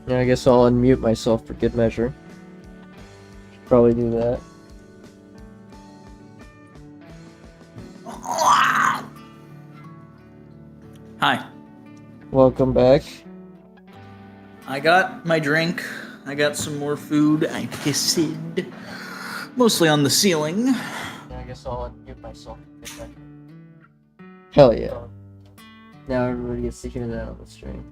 Yeah, I guess I'll unmute myself for good measure. Should probably do that. Hi. Welcome back. I got my drink. I got some more food. I pissed. Mostly on the ceiling. Yeah, I guess I'll unmute myself for good measure. Hell yeah. Now everybody gets to hear that on the stream.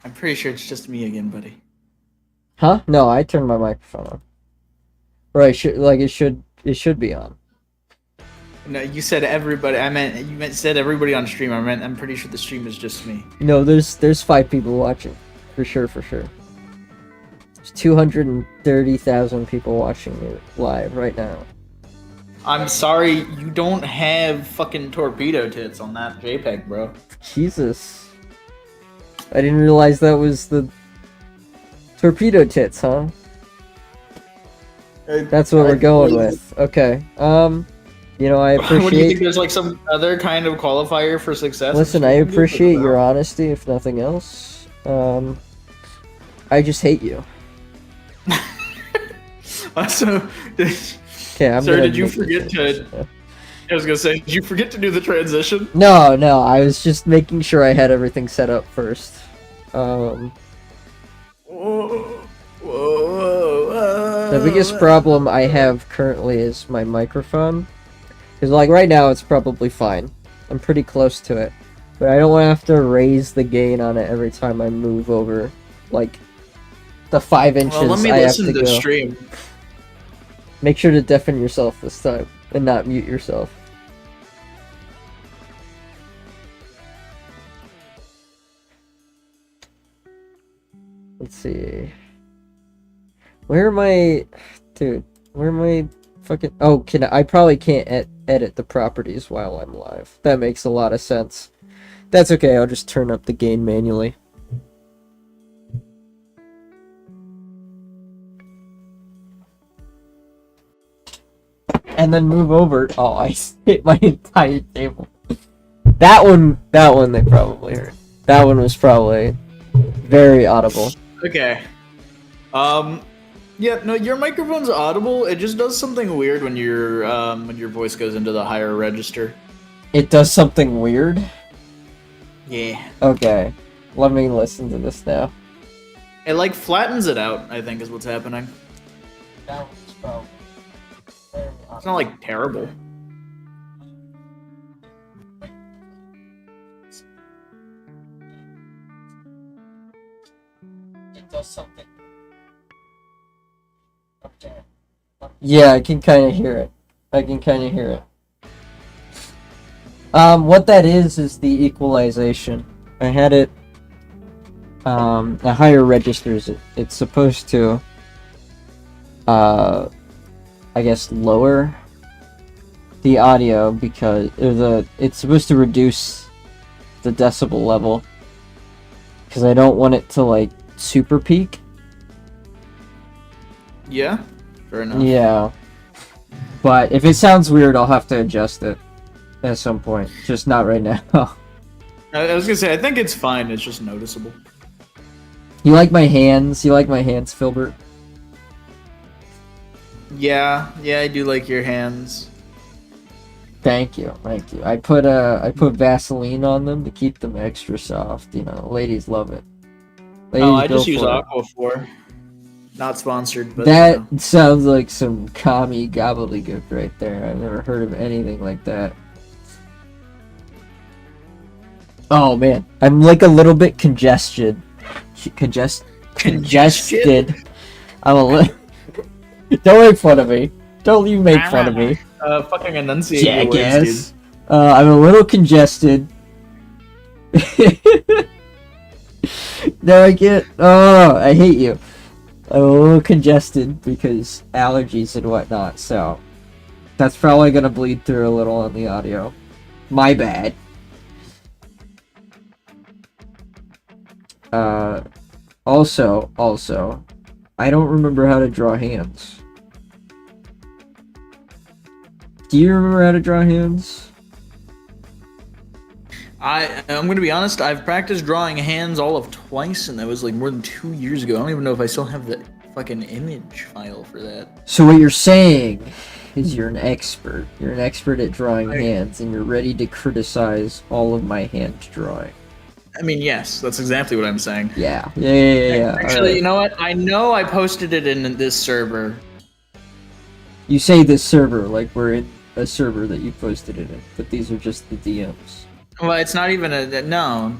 I'm pretty sure it's just me again, buddy. Huh? No, I turned my microphone on. Right, it should be on. No, you said everybody. Said everybody on stream. I'm pretty sure the stream is just me. No, there's 5 people watching. For sure. There's 230,000 people watching me live right now. I'm sorry, you don't have fucking torpedo tits on that JPEG, bro. Jesus. I didn't realize that was the torpedo tits, huh? That's what we're going with. Okay. You know, I appreciate... What do you think, there's like some other kind of qualifier for success? Listen, I appreciate your honesty, if nothing else. I just hate you. So, Okay, sir, did you forget to... I was gonna say, did you forget to do the transition? No, I was just making sure I had everything set up first. The biggest problem I have currently is my microphone. Because, like, right now it's probably fine. I'm pretty close to it. But I don't want to have to raise the gain on it every time I move over, like, the 5 inches well, let me I have listen to to go. the stream. Make sure to deafen yourself this time, and not mute yourself. Let's see. Where am I... Dude, where am I fucking... Oh, I probably can't edit the properties while I'm live. That makes a lot of sense. That's okay, I'll just turn up the gain manually. And then move over. Oh, I hit my entire table. That one they probably heard. That one was probably very audible. Okay. Yeah, no, your microphone's audible. It just does something weird when your voice goes into the higher register. It does something weird? Yeah. Okay. Let me listen to this now. It like flattens it out, I think is what's happening. That one's probably very audible. It's not like terrible. It does something. Okay. Yeah, I can kind of hear it. What that is the equalization. I had it, at higher registers. It's supposed to, I guess, lower the audio because it's supposed to reduce the decibel level because I don't want it to like super peak. Yeah, fair enough. Yeah, but if it sounds weird, I'll have to adjust it at some point. Just not right now. I was gonna say, I think it's fine. It's just noticeable. You like my hands? You like my hands, Filbert? Yeah, I do like your hands. Thank you. I put Vaseline on them to keep them extra soft. You know, ladies love it. Ladies I just use for it. Aquaphor. Not sponsored, but That you know. sounds like some commie gobbledygook right there. I've never heard of anything like that. Oh man, I'm like a little bit congested. Congested. I'm a little. Don't make fun of me. Don't you make fun of me. Fucking enunciate your words, Jackass. dude. I'm a little congested. No, I can't. Oh, I hate you. I'm a little congested because allergies and whatnot, so that's probably gonna bleed through a little on the audio. My bad. Also, I don't remember how to draw hands. Do you remember how to draw hands? I'm gonna be honest. I've practiced drawing hands all of twice, and that was like more than 2 years ago. I don't even know if I still have the fucking image file for that. So what you're saying is you're an expert. You're an expert at drawing hands, and you're ready to criticize all of my hand drawing. I mean, yes, that's exactly what I'm saying. Yeah. Actually, Right. you know what? I know I posted it in this server. You say this server like we're in a server that you posted it in, but these are just the DMs. Well, it's not even a no.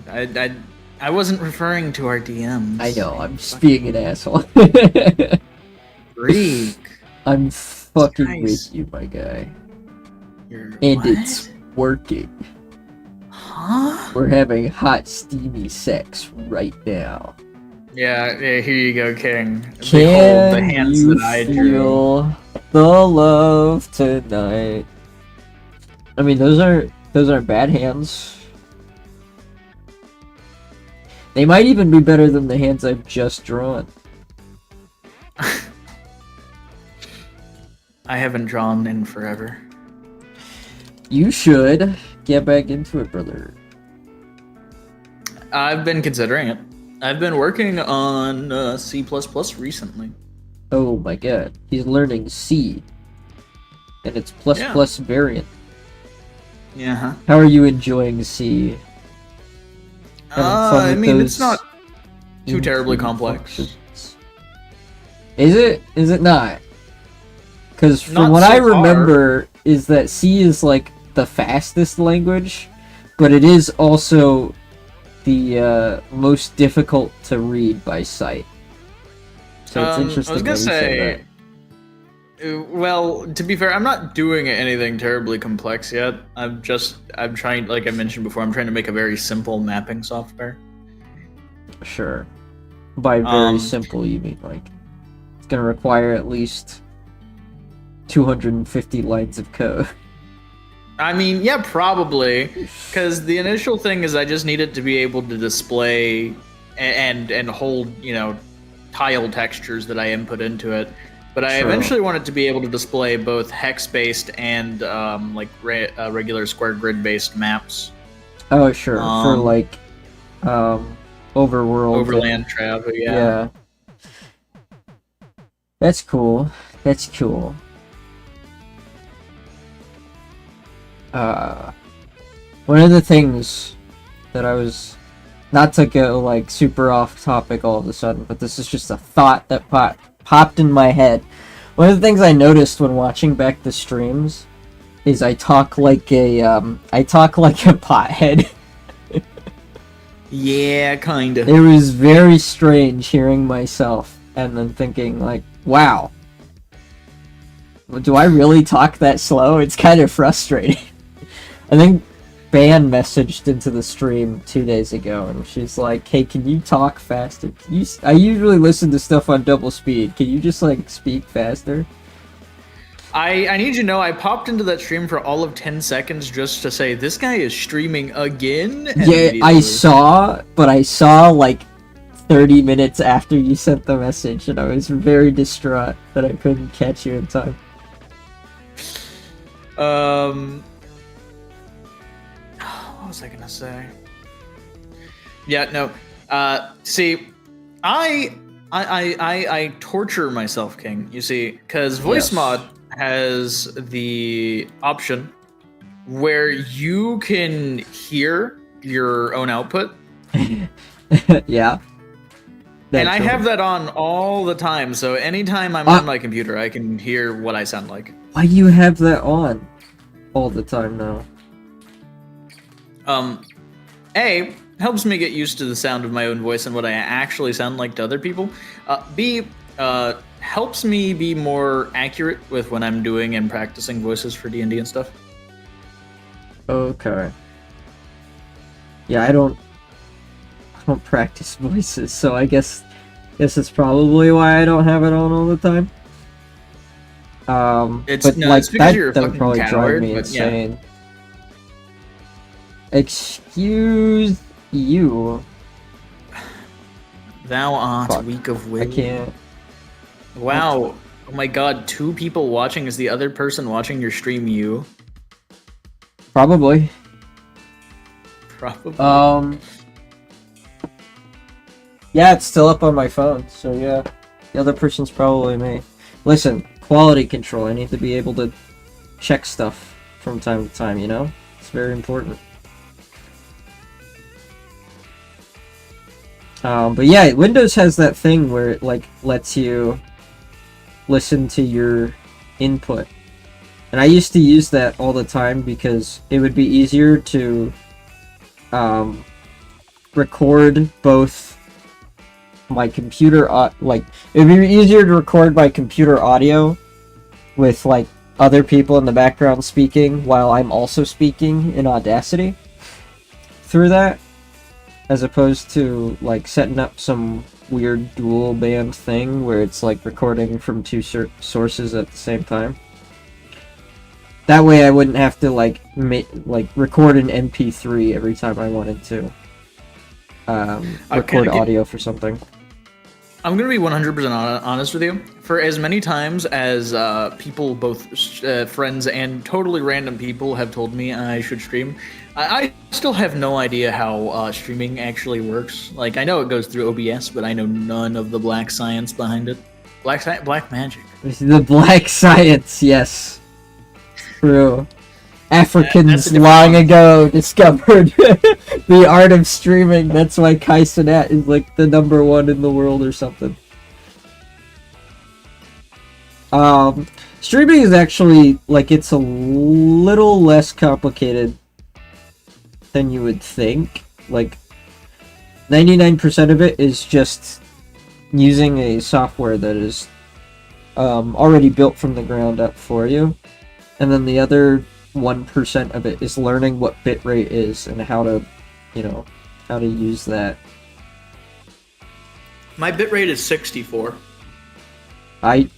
I wasn't referring to our DMs. I know, I'm just being an asshole. Freak. I'm fucking Nice. with you, my guy. And It's working. Huh? We're having hot, steamy sex right now. Yeah, here you go, King. Behold the Can hands you that I drew. feel the love tonight? I mean, those aren't bad hands. They might even be better than the hands I've just drawn. I haven't drawn in forever. You should get back into it, brother. I've been considering it. I've been working on C++ recently. Oh my god, he's learning C, and it's plus Yeah. plus variant. Yeah. Huh? How are you enjoying C? Having fun I with mean, it's those not too terribly include complex. functions? Is it? Is it not? Because from Not what so I far. remember, is that C is like the fastest language, but it is also the most difficult to read by sight. So it's interesting. I was gonna that you say say, well, to be fair, I'm not doing anything terribly complex yet. I'm trying, like I mentioned before, I'm trying to make a very simple mapping software. that. Sure. By very Um, simple, you mean like it's gonna require at least 250 lines of code. I mean, yeah, probably, because the initial thing is I just need it to be able to display and hold, tile textures that I input into it. But I Sure. eventually want it to be able to display both hex-based and regular square grid-based maps. Oh, sure. For like overworld. Overland travel, yeah. Yeah. That's cool. That's cool. One of the things that I was, not to go like super off topic all of a sudden, but this is just a thought that popped in my head. One of the things I noticed when watching back the streams is I talk like a pothead. Yeah, kinda. It was very strange hearing myself and then thinking like, wow, do I really talk that slow? It's kind of frustrating. I think Ban messaged into the stream 2 days ago and she's like, hey, can you talk faster? I usually listen to stuff on double speed. Can you just like speak faster? I need you to know I popped into that stream for all of 10 seconds just to say this guy is streaming again. And Yeah, I immediately- saw like 30 minutes after you sent the message and I was very distraught that I couldn't catch you in time. What was I gonna say? Yeah, no. See, I torture myself, King. You see, because voice Yes. mod has the option where you can hear your own output, Yeah. and I have that on all the time. So anytime I'm on my computer, I can hear what I sound like. Why do you have that on all the time now? A, helps me get used to the sound of my own voice and what I actually sound like to other people. B, helps me be more accurate with when I'm doing and practicing voices for D&D and stuff. Okay. Yeah, I don't practice voices, so I guess it's probably why I don't have it on all the time. It's but no, like it's because you're a that would fucking probably drive coward, me but yeah. insane. Excuse you. Thou art Fuck. weak of will. I can't. Wow. Oh my god, 2 people watching. Is the other person watching your stream you? Probably. Probably. Yeah, it's still up on my phone, so yeah. The other person's probably me. Listen, quality control. I need to be able to check stuff from time to time, you know? It's very important. But yeah, Windows has that thing where it, like, lets you listen to your input. And I used to use that all the time because it would be easier to record both my computer like it would be easier to record my computer audio with like other people in the background speaking while I'm also speaking in Audacity through that, as opposed to like setting up some weird dual band thing where it's like recording from two sources at the same time. That way I wouldn't have to like record an MP3 every time I wanted to record audio for something. I'm going to be 100% honest with you. For as many times as people, both friends and totally random people, have told me I should stream, I still have no idea how streaming actually works. Like, I know it goes through OBS, but I know none of the black science behind it. Black magic. The black science, yes. True. Africans long ago discovered the art of streaming. That's why Kai Cenat is like the #1 in the world or something. Streaming is actually like it's a little less complicated than you would think. Like 99% of it is just using a software that is already built from the ground up for you, and then the other 1% of it is learning what bitrate is and how to, how to use that. My bitrate is 64. I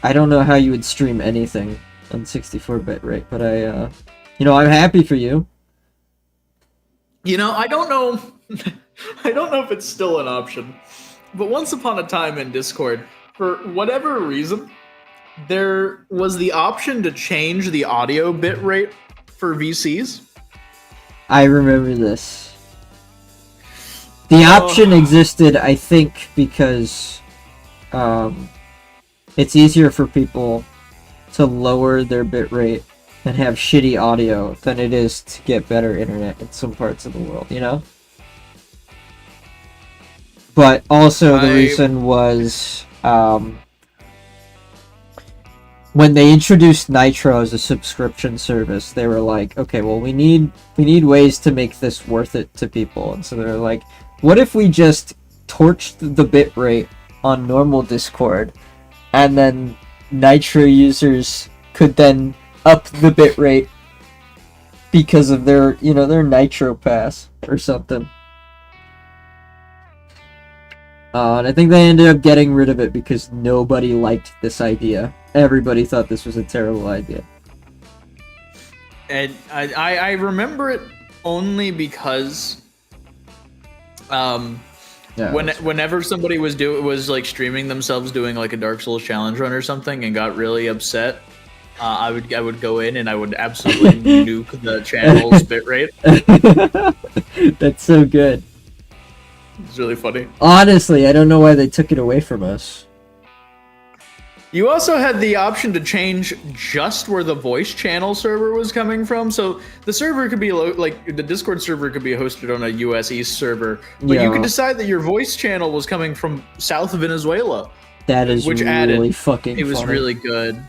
don't know how you would stream anything on 64 bitrate, but I'm happy for you. I don't know. I don't know if it's still an option, but once upon a time in Discord, for whatever reason, there was the option to change the audio bitrate for VCs. I remember this. The option existed, I think, because it's easier for people to lower their bitrate and have shitty audio than it is to get better internet in some parts of the world, But also the reason was when they introduced Nitro as a subscription service, they were like, okay, well, we need ways to make this worth it to people. And so they're like, what if we just torched the bitrate on normal Discord, and then Nitro users could then up the bitrate because of their Nitro pass or something. And I think they ended up getting rid of it because nobody liked this idea. Everybody thought this was a terrible idea. And I remember it only because whenever somebody was like streaming themselves doing like a Dark Souls challenge run or something and got really upset, I would go in and I would absolutely nuke the channel's bitrate. That's so good. It's really funny. Honestly, I don't know why they took it away from us. You also had the option to change just where the voice channel server was coming from. So the server could be like the Discord server could be hosted on a US East server, but you could decide that your voice channel was coming from South Venezuela. That is really fucking funny. It was really good.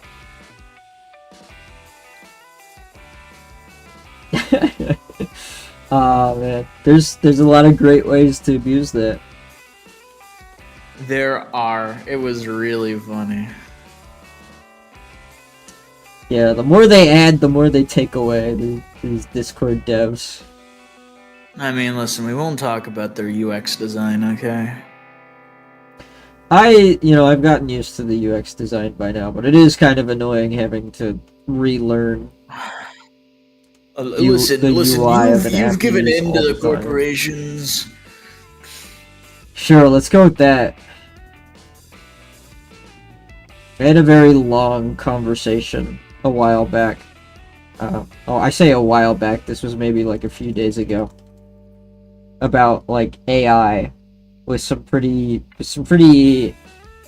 Oh man, there's a lot of great ways to abuse that. There are. It was really funny. Yeah, the more they add, the more they take away, these Discord devs. I mean, listen, we won't talk about their UX design, okay? I've gotten used to the UX design by now, but it is kind of annoying having to relearn. Listen, you've given in to the corporations. Sure, let's go with that. I had a very long conversation a while back. I say a while back, this was maybe like a few days ago, about like AI with some pretty,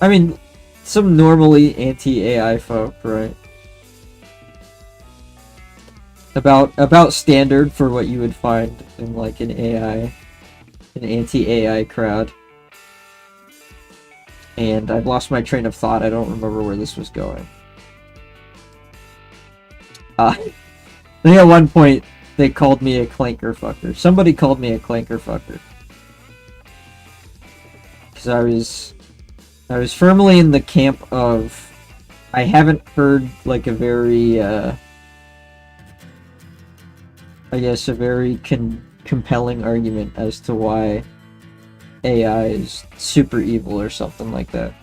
I mean, some normally anti-AI folk, right? About standard for what you would find in like an anti-AI crowd. And I've lost my train of thought. I don't remember where this was going. I think at one point they called me a clanker fucker. Somebody called me a clanker fucker. Because I was firmly in the camp of, I haven't heard like a very, I guess a very compelling argument as to why AI is super evil or something like that.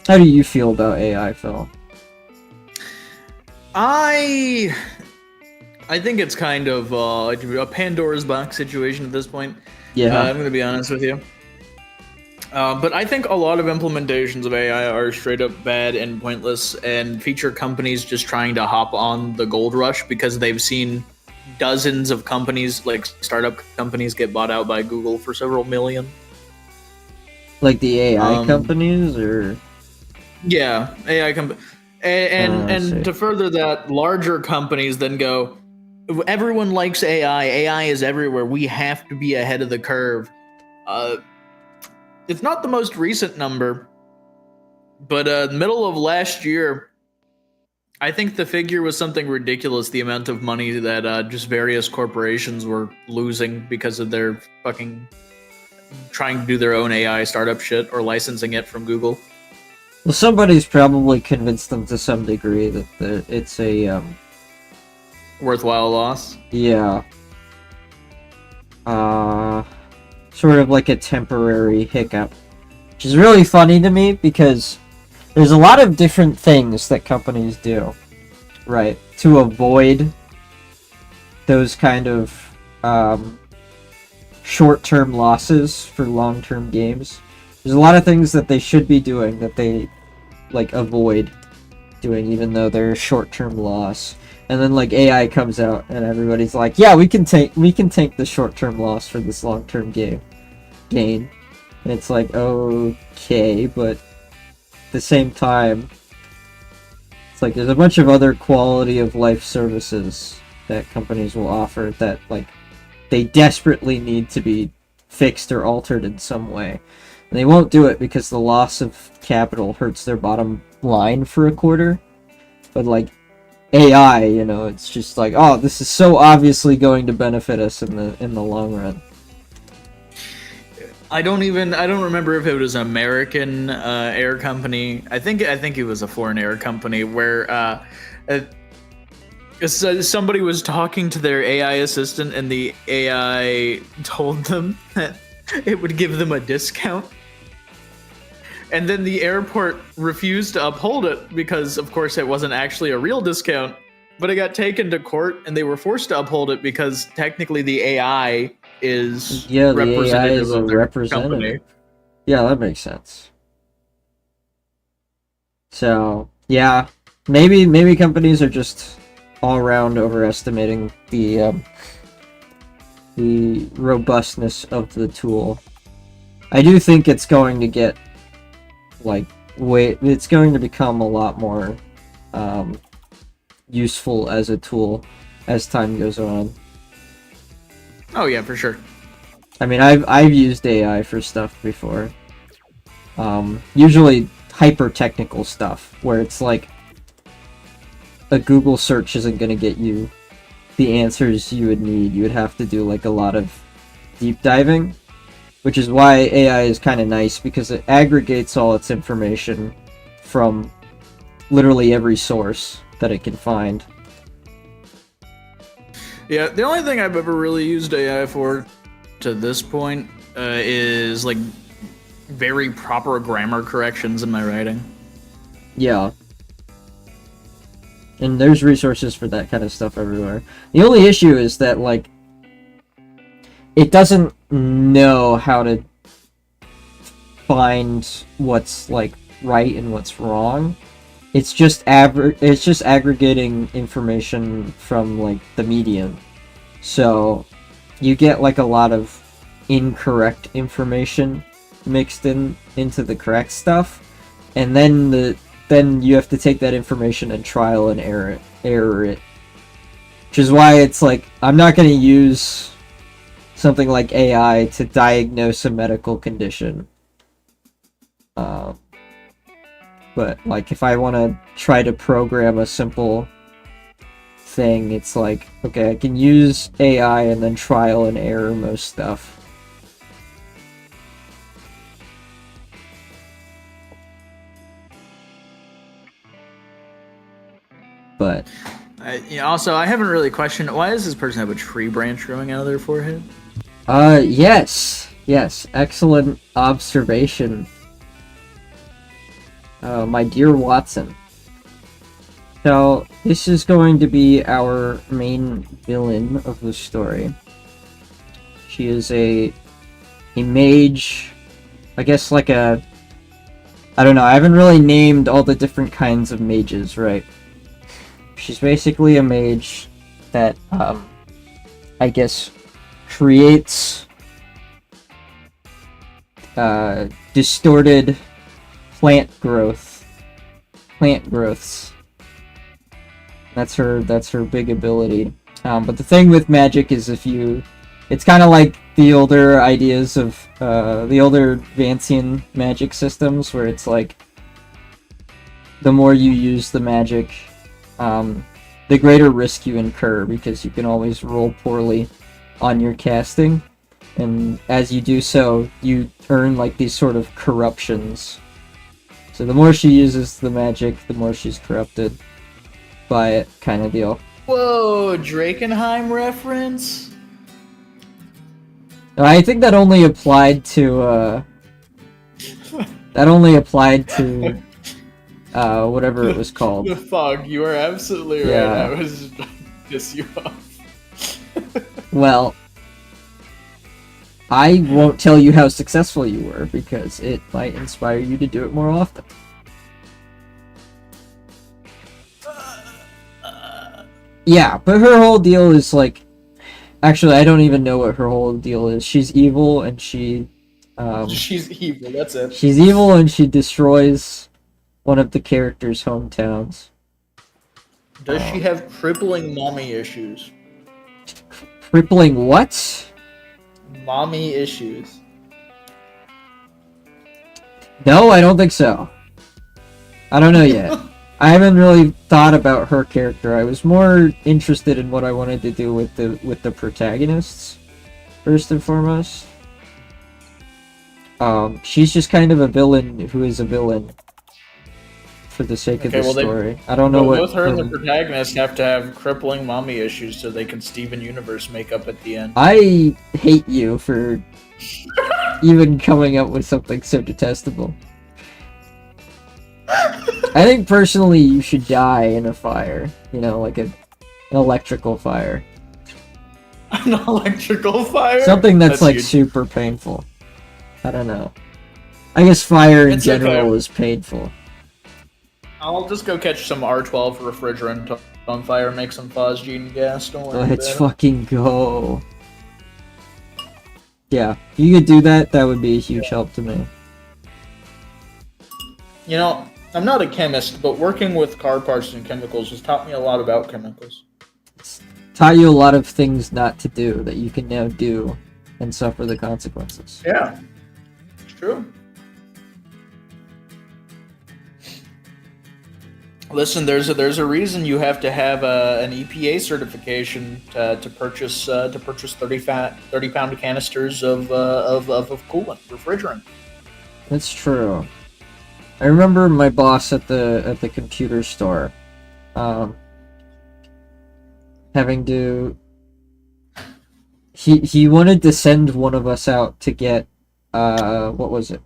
How do you feel about AI, Phil? I think it's kind of a Pandora's box situation at this point. Yeah. I'm going to be honest with you. But I think a lot of implementations of AI are straight up bad and pointless and feature companies just trying to hop on the gold rush because they've seen dozens of companies, like startup companies, get bought out by Google for several million. Like the AI companies, or? Yeah, AI companies. And to further that, larger companies then go, everyone likes AI. AI is everywhere. We have to be ahead of the curve. It's not the most recent number, but middle of last year, I think the figure was something ridiculous, the amount of money that just various corporations were losing because of their fucking trying to do their own AI startup shit or licensing it from Google. Well, somebody's probably convinced them to some degree that it's a worthwhile loss. Yeah. Sort of like a temporary hiccup, which is really funny to me because there's a lot of different things that companies do, right, to avoid those kind of short-term losses for long-term games. There's a lot of things that they should be doing that they like avoid doing, even though they're a short-term loss. And then like AI comes out and everybody's like, yeah, we can take the short-term loss for this long-term gain. And it's like, okay, but at the same time, it's like there's a bunch of other quality of life services that companies will offer that like they desperately need to be fixed or altered in some way. And they won't do it because the loss of capital hurts their bottom line for a quarter. But like AI, you know, it's just like, oh, this is so obviously going to benefit us in the long run. I don't remember if it was an American air company. I think it was a foreign air company where somebody was talking to their AI assistant and the AI told them that it would give them a discount. And then the airport refused to uphold it because, of course, it wasn't actually a real discount. But it got taken to court and they were forced to uphold it because technically the AI is representative of their company. Yeah, that makes sense. So, yeah, maybe companies are just all around overestimating the robustness of the tool. I do think it's going to get it's going to become a lot more useful as a tool as time goes on. Oh yeah, for sure. I mean, I've used AI for stuff before. Usually hyper technical stuff where it's like a Google search isn't going to get you the answers you would need. You would have to do like a lot of deep diving, which is why AI is kind of nice because it aggregates all its information from literally every source that it can find. Yeah, the only thing I've ever really used AI for to this point is like very proper grammar corrections in my writing. Yeah. And there's resources for that kind of stuff everywhere. The only issue is that, like, it doesn't know how to find what's, like, right and what's wrong. it's just aggregating information from like the medium. So you get like a lot of incorrect information mixed into the correct stuff, and then you have to take that information and trial and error it. Which is why it's like, I'm not going to use something like AI to diagnose a medical condition. But like, if I want to try to program a simple thing, it's like, okay, I can use AI and then trial and error most stuff. But also, I haven't really questioned, why does this person have a tree branch growing out of their forehead? Yes, excellent observation, my dear Watson. So this is going to be our main villain of the story. She is a mage, I guess, like a, I don't know, I haven't really named all the different kinds of mages, right? She's basically a mage that, I guess, creates distorted plant growths. That's her big ability. But the thing with magic is it's kind of like the older ideas of the older Vancian magic systems, where it's like, the more you use the magic, the greater risk you incur, because you can always roll poorly on your casting, and as you do so, you earn like these sort of corruptions. So the more she uses the magic, the more she's corrupted by it, kind of deal. Whoa, Drakenheim reference? I think that only applied to whatever it was called. The fog, you are absolutely right. Yeah. I was piss you off. Well, I won't tell you how successful you were, because it might inspire you to do it more often. Yeah, but her whole deal is like... Actually, I don't even know what her whole deal is. She's evil, and she... She's evil, that's it. She's evil, and she destroys one of the characters' hometowns. Does she have crippling mommy issues? Crippling what? Mommy issues. No, I don't think so. I don't know yet. I haven't really thought about her character. I was more interested in what I wanted to do with the protagonists, first and foremost. She's just kind of a villain who is a villain for the sake of the story. I don't know what... Both her and the protagonist have to have crippling mommy issues so they can Steven Universe make up at the end. I hate you for even coming up with something so detestable. I think personally you should die in a fire. You know, like an electrical fire. An electrical fire? Something that's like huge. super painful. I don't know. I guess fire in general is painful. I'll just go catch some R12 refrigerant on fire, make some phosgene gas. Don't worry. Let's fucking go. Yeah, if you could do that, that would be a huge help to me. You know, I'm not a chemist, but working with car parts and chemicals has taught me a lot about chemicals. It's taught you a lot of things not to do that you can now do and suffer the consequences. Yeah, it's true. Listen, there's a reason you have to have an EPA certification to purchase 30-pound canisters of coolant, refrigerant. That's true. I remember my boss at the computer store, having to. He wanted to send one of us out to get what was it?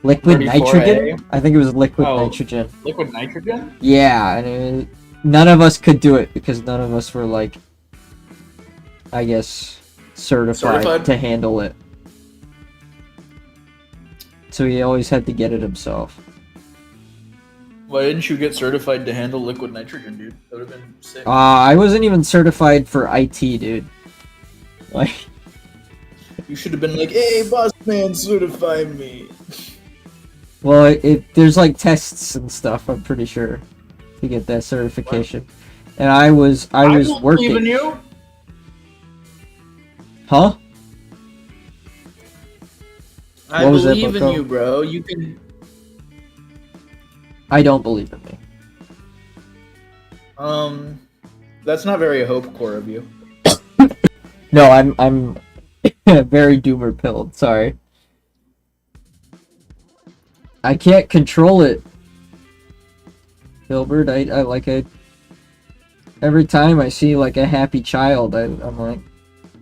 Liquid 34A? nitrogen? I think it was liquid nitrogen. Liquid nitrogen? Yeah, and none of us could do it because none of us were, like, I guess, certified to handle it. so he always had to get it himself. Why didn't you get certified to handle liquid nitrogen, dude? That would have been sick. I wasn't even certified for IT, dude. Like, You should have been like, hey, boss man, certify me. well, there's like tests and stuff. I'm pretty sure to get that certification, and I was don't working. believe in you. Huh? I What was that, believe in Bucko? you, bro. You can. I don't believe in me. That's not very hope-core of you. No, I'm very doomer pilled. Sorry, I can't control it. Hilbert, I like it. Every time I see like a happy child, I'm like,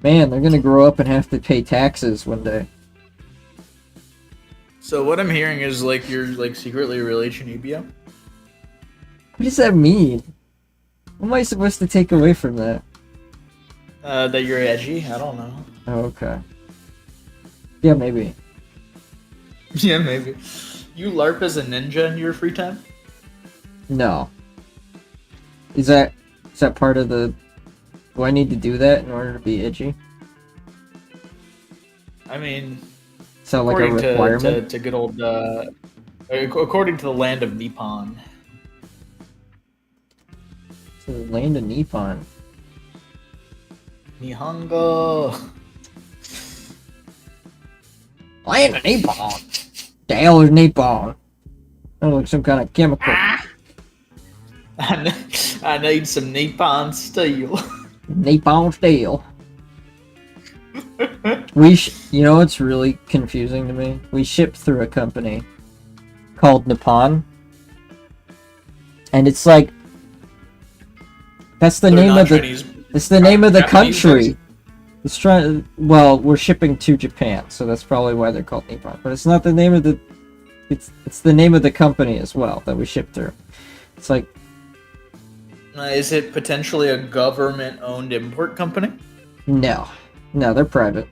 man, they're gonna grow up and have to pay taxes one day. So what I'm hearing is like you're like secretly really Chinibia. What does that mean? What am I supposed to take away from that? That you're edgy. I don't know. Oh, okay. Yeah, maybe. Yeah, maybe. You LARP as a ninja in your free time? No. Is that part of the? Do I need to do that in order to be edgy? I mean, Is that like a according requirement? to good old, according to the land of Nippon. To the land of Nippon. Nihongo. Land of Nippon. The hell is Nippon? That looks like some kind of chemical. I need some Nippon steel. Nippon steel. You know what's really confusing to me? We ship through a company called Nippon, and it's like that's the They're name not of the. Chinese. It's the name of the Japanese country. It's trying. Well, we're shipping to Japan, so that's probably why they're called Nippon. But it's not the name of the. It's the name of the company as well that we ship through. It's like. Is it potentially a government-owned import company? No, they're private.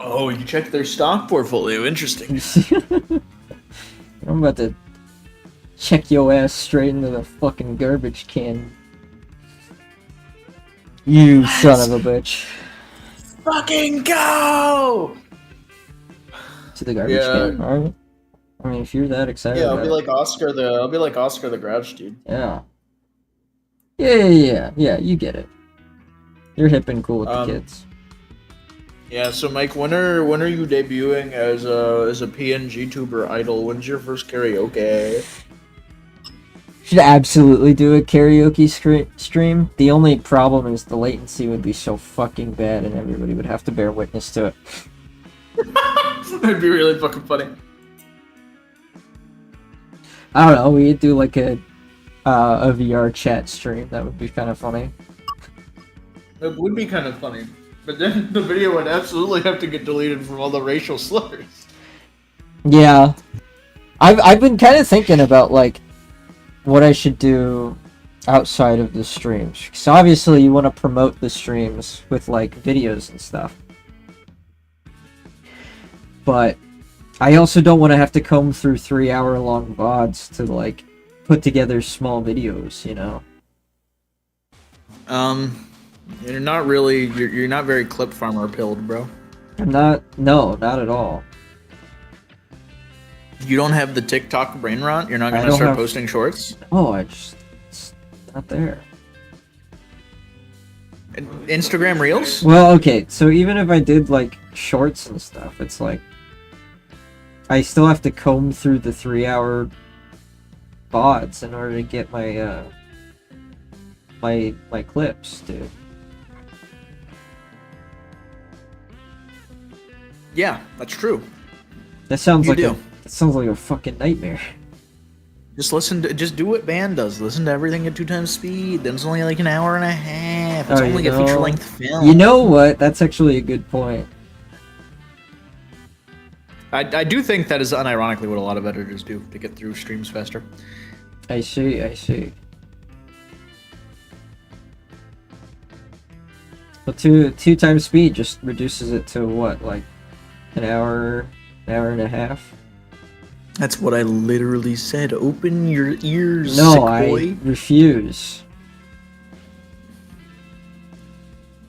Oh, you checked their stock portfolio. Interesting. I'm about to check your ass straight into the fucking garbage can. You son of a bitch. Fucking go! To the garbage can, alright? I mean, if you're that excited Yeah, I'll about be it. like Oscar the. I'll be like Oscar the Grouch, dude. Yeah. Yeah, you get it. You're hip and cool with the kids. Yeah, so Mike, when are you debuting as a PNG tuber idol? When's your first karaoke? Should absolutely do a karaoke stream. The only problem is the latency would be so fucking bad and everybody would have to bear witness to it. That'd be really fucking funny. I don't know, we'd do like a VR chat stream. That would be kind of funny. It would be kind of funny, but then the video would absolutely have to get deleted from all the racial slurs. Yeah. I've been kind of thinking about like what I should do outside of the streams. So obviously you want to promote the streams with like videos and stuff. But I also don't want to have to comb through 3-hour-long VODs to like put together small videos, you know. You're not really you're not very clip farmer pilled, bro. I'm not. No, not at all. You don't have the TikTok brain rot? You're not I gonna don't start have- posting shorts? Oh, it's not there. Instagram Reels? Well, okay, so even if I did like shorts and stuff, it's like I still have to comb through the 3-hour VODs in order to get my my clips, dude. Yeah, that's true. That sounds You like do. that sounds like a fucking nightmare. Just do what Band does. Listen to everything at 2 times speed. Then it's only like an hour and a half. It's Oh, only you a know- feature length film. You know what? That's actually a good point. I do think that is unironically what a lot of editors do to get through streams faster. I see. Well, two times speed just reduces it to what, like an hour and a half? That's what I literally said. Open your ears, No, sick I boy. refuse.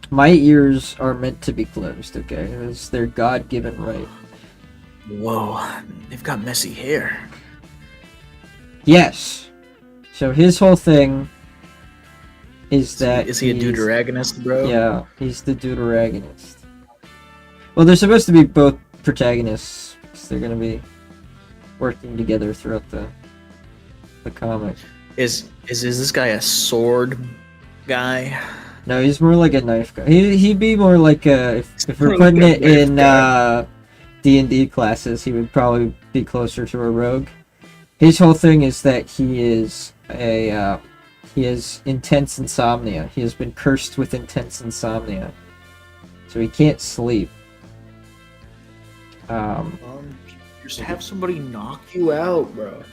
My ears are meant to be closed, okay? It's their God-given right. Whoa, they've got messy hair. Yes. So his whole thing is that Is he a he's- deuteragonist, bro? Yeah, he's the deuteragonist. Well, they're supposed to be both protagonists, because they're going to be working together throughout the comic. Is this guy a sword guy? No, he's more like a knife guy. He'd be more like if we're More putting like a it in knife D&D classes, he would probably be closer to a rogue. His whole thing is that he has intense insomnia. He has been cursed with intense insomnia, so he can't sleep. Just have somebody knock you out, bro.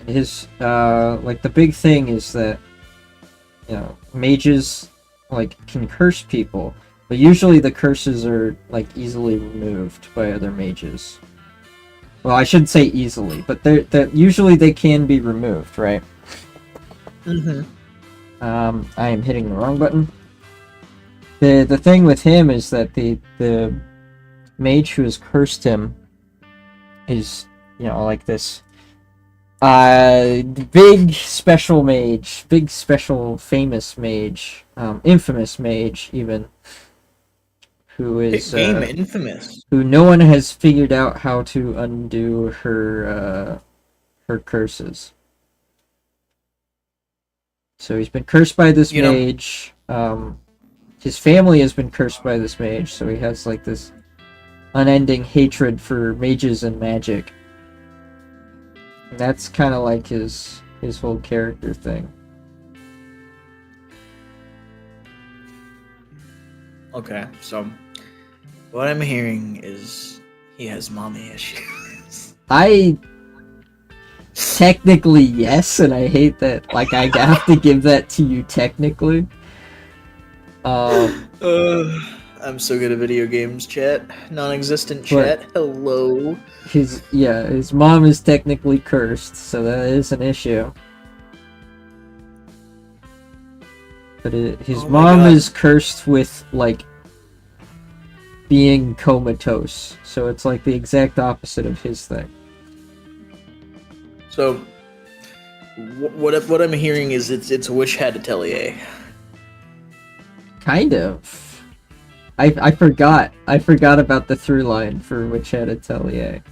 His like the big thing is that, you know, mages like can curse people, but usually the curses are like easily removed by other mages. Well, I shouldn't say easily, but that usually they can be removed, right? Mm-hmm. I am hitting the wrong button. The thing with him is that the mage who has cursed him is, you know, like this big special mage, big special famous mage, infamous mage even, who is Game Infamous. who no one has figured out how to undo her curses. So he's been cursed by this mage. His family has been cursed by this mage, so he has like this unending hatred for mages and magic. And that's kind of like his whole character thing. Okay, so what I'm hearing is he has mommy issues. Technically, yes, and I hate that. Like, I have to give that to you technically. I'm so good at video games, chat. Non-existent chat. Hello. His mom is technically cursed, so that is an issue. But his mom is cursed with, like, being comatose, so it's like the exact opposite of his thing. So, what I'm hearing is it's a Wish Hat Atelier. Kind of. I forgot about the through line for Witch Hat Atelier.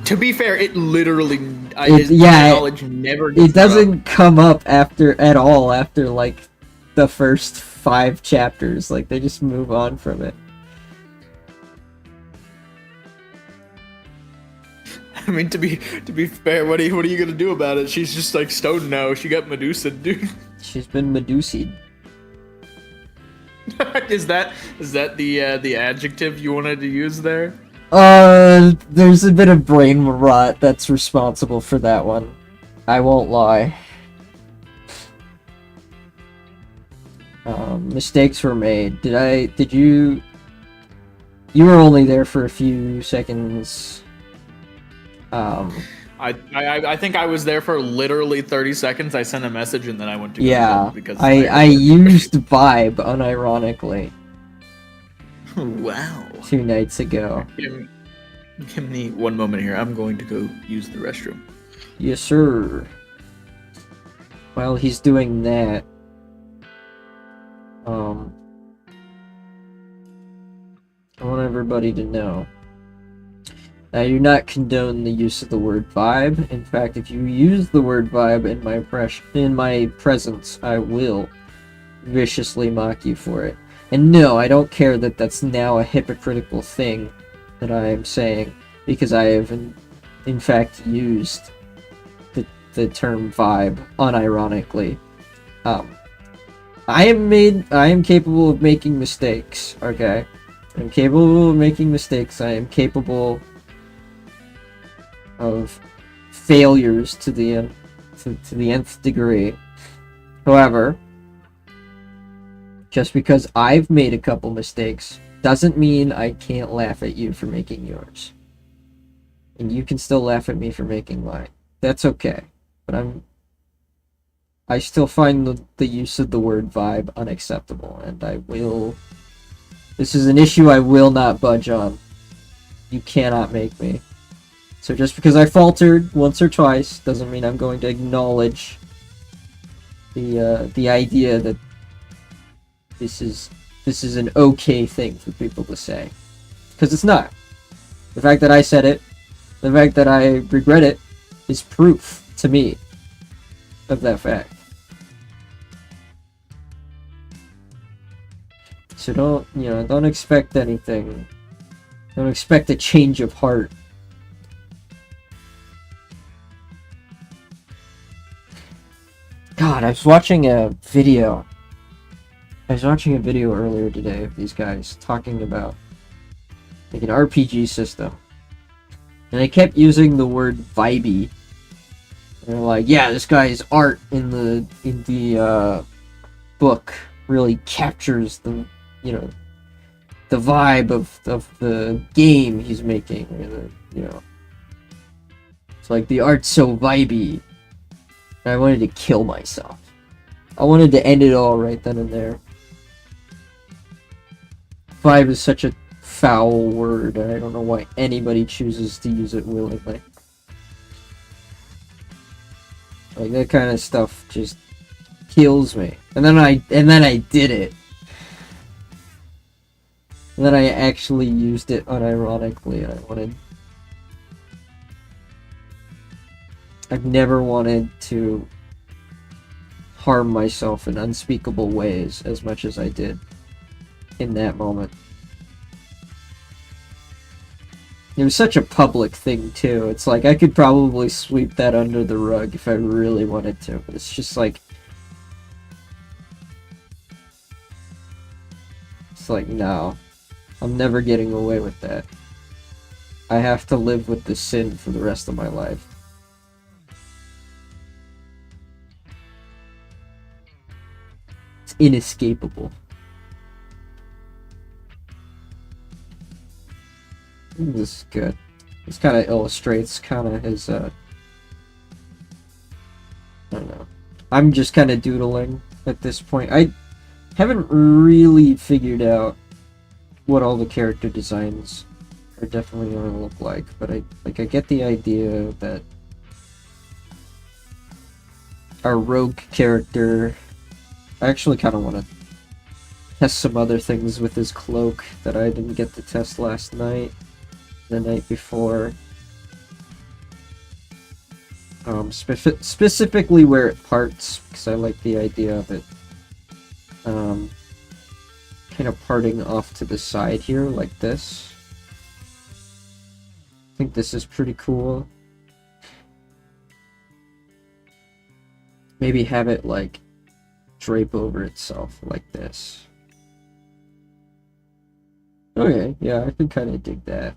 To be fair, it literally knowledge never. It doesn't come up at all after like the first 5 chapters. Like, they just move on from it. I mean, to be fair, what are you gonna do about it? She's just like stoned now. She got Medusa, dude. She's been Medusied. Is that the adjective you wanted to use there? There's a bit of brain rot that's responsible for that one. I won't lie. Mistakes were made. Did you were only there for a few seconds. I think I was there for literally 30 seconds. I sent a message and then I went to Yeah, because I used Vibe unironically. Wow. 2 nights ago. Give me one moment here. I'm going to go use the restroom. Yes, sir. While he's doing that, I want everybody to know I do not condone the use of the word vibe. In fact, if you use the word vibe in my presence, I will viciously mock you for it. And no, I don't care that that's now a hypocritical thing that I am saying, because I have in fact used the term vibe unironically. I am capable of making mistakes, okay? I'm capable of making mistakes. I am capable of failures to the nth degree. However, Just because I've made a couple mistakes doesn't mean I can't laugh at you for making yours. And you can still laugh at me for making mine. That's okay. But I still find the use of the word vibe unacceptable, and I will... This is an issue I will not budge on. You cannot make me. So just because I faltered once or twice doesn't mean I'm going to acknowledge the idea that this is an okay thing for people to say. Because it's not. The fact that I said it, the fact that I regret it, is proof to me of that fact. So don't expect anything. Don't expect a change of heart. God, I was watching a video earlier today of these guys talking about like an RPG system. And they kept using the word vibey. And they're like, yeah, this guy's art in the book really captures the vibe of the game he's making. Or it's like the art's so vibey. And I wanted to kill myself. I wanted to end it all right then and there. Vibe is such a foul word, and I don't know why anybody chooses to use it willingly. Like, that kind of stuff just kills me. And then I did it. And then I actually used it unironically, and I've never wanted to harm myself in unspeakable ways as much as I did in that moment. It was such a public thing, too. It's like, I could probably sweep that under the rug if I really wanted to, but it's just like... It's like, no. I'm never getting away with that. I have to live with the sin for the rest of my life. It's inescapable. This is good. This kind of illustrates kind of his, I don't know. I'm just kind of doodling at this point. I haven't really figured out what all the character designs are definitely going to look like, but I get the idea that our rogue character, I actually kind of want to test some other things with his cloak that I didn't get to test last night, the night before. Specifically where it parts, because I like the idea of it kind of parting off to the side here, like this. I think this is pretty cool. Maybe have it, like, drape over itself, like this. Okay, yeah, I can kind of dig that.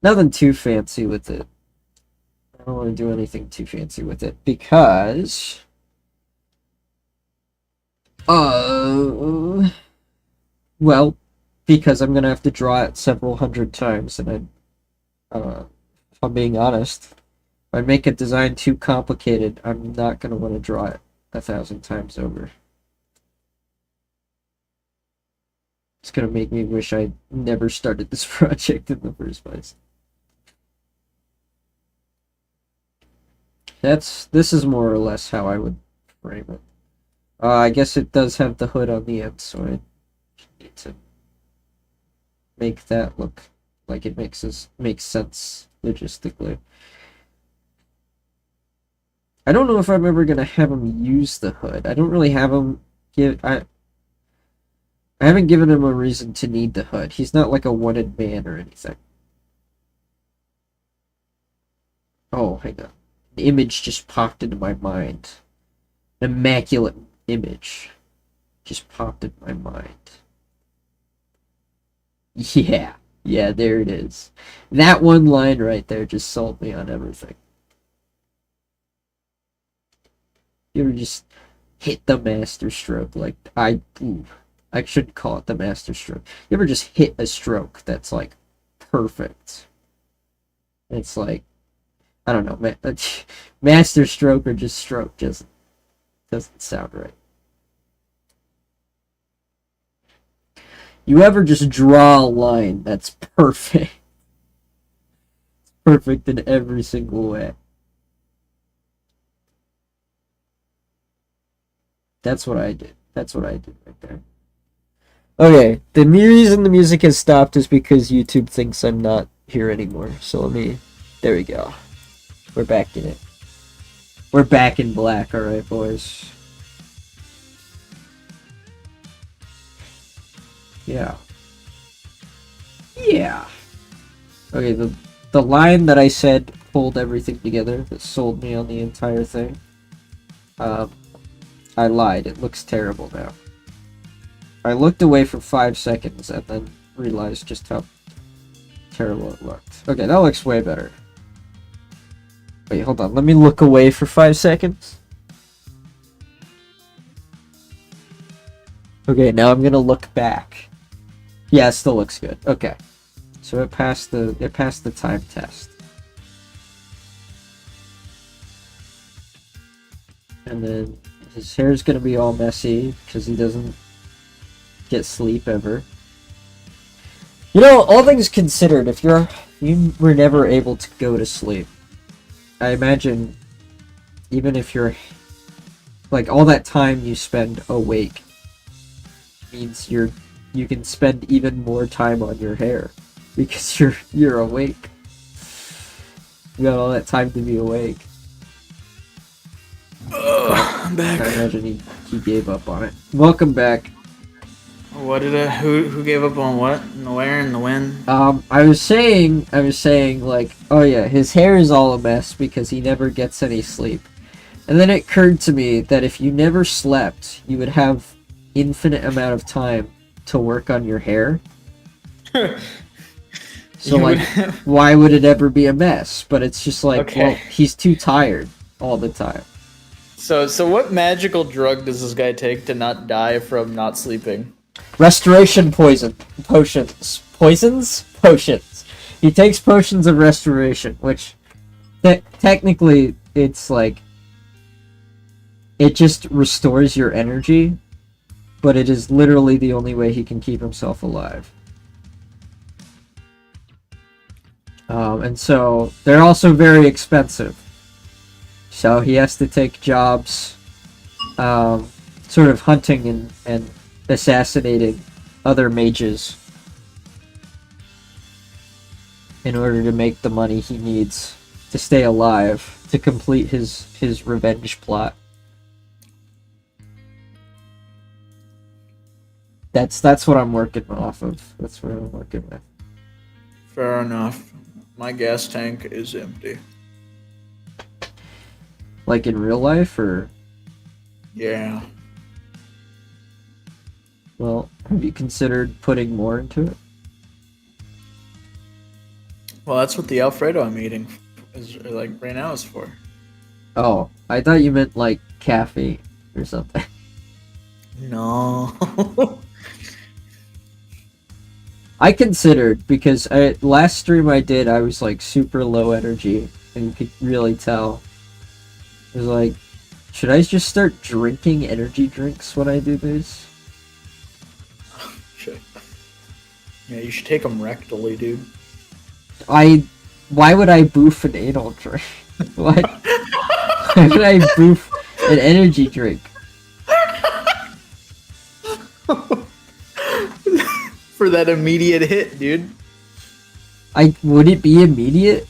Nothing too fancy with it. I don't want to do anything too fancy with it, because... well, because I'm gonna have to draw it several hundred times, and if I'm being honest, if I make a design too complicated, I'm not gonna want to draw it 1,000 times over. It's gonna make me wish I never started this project in the first place. This is more or less how I would frame it. I guess it does have the hood on the end, so I need to make that look like it makes sense logistically. I don't know if I'm ever gonna have him use the hood. I don't really have him I haven't given him a reason to need the hood. He's not like a wanted man or anything. Oh, hang on. The image just popped into my mind. An immaculate image just popped in my mind. Yeah, there it is. That one line right there just sold me on everything. You ever just hit the master stroke. Like I shouldn't call it the master stroke. You ever just hit a stroke that's like perfect? It's like, I don't know, master stroke or just stroke just doesn't sound right. You ever just draw a line that's perfect? Perfect in every single way. That's what I did. That's what I did right there. Okay, the reason the music has stopped is because YouTube thinks I'm not here anymore. So let me... There we go. We're back in it. We're back in black, alright, boys. Yeah. Yeah. Okay, the line that I said pulled everything together, that sold me on the entire thing. I lied. It looks terrible now. I looked away for 5 seconds and then realized just how terrible it looked. Okay, that looks way better. Wait, hold on. Let me look away for 5 seconds. Okay, now I'm gonna look back. Yeah, it still looks good. Okay. So it passed the time test. And then his hair's gonna be all messy because he doesn't get sleep ever. You know, all things considered, if you were never able to go to sleep, I imagine even if you're like all that time you spend awake means you can spend even more time on your hair because you're awake. You got all that time to be awake. I'm back. I imagine he gave up on it. Welcome back. What did who gave up on what? And where and the when? I was saying like, oh yeah, his hair is all a mess because he never gets any sleep. And then it occurred to me that if you never slept, you would have infinite amount of time to work on your hair. So like, why would it ever be a mess? But it's just like, okay. Well, he's too tired all the time. So what magical drug does this guy take to not die from not sleeping? Restoration potions. He takes potions of restoration, which technically it's like it just restores your energy, but it is literally the only way he can keep himself alive. And so they're also very expensive. So he has to take jobs, sort of hunting and assassinating other mages in order to make the money he needs to stay alive, to complete his revenge plot. That's what I'm working off of. That's what I'm working with. Fair enough. My gas tank is empty. Like in real life, or? Yeah. Well, have you considered putting more into it? Well, that's what the Alfredo I'm eating is like right now is for. Oh, I thought you meant like caffeine or something. No. I considered, because last stream I did, I was like super low energy, and you could really tell. It was like, should I just start drinking energy drinks when I do this? Shit. Yeah, you should take them rectally, dude. Why would I boof an anal drink? What? Why would I boof an energy drink? For that immediate hit, dude. Would it be immediate?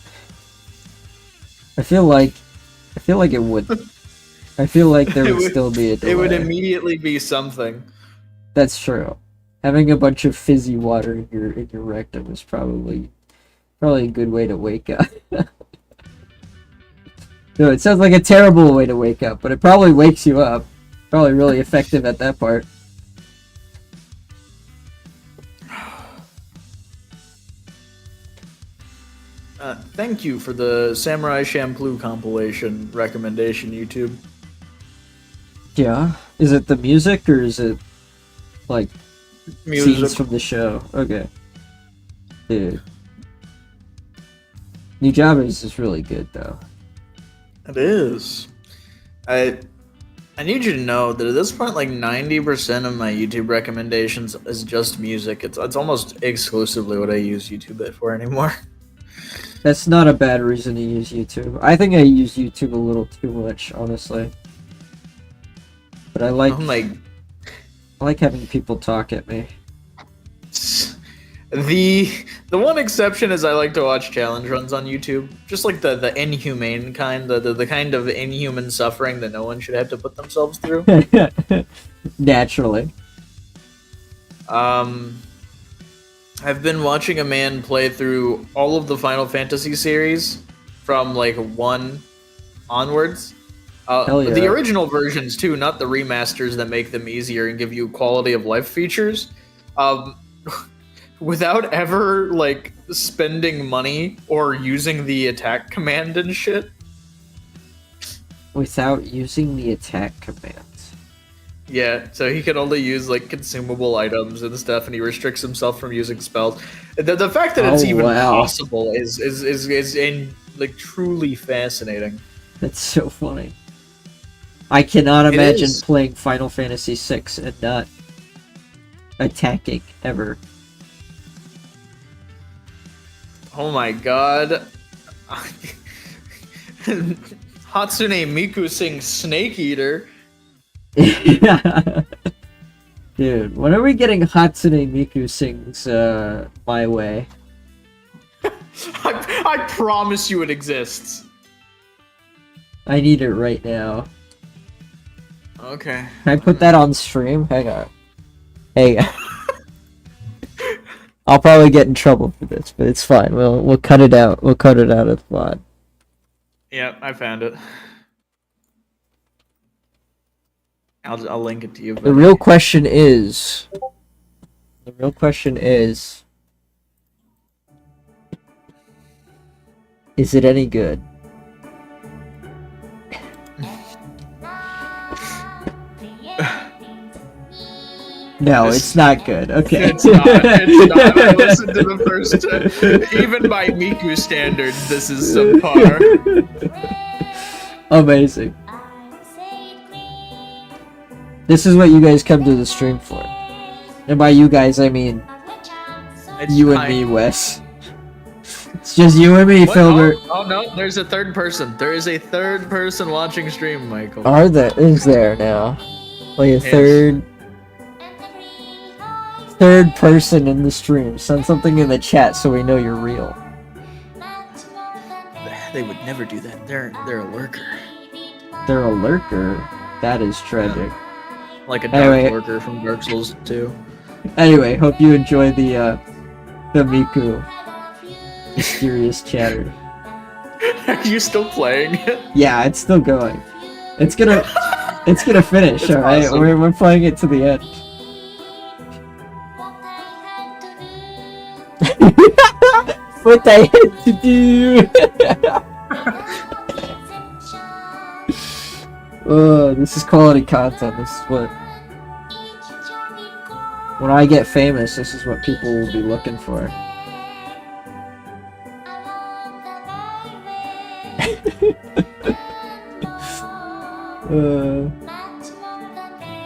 I feel like it would. I feel like there would still be a delay. It would immediately be something. That's true. Having a bunch of fizzy water in your rectum is probably a good way to wake up. No, it sounds like a terrible way to wake up, but it probably wakes you up. Probably really effective at that part. Thank you for the Samurai Champloo compilation recommendation, YouTube. Yeah. Is it the music or is it like Music. scenes from the show? Okay. Dude. New Jabba's is really good though. It is. I need you to know that at this point, like 90% of my YouTube recommendations is just music. It's almost exclusively what I use YouTube for anymore. That's not a bad reason to use YouTube. I think I use YouTube a little too much, honestly. But I like I like having people talk at me. The one exception is I like to watch challenge runs on YouTube. Just like the inhumane kind, the kind of inhuman suffering that no one should have to put themselves through. Naturally. I've been watching a man play through all of the Final Fantasy series from like 1 onwards. Hell yeah. The original versions too, not the remasters that make them easier and give you quality of life features. Without ever like spending money or using the attack command and shit. Without using the attack commands. Yeah, so he can only use like consumable items and stuff, and he restricts himself from using spells. The fact that it's even possible is like truly fascinating. That's so funny. I cannot imagine playing Final Fantasy VI and not attacking ever. Oh my god. Hatsune Miku sings Snake Eater. Dude, when are we getting Hatsune Miku sings My Way? I promise you it exists. I need it right now. Okay. Can I put that on stream? Hang on. Hey. I'll probably get in trouble for this, but it's fine. We'll cut it out. We'll cut it out of the pod. Yeah, I found it. I'll link it to you. The real question is... Is it any good? No, it's not good. Okay. It's not. I listened to the first. Even by Miku standards, this is subpar. Amazing. This is what you guys come to the stream for. And by you guys, I mean you and me, Wes. It's just you and me, Filbert. Oh no, there's a third person. There is a third person watching stream, Michael. Is there now? Like a third person in the stream. Send something in the chat so we know you're real. They would never do that. They're a lurker. They're a lurker? That is tragic. Yeah. Like a dark lurker from Dark Souls 2. Anyway, hope you enjoy the Miku mysterious chatter. Are you still playing it? Yeah, it's still going. It's gonna finish, alright? Awesome. We're playing it to the end. What I had to do. Oh, this is quality content. This is what... When I get famous, this is what people will be looking for.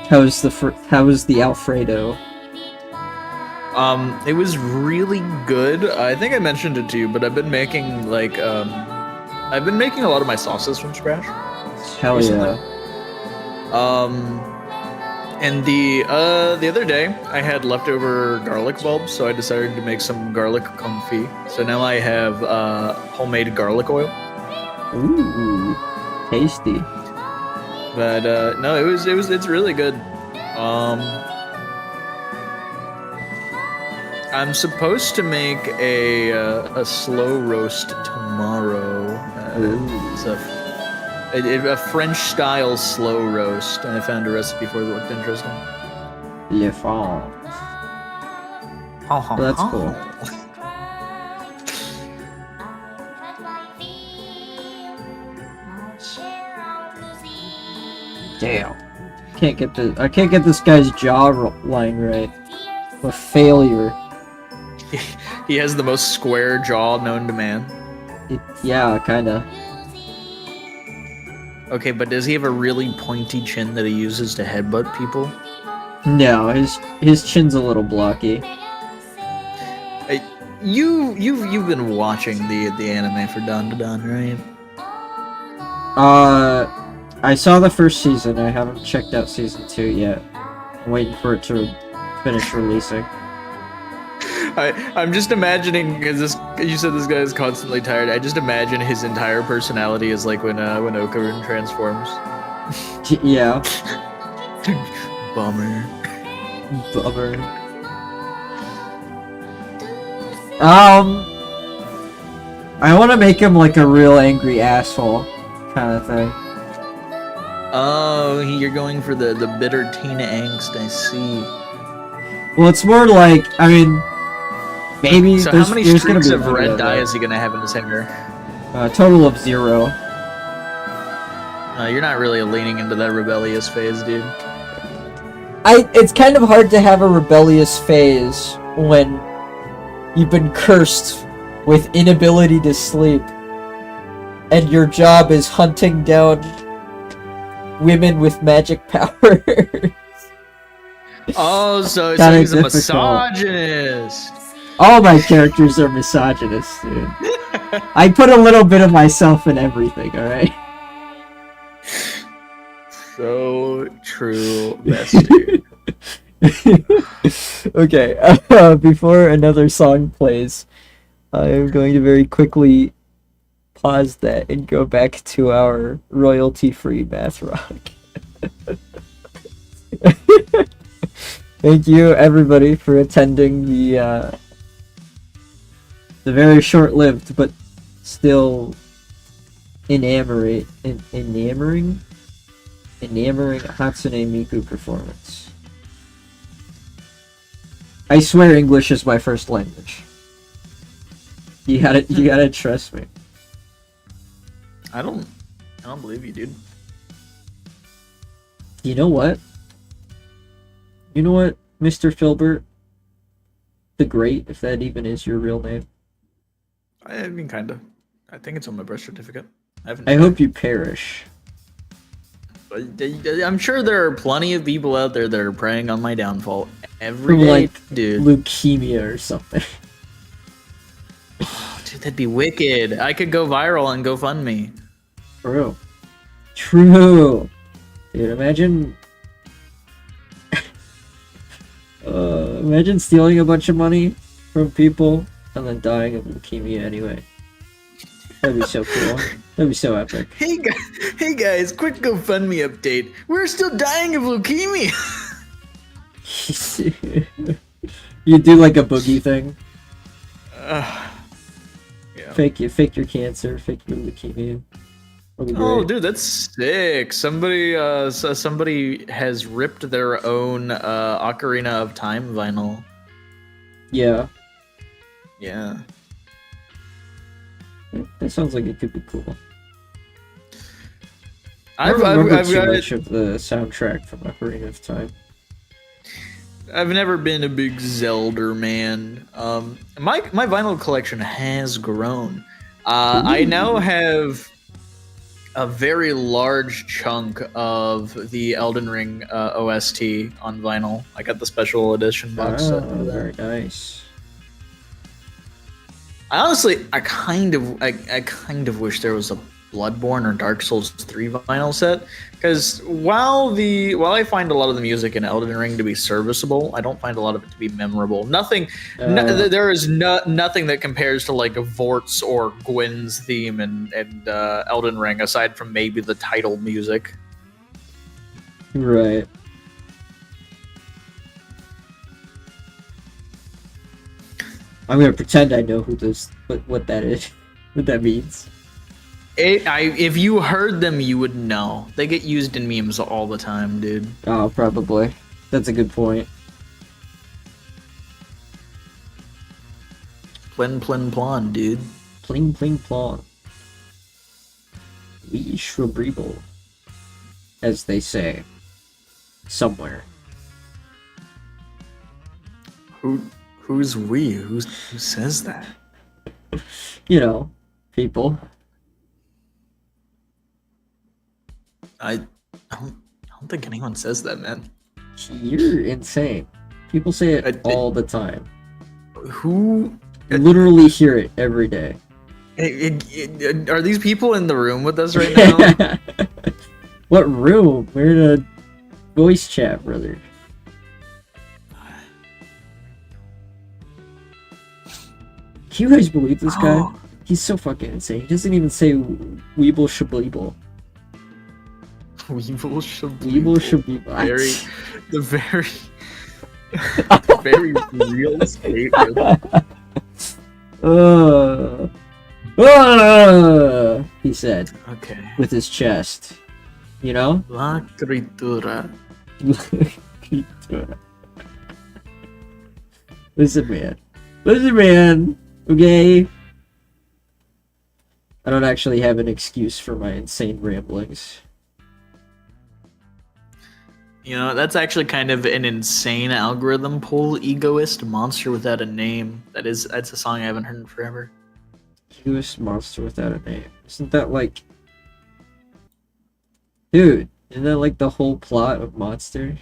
How was the Alfredo? It was really good. I think I mentioned it to you, but I've been making like I've been making a lot of my sauces from scratch. Hell recently. Yeah. And the other day I had leftover garlic bulbs, so I decided to make some garlic confit. So now I have homemade garlic oil. Ooh, tasty. But no, it's really good. I'm supposed to make a slow roast tomorrow. It's a French style slow roast, and I found a recipe for it that looked interesting. Le France. Well, that's cool. Damn. I can't get this guy's jaw line right. A failure. He has the most square jaw known to man. Yeah, kinda. Okay, but does he have a really pointy chin that he uses to headbutt people? No, his chin's a little blocky. You've been watching the anime for Dawn to Dawn, right? I saw the first season. I haven't checked out season 2 yet. I'm waiting for it to finish releasing. I'm just imagining, because you said this guy is constantly tired. I just imagine his entire personality is like when Okarin transforms. Yeah. Bummer. I want to make him like a real angry asshole kind of thing. Oh, you're going for the bitter teen angst, I see. Well, it's more like, I mean, maybe so there's, how many there's gonna streaks be of red dye is he gonna have in his hair? Total of 0. You're not really leaning into that rebellious phase, dude. It's kind of hard to have a rebellious phase when you've been cursed with inability to sleep, and your job is hunting down women with magic powers. Oh, so he's a misogynist. All my characters are misogynists, dude. I put a little bit of myself in everything, alright? So true, best dude. Okay, before another song plays, I am going to very quickly pause that and go back to our royalty-free math rock. Thank you, everybody, for attending the very short-lived but still enamoring Hatsune Miku performance. I swear English is my first language. You gotta trust me. I don't believe you, dude. You know what? You know what, Mr. Filbert? The Great, if that even is your real name. I mean, kinda. I think it's on my birth certificate. I hope you perish. I'm sure there are plenty of people out there that are preying on my downfall every From, day, like, dude. Leukemia or something. Dude, that'd be wicked. I could go viral on GoFundMe. True. Dude, imagine... imagine stealing a bunch of money from people and then dying of leukemia anyway. That'd be so cool. That'd be so epic. Hey guys, quick GoFundMe update. We're still dying of leukemia. You do like a boogie thing. Yeah. Fake your cancer, fake your leukemia. Oh, dude, that's sick. Somebody has ripped their own Ocarina of Time vinyl. Yeah. Yeah. That sounds like it could be cool. I've too got much of the soundtrack from Ocarina of Time. I've never been a big Zelda man. My vinyl collection has grown. I now have a very large chunk of the Elden Ring OST on vinyl. I got the special edition box set for that. Very nice. I kind of wish there was a Bloodborne or Dark Souls 3 vinyl set, because while I find a lot of the music in Elden Ring to be serviceable, I don't find a lot of it to be memorable. There is nothing that compares to like Vort's or Gwyn's theme and Elden Ring, aside from maybe the title music. Right. I'm gonna pretend I know what that is, what that means. If you heard them, you would know. They get used in memes all the time, dude. Oh, probably. That's a good point. Plin plin plon, dude. Pling pling plon. We shrubreeble, as they say. somewhere. Who's we? Who says that? You know, people. I don't think anyone says that, man. You're insane. People say it all the time. Who? You literally hear it every day. Are these people in the room with us right now? What room? We're in a voice chat, brother. Can you guys believe this guy? He's so fucking insane. He doesn't even say Weeble Shableeble. Weeble Shableeble. The very real statement. He said. Okay. With his chest. You know? La critura. Listen, man. Okay? I don't actually have an excuse for my insane ramblings. You know, that's actually kind of an insane algorithm pull. Egoist Monster Without a Name. That's a song I haven't heard in forever. Egoist Monster Without a Name. Isn't that like... Dude, isn't that like the whole plot of Monster?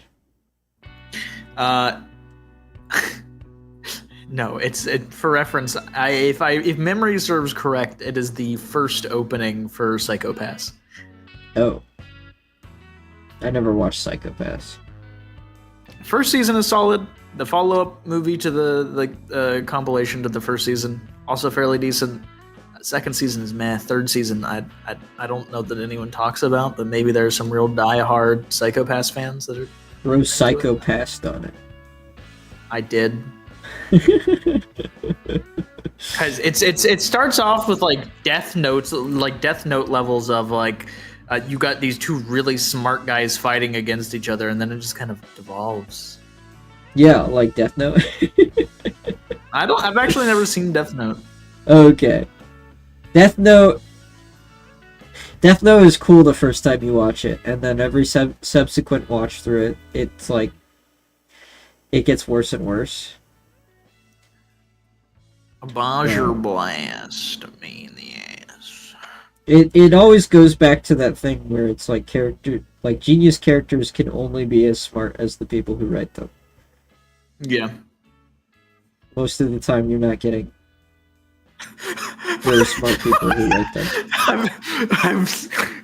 No, it's for reference. If memory serves correct, it is the first opening for Psycho-Pass. Oh. I never watched Psycho-Pass. First season is solid. The follow-up movie to the compilation to the first season, also fairly decent. Second season is meh. Third season, I don't know that anyone talks about, but maybe there are some real die-hard Psycho-Pass fans that are. Bro, Psycho-Passed on it. I did. Because it starts off with like Death Note levels of like. You got these two really smart guys fighting against each other, and then it just kind of devolves. Yeah, like Death Note. I've actually never seen Death Note. Okay. Death Note is cool the first time you watch it, and then every subsequent watch through it, it's like it gets worse and worse. A Bonjour blast me in the ass. It always goes back to that thing where it's like genius characters can only be as smart as the people who write them. Yeah. Most of the time, you're not getting very smart people who write them.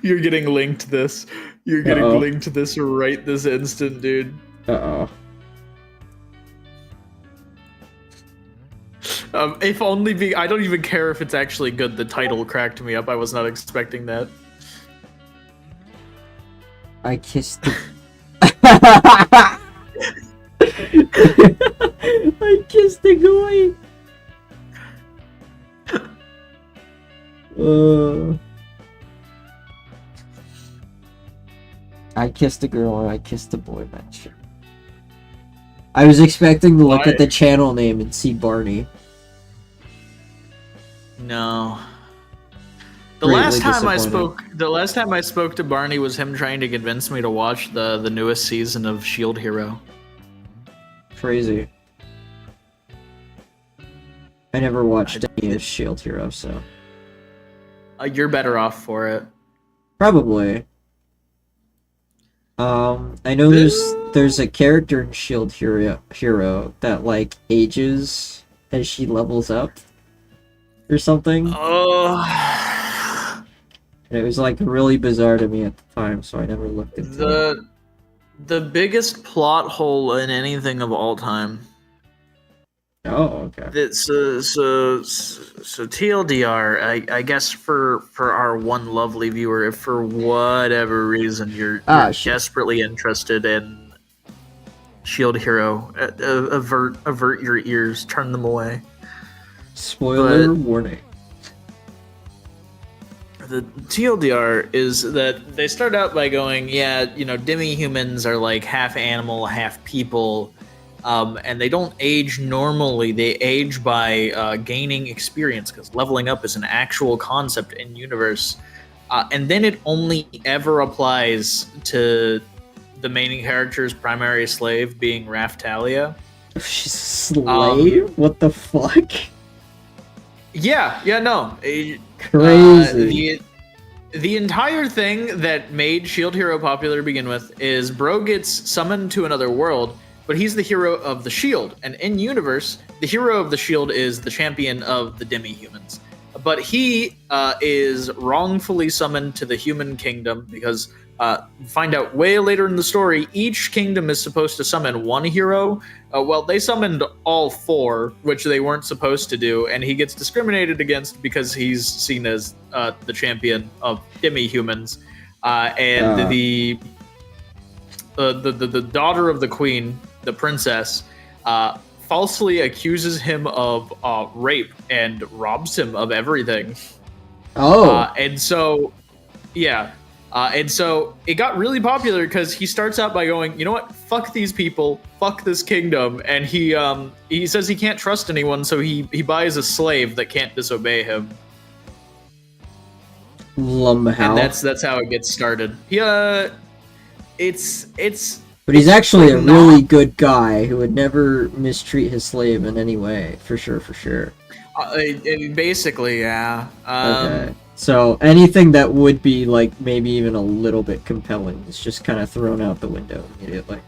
You're getting linked this. You're getting linked to this right this instant, dude. Uh-oh. If only I don't even care if it's actually good. The title cracked me up. I was not expecting that. I kissed the... I kissed the guy. I kissed a girl and I kissed a boy, man. Sure. I was expecting to look at the channel name and see Barney. No. The last time I spoke to Barney was him trying to convince me to watch the newest season of Shield Hero. Crazy. I never watched any of Shield Hero, so you're better off for it. Probably. I know there's a character in Shield Hero that like ages as she levels up or something. And it was like really bizarre to me at the time, so I never looked into it. The biggest plot hole in anything of all time. Oh, okay. So TLDR, I guess for our one lovely viewer, if for whatever reason you're desperately interested in Shield Hero, avert your ears, turn them away. Spoiler warning. The TLDR is that they start out by going, demi-humans are like half animal, half people. And they don't age normally. They age by gaining experience, because leveling up is an actual concept in universe. And then it only ever applies to the main character's primary slave being Raftalia. She's a slave? What the fuck? Yeah, no. Crazy. The entire thing that made Shield Hero popular to begin with is Bro gets summoned to another world, but he's the hero of the Shield. And in universe, the hero of the Shield is the champion of the demi-humans. But he is wrongfully summoned to the human kingdom because, find out way later in the story, each kingdom is supposed to summon one hero. Well, they summoned all 4, which they weren't supposed to do, and he gets discriminated against because he's seen as the champion of demi-humans. The daughter of the queen, the princess, falsely accuses him of rape and robs him of everything. And so it got really popular because he starts out by going, you know what, fuck these people, fuck this kingdom, and he says he can't trust anyone, so he buys a slave that can't disobey him. And that's how it gets started. But he's actually a really good guy who would never mistreat his slave in any way, for sure. Basically, yeah. Okay. So anything that would be like maybe even a little bit compelling is just kind of thrown out the window immediately.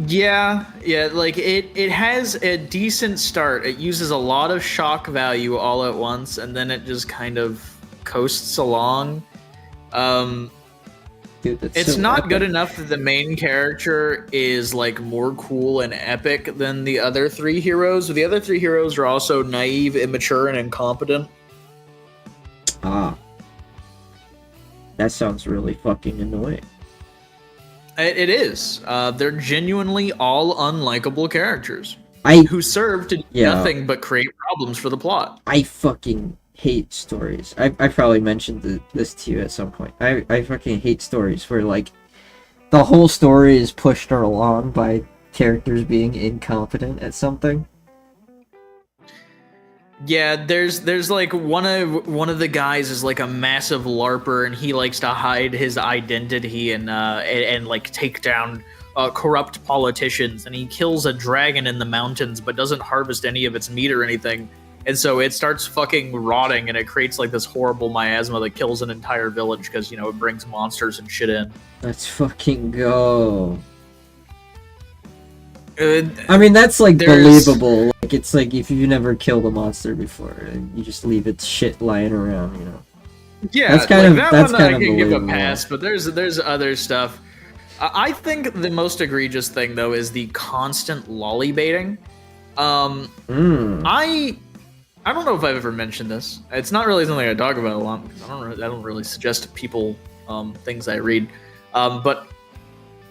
Yeah, like it has a decent start. It uses a lot of shock value all at once, and then it just kind of coasts along. Dude, it's so not epic. good enough that the main character is like more cool and epic than the other 3 heroes. The other 3 heroes are also naive, immature, and incompetent. That sounds really fucking annoying. It is. They're genuinely all unlikable characters who serve to do nothing but create problems for the plot. I fucking hate stories. I probably mentioned this to you at some point. I fucking hate stories where like the whole story is pushed along by characters being incompetent at something. Yeah, there's like one of the guys is like a massive LARPer, and he likes to hide his identity and like take down corrupt politicians, and he kills a dragon in the mountains but doesn't harvest any of its meat or anything. And so it starts fucking rotting, and it creates like this horrible miasma that kills an entire village because, you know, it brings monsters and shit in. Let's fucking go. I mean, that's like believable. Like, it's like if you've never killed a monster before, you just leave its shit lying around, you know. Yeah, that's kind of that one kind I of can give a believable. pass, but there's other stuff. I think the most egregious thing though is the constant lolly baiting. I don't know if I've ever mentioned this. It's not really something I talk about a lot because I don't really suggest to people things I read. But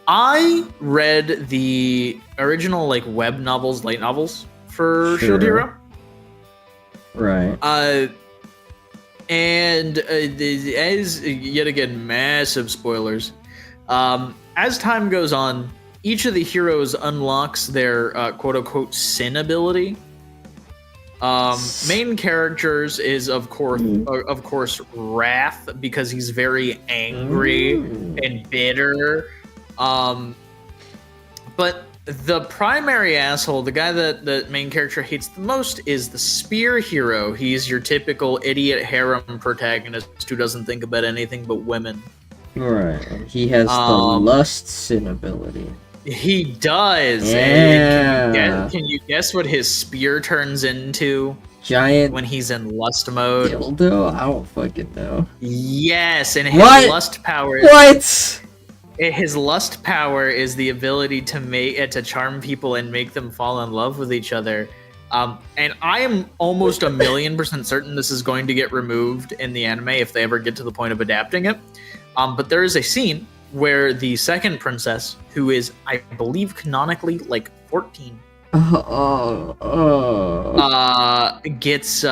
I read the original like web novels, light novels for Shield Hero. Right. And as yet again, massive spoilers. As time goes on, each of the heroes unlocks their quote unquote sin ability. Main characters is of course Wrath, because he's very angry and bitter. But the primary asshole, the guy that the main character hates the most, is the Spear Hero. He's your typical idiot harem protagonist who doesn't think about anything but women. Right. He has the lust sin ability. He does. Yeah. Can you guess what his spear turns into? Giant. When he's in lust mode. Dildo? I don't fucking know. Yes, and his lust power. What? His lust power is the ability to charm people and make them fall in love with each other. And I am almost 1,000,000% certain this is going to get removed in the anime if they ever get to the point of adapting it. But there is a scene where the second princess, who is, I believe, canonically like 14, gets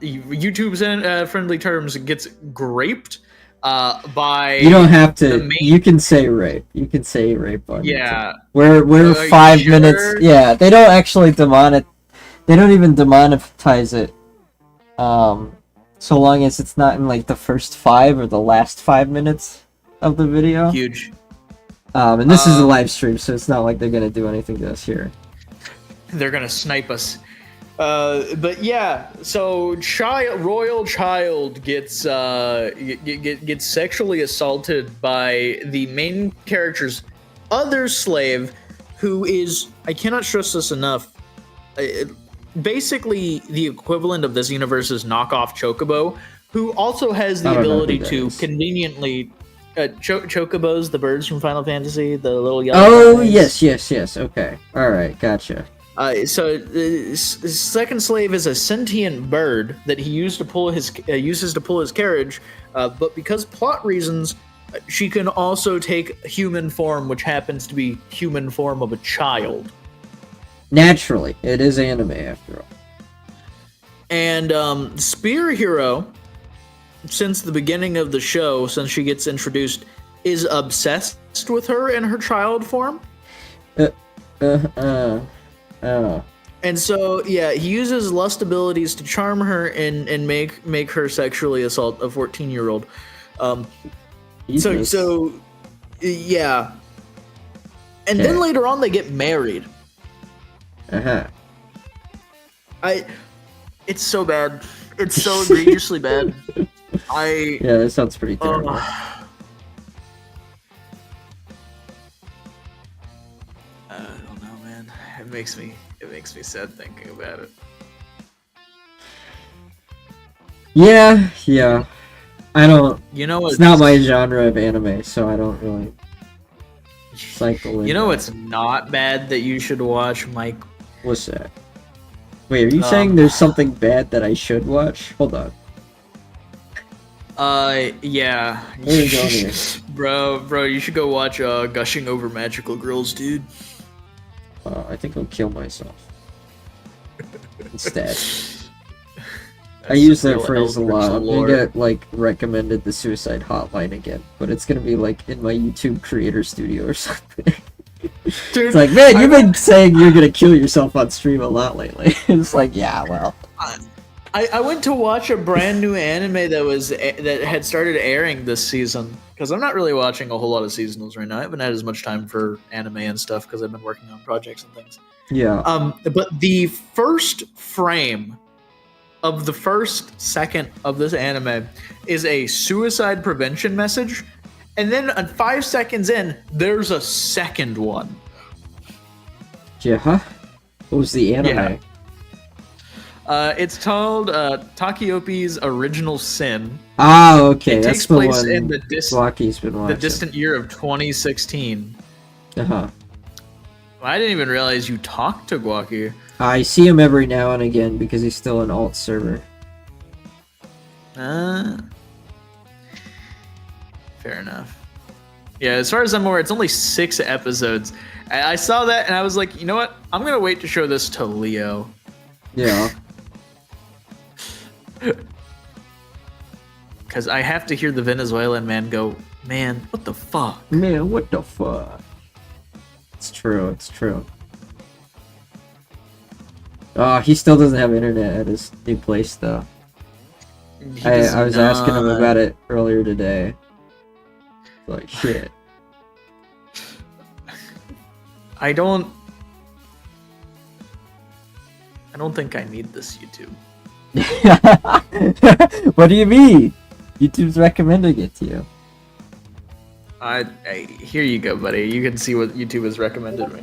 YouTube's friendly terms, gets graped by. You don't have to. You can say rape. You can say rape on YouTube. We're 5 minutes. Yeah, they don't actually They don't even demonetize it. So long as it's not in like the first 5 or the last 5 minutes of the video. Huge. And this is a live stream, so it's not like they're gonna do anything to us here. They're gonna snipe us. But yeah, so royal child gets sexually assaulted by the main character's other slave, who is, I cannot stress this enough, basically the equivalent of this universe's knockoff Chocobo, who also has the ability to conveniently Chocobos, the birds from Final Fantasy, the little yellow guys. yes. Okay, all right, gotcha. So the second slave is a sentient bird that he uses to pull his carriage, but because plot reasons, she can also take human form, which happens to be human form of a child. Naturally, it is anime after all. And Spear Hero, since the beginning of the show, since she gets introduced, is obsessed with her in her child form. Oh. And so, yeah, he uses lust abilities to charm her and make her sexually assault a 14-year-old. So yeah. And then later on, they get married. It's so bad. It's so egregiously bad. Yeah, that sounds pretty terrible. I don't know, man. It makes me sad thinking about it. Yeah. I don't. It's not my genre of anime, so I don't really cycle. You know what's not bad that you should watch, Mike? What's that? Wait, are you saying there's something bad that I should watch? Hold on. Yeah. Where are you going here? Bro, you should go watch Gushing Over Magical Girls, dude. I think I'll kill myself instead. I use that phrase a lot. I'm gonna get like recommended the suicide hotline again, but it's gonna be like in my YouTube creator studio or something. Dude, it's like, man, you've been saying you're gonna kill yourself on stream a lot lately. It's like, yeah, well. I went to watch a brand new anime that had started airing this season, because I'm not really watching a whole lot of seasonals right now. I haven't had as much time for anime and stuff because I've been working on projects and things. Yeah. But the first frame of the first second of this anime is a suicide prevention message, and then 5 seconds in, there's a second one. Yeah. What was the anime? Yeah. It's called Takiopi's Original Sin. Ah, okay. It That's takes place in the distant year of 2016. Uh-huh. I didn't even realize you talked to Guaki. I see him every now and again because he's still an alt server. Fair enough. Yeah, as far as I'm aware, it's only 6 episodes. I saw that and I was like, you know what? I'm going to wait to show this to Leo. Yeah. Because I have to hear the Venezuelan man go, man, what the fuck? Man, what the fuck? It's true. Oh, he still doesn't have internet at his new place, though. I was asking him about it earlier today. Like, shit. I don't think I need this YouTube. What do you mean? YouTube's recommending it to you. Here you go, buddy. You can see what YouTube has recommended me.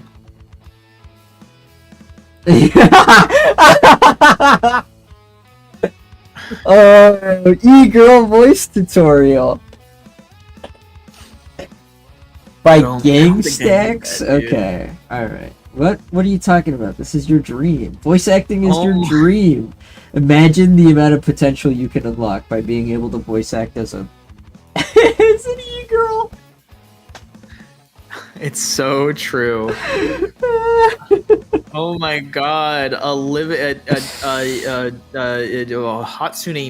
E-girl voice tutorial by Gang Stacks. Okay, all right. What are you talking about? This is your dream. Voice acting is your dream. Imagine the amount of potential you can unlock by being able to voice act as an e-girl. It's so true. Oh my god, Hatsune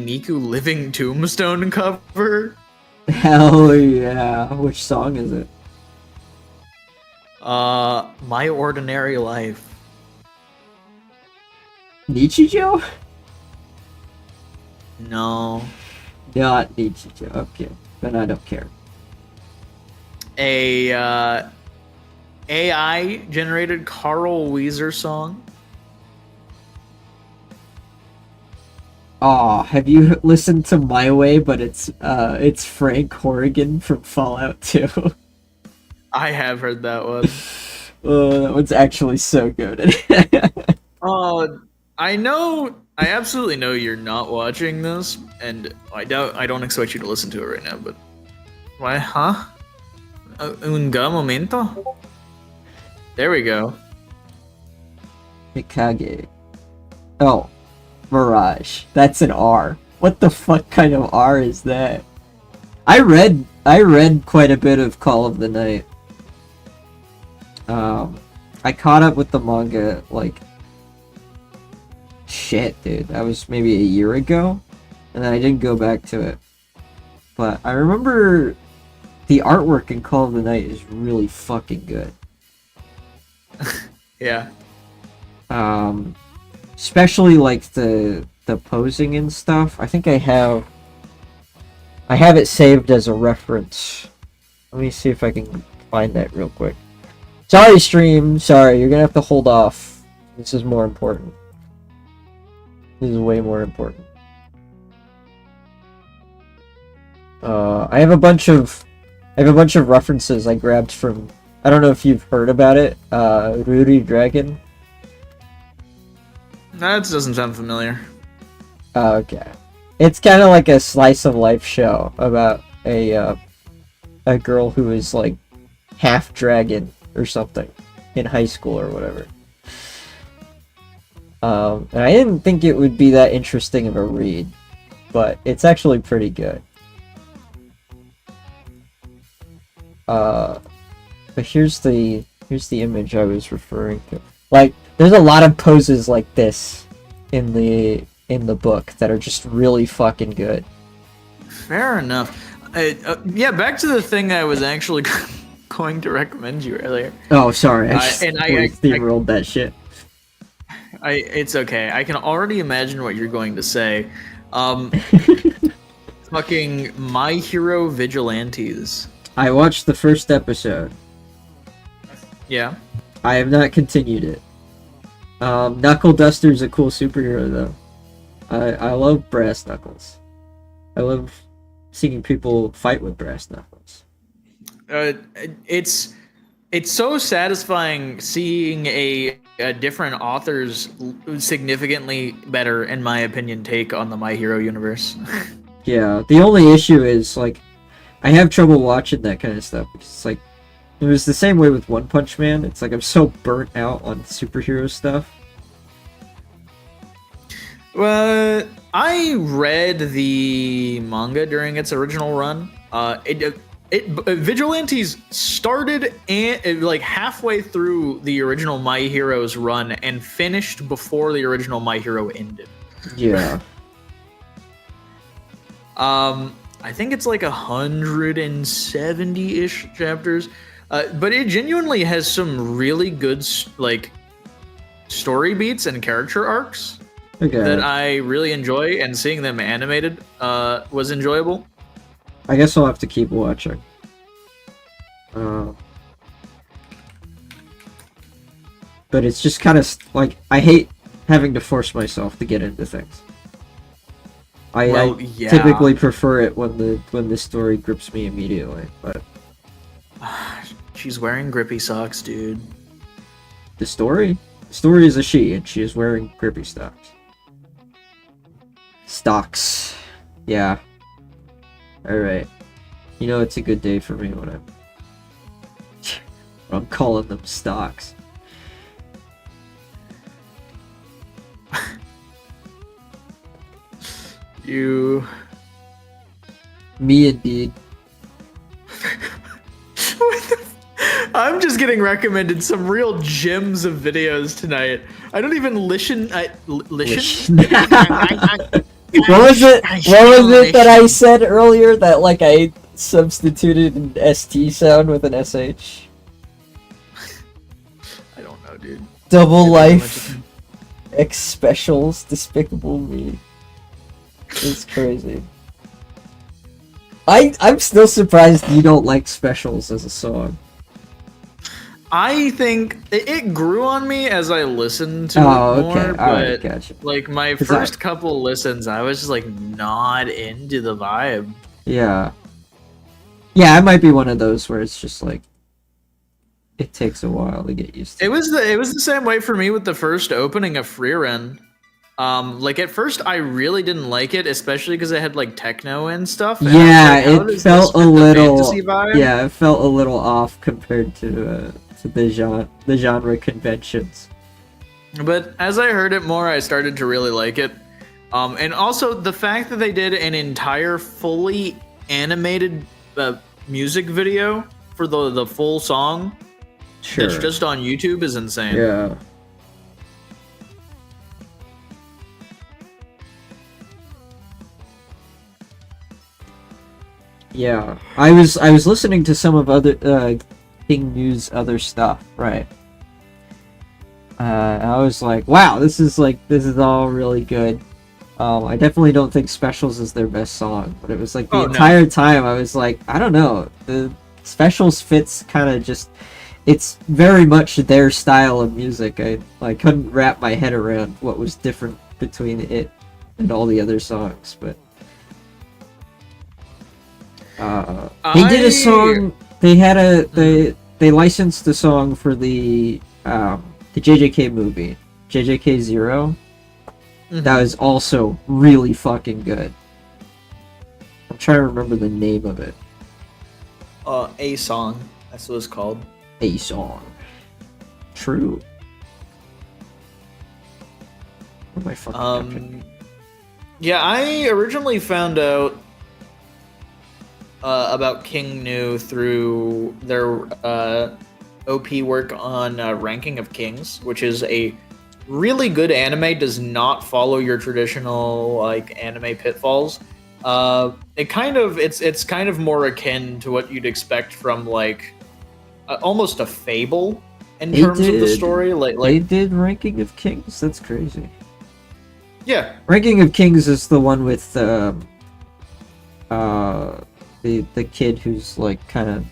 Miku Living Tombstone cover? Hell yeah. Which song is it? My Ordinary Life. Nichijou? No. Not Nichijou. Okay. Then I don't care. a AI generated Carl Weezer song. Oh, have you listened to My Way? But it's Frank Horrigan from Fallout 2. I have heard that one. That one's actually so good. Oh, I absolutely know you're not watching this, and I don't expect you to listen to it right now, but why, huh? Un momento? There we go. Mikage. Oh, Mirage. That's an R. What the fuck kind of R is that? I read quite a bit of Call of the Night. I caught up with the manga like shit, dude. That was maybe a year ago, and then I didn't go back to it. But I remember the artwork in Call of the Night is really fucking good. Yeah. Especially like the posing and stuff. I think I have it saved as a reference. Let me see if I can find that real quick. Sorry, stream. Sorry, you're gonna have to hold off. This is more important. This is way more important. I have a bunch of references I grabbed from. I don't know if you've heard about it. Rudy Dragon. That doesn't sound familiar. Okay, it's kind of like a slice of life show about a girl who is like half dragon or something in high school or whatever. And I didn't think it would be that interesting of a read, but it's actually pretty good. But here's the image I was referring to. Like, there's a lot of poses like this in the book that are just really fucking good. Fair enough. Yeah, back to the thing I was actually going to recommend you earlier. Oh, sorry. I steamrolled that shit. It's okay. I can already imagine what you're going to say. Fucking My Hero Vigilantes. I watched the first episode. Yeah. I have not continued it. Knuckle Duster's a cool superhero, though. I love Brass Knuckles. I love seeing people fight with Brass Knuckles. It's so satisfying seeing a different author's significantly better, in my opinion, take on the My Hero universe. Yeah, the only issue is, like, I have trouble watching that kind of stuff. It's like, it was the same way with One Punch Man. It's like I'm so burnt out on superhero stuff. Well, I read the manga during its original run. Vigilantes started like halfway through the original My Hero's run and finished before the original My Hero ended. Yeah. I think it's like 170-ish chapters, but it genuinely has some really good like story beats and character arcs that I really enjoy, and seeing them animated was enjoyable. I guess I'll have to keep watching. But it's just kind of like, I hate having to force myself to get into things. I typically prefer it when the story grips me immediately, but she's wearing grippy socks, dude. The story is a she, and she is wearing grippy stocks. Yeah. Alright. You know, it's a good day for me when I'm calling them stocks. Me indeed. I'm just getting recommended some real gems of videos tonight. I don't even listen. Listen? What was it that I said earlier that, like, I substituted an ST sound with an SH? I don't know, dude. Double Life X Specials Despicable Me. It's crazy. I'm still surprised you don't like Specials as a song. I think it grew on me as I listened to Oh, it more, okay. but Alright, gotcha. like my 'Cause first couple listens, I was just like not into the vibe. Yeah. Yeah, I might be one of those where it's just like it takes a while to get used to. It was the same way for me with the first opening of Freerin. Like at first, I really didn't like it, especially because it had like techno and stuff. And Yeah, I was like, how it does felt this a fit the little. fantasy vibe? Yeah, it felt a little off compared to the genre conventions. But as I heard it more, I started to really like it. And also the fact that they did an entire fully animated music video for the full song Sure. that's just on YouTube is insane. Yeah. Yeah, I was listening to some of other King News other stuff, right? I was like, wow, this is all really good. I definitely don't think Specials is their best song, but it was like the entire time I was like, I don't know, the Specials fits kind of just, it's very much their style of music. I couldn't wrap my head around what was different between it and all the other songs, but they did a song. They had they licensed a song for the JJK movie, JJK Zero. That was also really fucking good. I'm trying to remember the name of it. A song. That's what it's called. A song. True. What am I fucking Yeah, I originally found out about King Nu through their OP work on Ranking of Kings, which is a really good anime. Does not follow your traditional like anime pitfalls. It's kind of more akin to what you'd expect from like almost a fable in terms of the story. Like they did Ranking of Kings. That's crazy. Yeah, Ranking of Kings is the one with the kid who's like kind of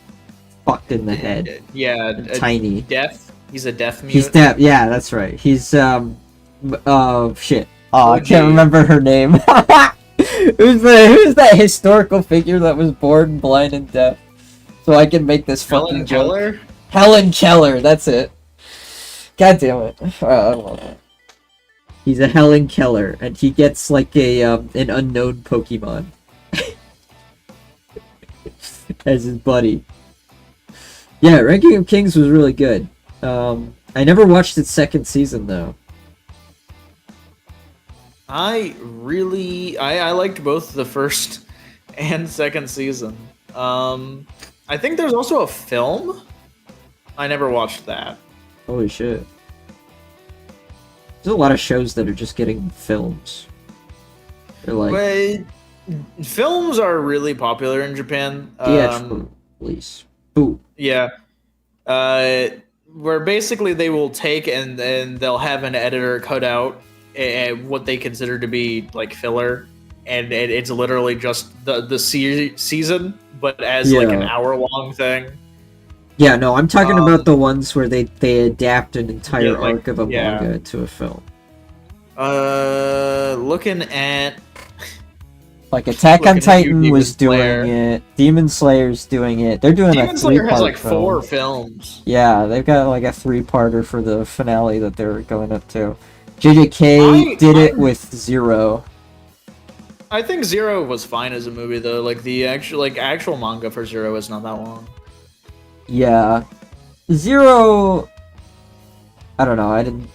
fucked in the head. Yeah, tiny. Deaf. He's a deaf mute. He's deaf. Yeah, that's right. He's shit. Oh, I OG. can't remember her name. who's that historical figure that was born blind and deaf? So I can make this fucking Helen joke. Keller? Helen Keller. That's it. God damn it. I love it. He's a Helen Keller, and he gets like a an unknown Pokemon as his buddy. Yeah, Ranking of Kings was really good. I never watched its second season though. I liked both the first and second season. I think there's also a film. I never watched that. Holy shit. There's a lot of shows that are just getting films. They're like But films are really popular in Japan. theatrical release. Ooh. Yeah. Where basically they will take and they'll have an editor cut out what they consider to be like filler, and it's literally just the season, but as like an hour-long thing. Yeah, no, I'm talking about the ones where they adapt an entire like, arc of a manga to a film. Looking at like Attack on looking at Titan you, was Demon doing Slayer. it. Demon Slayer's doing it. They're doing Demon a Slayer has 3-part like film. 4 films. Yeah, they've got like a 3-parter for the finale that they're going up to. JJK did it with Zero. I think Zero was fine as a movie though. Like the actual manga for Zero is not that long. Yeah. Zero... I don't know, I didn't...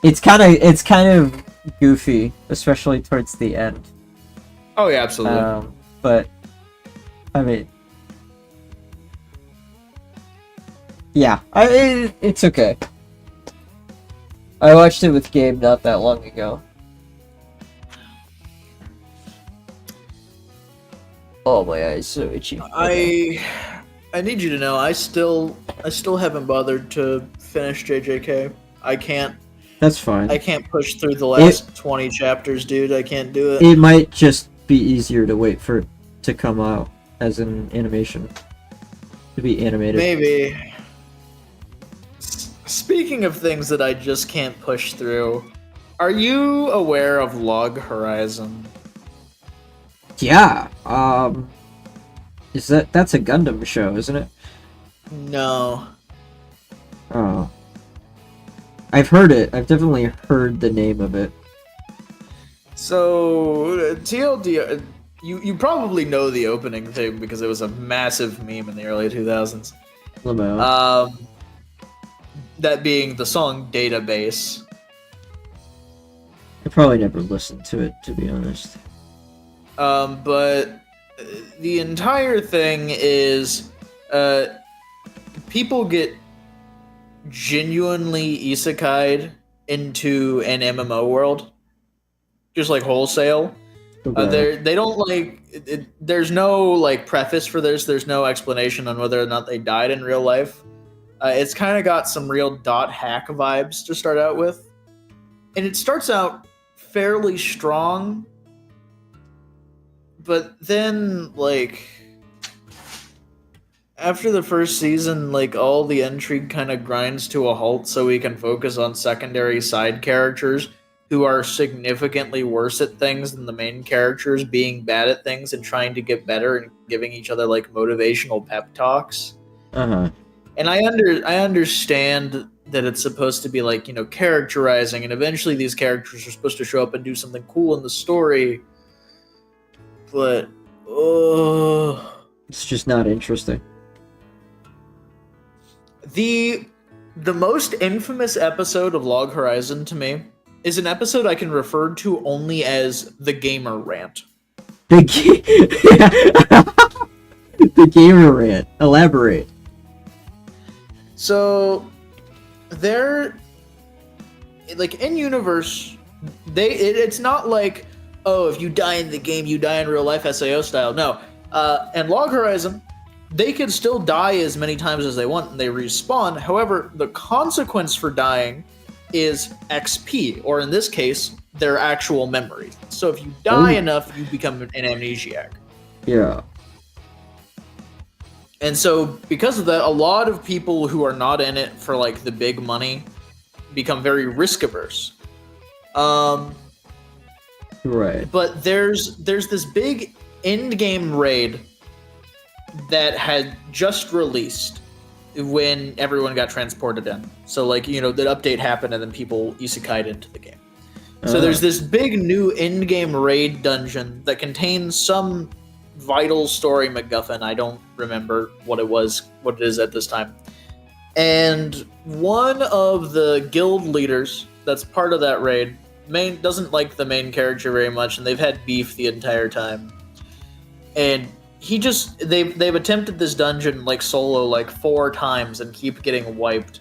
It's kind of goofy, especially towards the end. Oh yeah, absolutely. But, I mean... Yeah, it's okay. I watched it with Gabe not that long ago. Oh, my eyes so itchy. I need you to know I still haven't bothered to finish JJK. I can't. That's fine. I can't push through the last 20 chapters, dude. I can't do it. It might just be easier to wait for it to come out as an animation. To be animated. Maybe. Speaking of things that I just can't push through, are you aware of Log Horizon? Yeah. That's a Gundam show, isn't it? No. Oh. I've heard it. I've definitely heard the name of it. So, TLD, you probably know the opening thing because it was a massive meme in the early 2000s. Lamo. That being the song Database. I probably never listened to it, to be honest. But the entire thing is, people get genuinely isekai'd into an MMO world, just like wholesale. Okay. They don't there's no like preface for this. There's no explanation on whether or not they died in real life. It's kind of got some real dot hack vibes to start out with, and it starts out fairly strong, but then like after the first season, like all the intrigue kind of grinds to a halt, so we can focus on secondary side characters who are significantly worse at things than the main characters, being bad at things and trying to get better and giving each other like motivational pep talks. Uh-huh. And I understand that it's supposed to be like, you know, characterizing, and eventually these characters are supposed to show up and do something cool in the story. But it's just not interesting. The most infamous episode of Log Horizon to me is an episode I can refer to only as the gamer rant. The gamer rant. Elaborate. So, they're like in universe. It's not like, oh, if you die in the game, you die in real life, SAO style. No, and Log Horizon, they can still die as many times as they want, and they respawn. However, the consequence for dying is XP, or in this case, their actual memories. So if you die enough, you become an amnesiac. Yeah. And so, because of that, a lot of people who are not in it for like the big money become very risk averse. Right. But there's this big end game raid that had just released when everyone got transported in. So like, you know, the update happened and then people isekai'd into the game. So there's this big new end game raid dungeon that contains some vital story MacGuffin. I don't remember what it is at this time. And one of the guild leaders that's part of that raid doesn't like the main character very much, and they've had beef the entire time. And they've attempted this dungeon like solo like 4 times and keep getting wiped.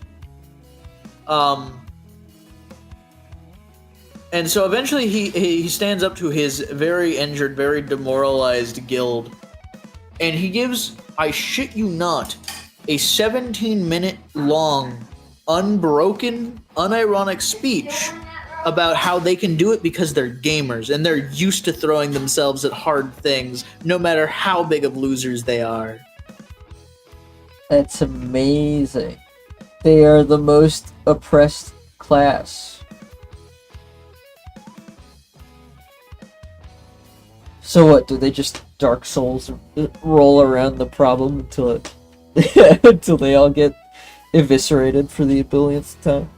And so eventually he stands up to his very injured, very demoralized guild, and he gives, I shit you not, a 17-minute long, unbroken, unironic speech about how they can do it because they're gamers and they're used to throwing themselves at hard things, no matter how big of losers they are. That's amazing. They are the most oppressed class. So what, do they just Dark Souls roll around the problem until until they all get eviscerated for the billionth time?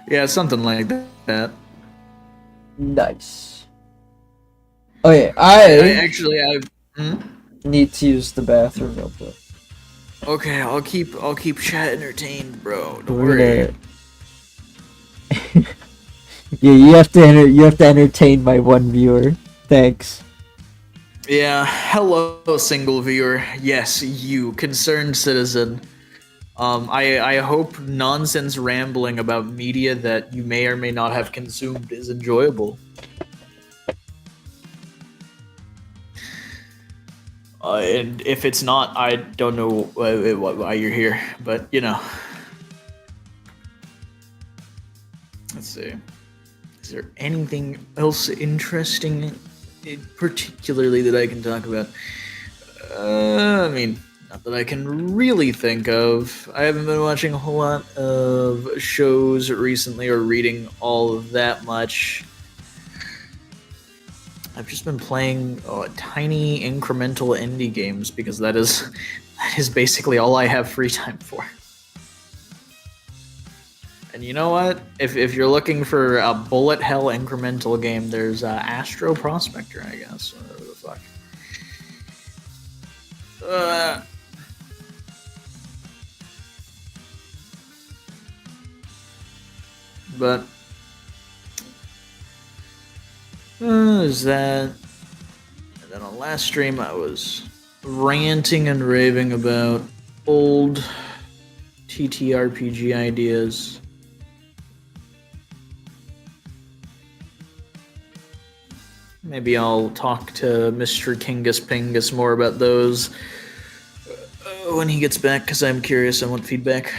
Yeah, something like that. Nice. Oh yeah, I need to use the bathroom real quick. Okay, I'll keep chat entertained, bro. Don't We're worry. Yeah, you have to entertain my one viewer. Thanks. Yeah, hello, single viewer. Yes, you, concerned citizen. I hope nonsense rambling about media that you may or may not have consumed is enjoyable. And if it's not, I don't know why you're here, but you know. Let's see. Is there anything else interesting, particularly that I can talk about? I mean, not that I can really think of. I haven't been watching a whole lot of shows recently or reading all of that much. I've just been playing tiny incremental indie games because that is basically all I have free time for. And you know what? If you're looking for a bullet hell incremental game, there's Astro Prospector, I guess. Whatever the fuck. But is that? And then on last stream, I was ranting and raving about old TTRPG ideas. Maybe I'll talk to Mr. Kingus Pingus more about those when he gets back, because I'm curious. I want feedback.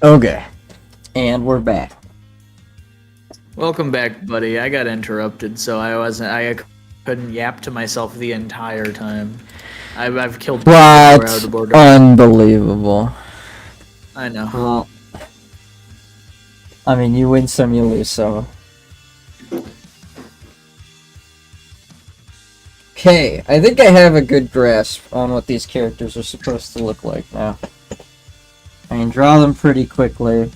Okay, and we're back. Welcome back, buddy. I got interrupted, so I couldn't yap to myself the entire time. I've killed people out of the border. Unbelievable. I know. Well, I mean, you win some, you lose some. Okay, I think I have a good grasp on what these characters are supposed to look like now. I can draw them pretty quickly,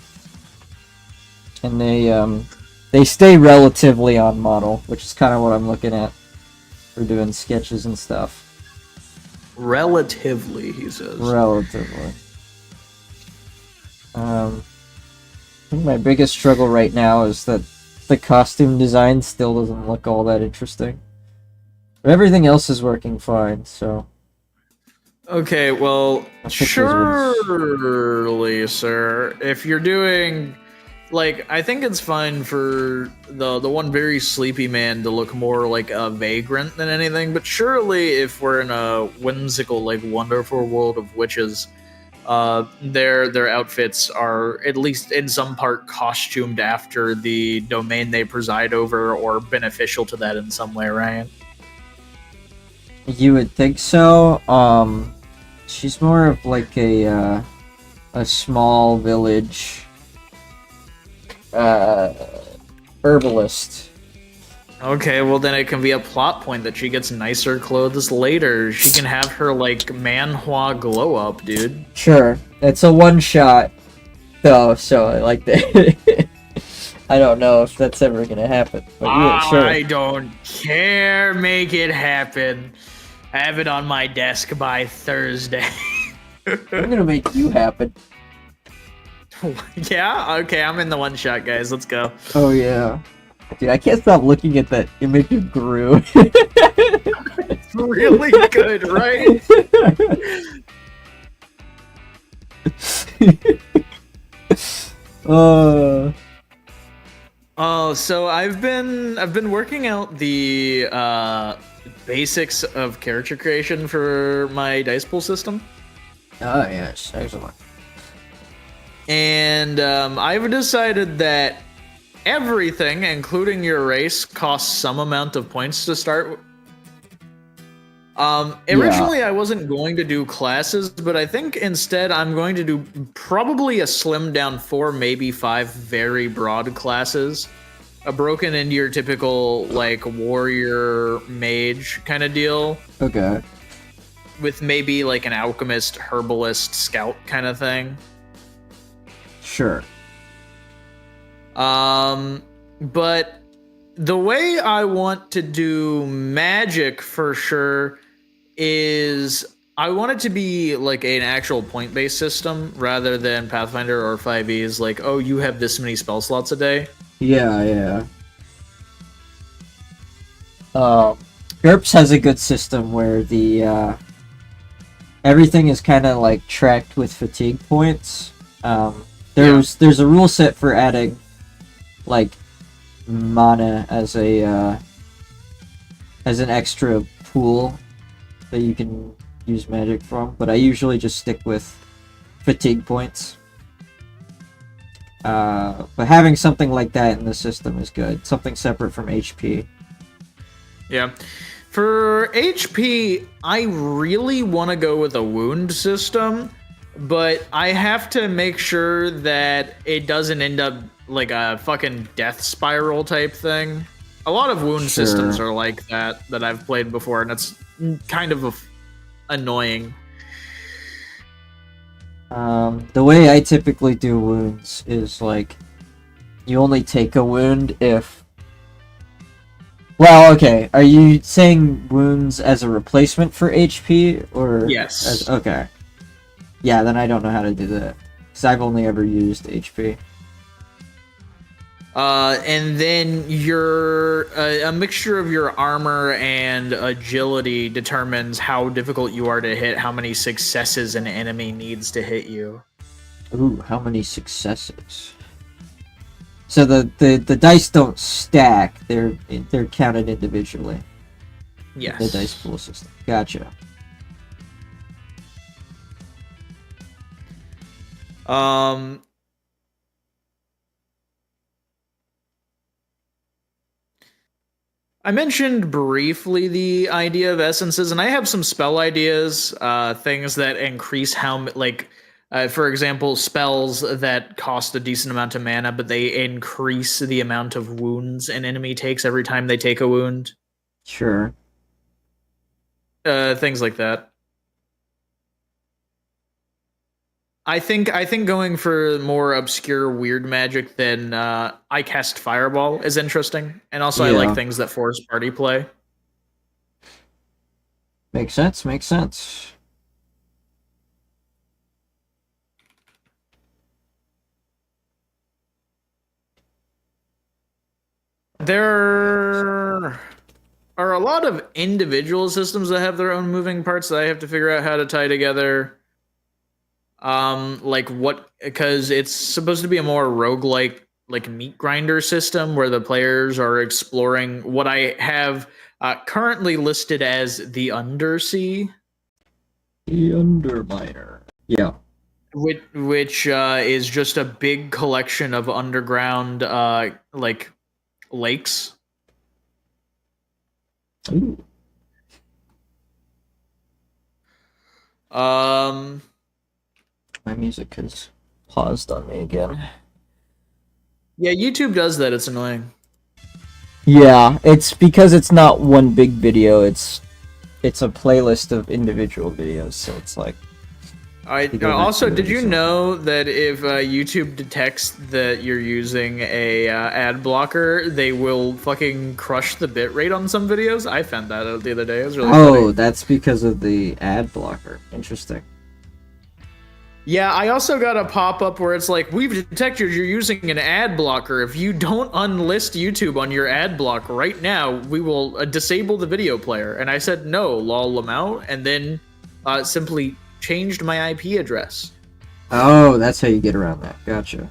and they stay relatively on model, which is kind of what I'm looking at for doing sketches and stuff. Relatively, he says. Relatively. I think my biggest struggle right now is that the costume design still doesn't look all that interesting. But everything else is working fine, so... Okay, well, surely, sir, if you're doing... Like, I think it's fine for the one very sleepy man to look more like a vagrant than anything, but surely if we're in a whimsical, like, wonderful world of witches, their outfits are, at least in some part, costumed after the domain they preside over or beneficial to that in some way, right? You would think so. She's more of like a small village herbalist. Okay, well then it can be a plot point that she gets nicer clothes later. She can have her, like, manhwa glow up, dude. Sure. It's a one-shot, though, so, like, I don't know if that's ever gonna happen. But yeah, sure. I don't care. Make it happen. Have it on my desk by Thursday. I'm gonna make you happen. Yeah? Okay, I'm in the one shot, guys. Let's go. Oh, yeah. Dude, I can't stop looking at that image of Gru. It's really good, right? Oh, so I've been working out the basics of character creation for my dice pool system. Oh, yes, excellent. And I've decided that everything, including your race, costs some amount of points to start. Originally I wasn't going to do classes, but I think instead I'm going to do probably a slimmed down 4, maybe 5 very broad classes. Broken into your typical, like, warrior mage kind of deal. Okay. With maybe, like, an alchemist, herbalist, scout kind of thing. Sure. But the way I want to do magic for sure is I want it to be like an actual point-based system rather than Pathfinder or 5e's like, oh, you have this many spell slots a day. Yeah. GURPS has a good system where the everything is kind of like tracked with fatigue points. There's a rule set for adding like mana as an extra pool that you can use magic from, but I usually just stick with fatigue points. But having something like that in the system is good. Something separate from HP. Yeah. For HP, I really want to go with a wound system, but I have to make sure that it doesn't end up like a fucking death spiral type thing. A lot of wound systems are like that I've played before, and it's kind of annoying. The way I typically do wounds is like you only take a wound if... Well, okay. Are you saying wounds as a replacement for HP or... Yes. Okay. Yeah, then I don't know how to do that because I've only ever used HP. And then a mixture of your armor and agility determines how difficult you are to hit, how many successes an enemy needs to hit you. Ooh, how many successes? So the dice don't stack; they're counted individually. Yes. The dice pool system. Gotcha. I mentioned briefly the idea of essences, and I have some spell ideas, things that increase for example, spells that cost a decent amount of mana, but they increase the amount of wounds an enemy takes every time they take a wound. Sure. Things like that. I think going for more obscure weird magic than I cast Fireball is interesting, and also I like things that force party play. Makes sense. There are a lot of individual systems that have their own moving parts that I have to figure out how to tie together. Because it's supposed to be a more roguelike, like meat grinder system where the players are exploring what I have currently listed as the Undersea. The Underminer. Yeah. Which is just a big collection of underground, like, lakes. Ooh. My music has paused on me again. Yeah, YouTube does that. It's annoying. Yeah, it's because it's not one big video. It's a playlist of individual videos, so it's like... Also, did you know that if YouTube detects that you're using a ad blocker, they will fucking crush the bitrate on some videos? I found that out the other day. It was really funny. That's because of the ad blocker. Interesting. Yeah, I also got a pop-up where it's like, we've detected you're using an ad blocker. If you don't unlist YouTube on your ad block right now, we will disable the video player. And I said, no, lol them out, and then simply changed my IP address. Oh, that's how you get around that. Gotcha.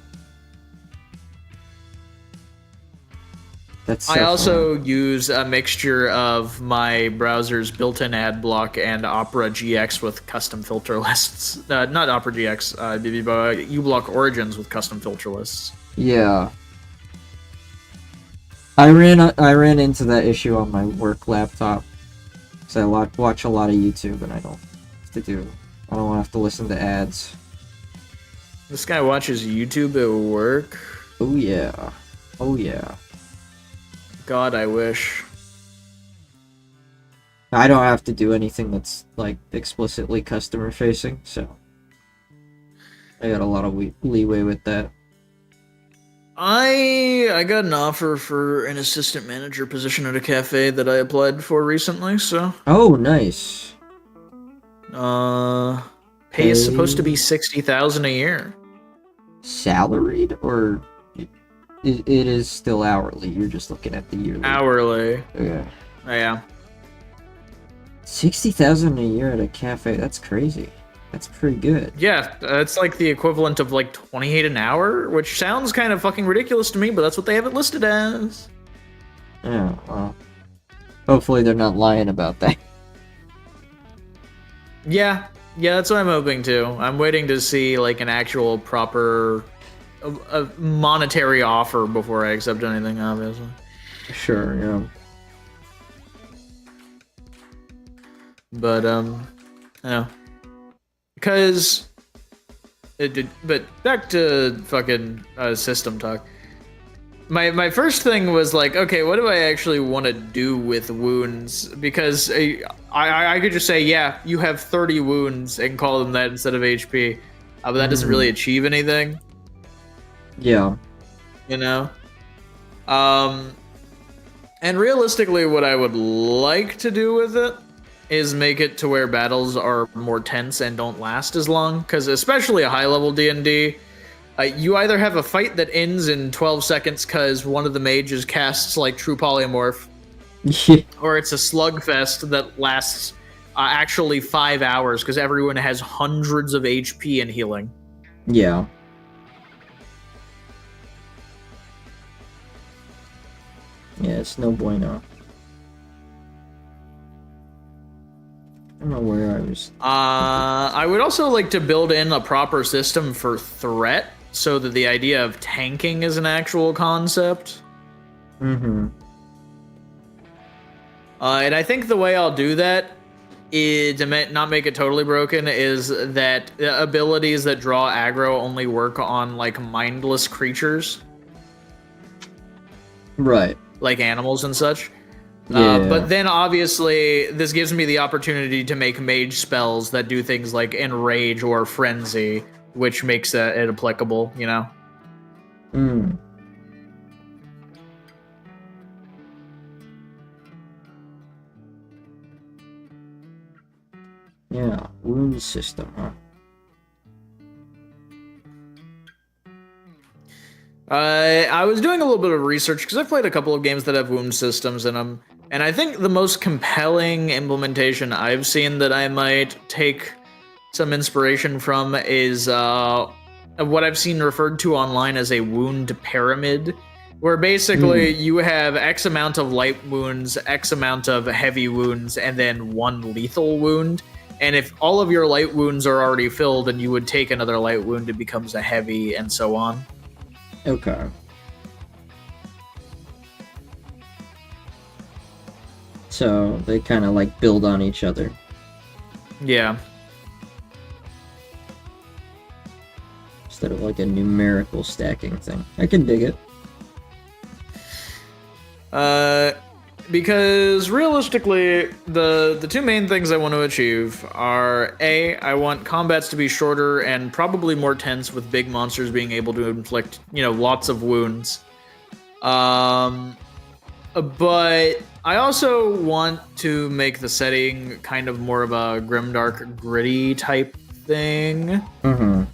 I also use a mixture of my browser's built-in ad block and Opera GX with custom filter lists. Not Opera GX, uBlock Origins with custom filter lists. Yeah. I ran into that issue on my work laptop. Because I watch a lot of YouTube and I don't have to I don't want to have to listen to ads. This guy watches YouTube at work? Oh yeah. Oh yeah. God, I wish. I don't have to do anything that's like explicitly customer facing, so I got a lot of leeway with that. I got an offer for an assistant manager position at a cafe that I applied for recently, so Oh, nice. pay is supposed to be 60,000 a year. Salaried, or it is still hourly? You're just looking at the yearly. Hourly. Okay. Yeah. 60,000 a year at a cafe. That's crazy. That's pretty good. Yeah, it's like the equivalent of like 28 an hour, which sounds kind of fucking ridiculous to me, but that's what they have it listed as. Yeah, well, hopefully they're not lying about that. Yeah, that's what I'm hoping to. I'm waiting to see like an actual proper a monetary offer before I accept anything, obviously. Sure, yeah. But yeah, because it did. But back to fucking system talk. My first thing was like, okay, what do I actually want to do with wounds? Because I could just say, yeah, you have 30 wounds and call them that instead of HP, but that doesn't really achieve anything. Yeah. You know. And realistically, what I would like to do with it is make it to where battles are more tense and don't last as long, because especially a high-level D&D, you either have a fight that ends in 12 seconds because one of the mages casts like true polymorph, or it's a slugfest that lasts actually 5 hours because everyone has hundreds of HP and healing. Yeah. Yeah, it's no bueno. I don't know where I was. I would also like to build in a proper system for threat so that the idea of tanking is an actual concept. Mm-hmm. And I think the way I'll do that is to not make it totally broken is that abilities that draw aggro only work on like mindless creatures. Right. Like animals and such. Yeah. But then obviously this gives me the opportunity to make mage spells that do things like enrage or frenzy, which makes it applicable, you know? Mm. Yeah, wound system, huh? I was doing a little bit of research because I've played a couple of games that have wound systems in them, and I think the most compelling implementation I've seen that I might take some inspiration from is what I've seen referred to online as a wound pyramid, where basically you have X amount of light wounds, X amount of heavy wounds, and then one lethal wound. And if all of your light wounds are already filled, and you would take another light wound, it becomes a heavy, and so on. Okay. So they kind of like build on each other. Yeah. Instead of like a numerical stacking thing. I can dig it. Because realistically, the two main things I want to achieve are A, I want combats to be shorter and probably more tense, with big monsters being able to inflict, lots of wounds. But I also want to make the setting kind of more of a grimdark, gritty type thing. Mm-hmm.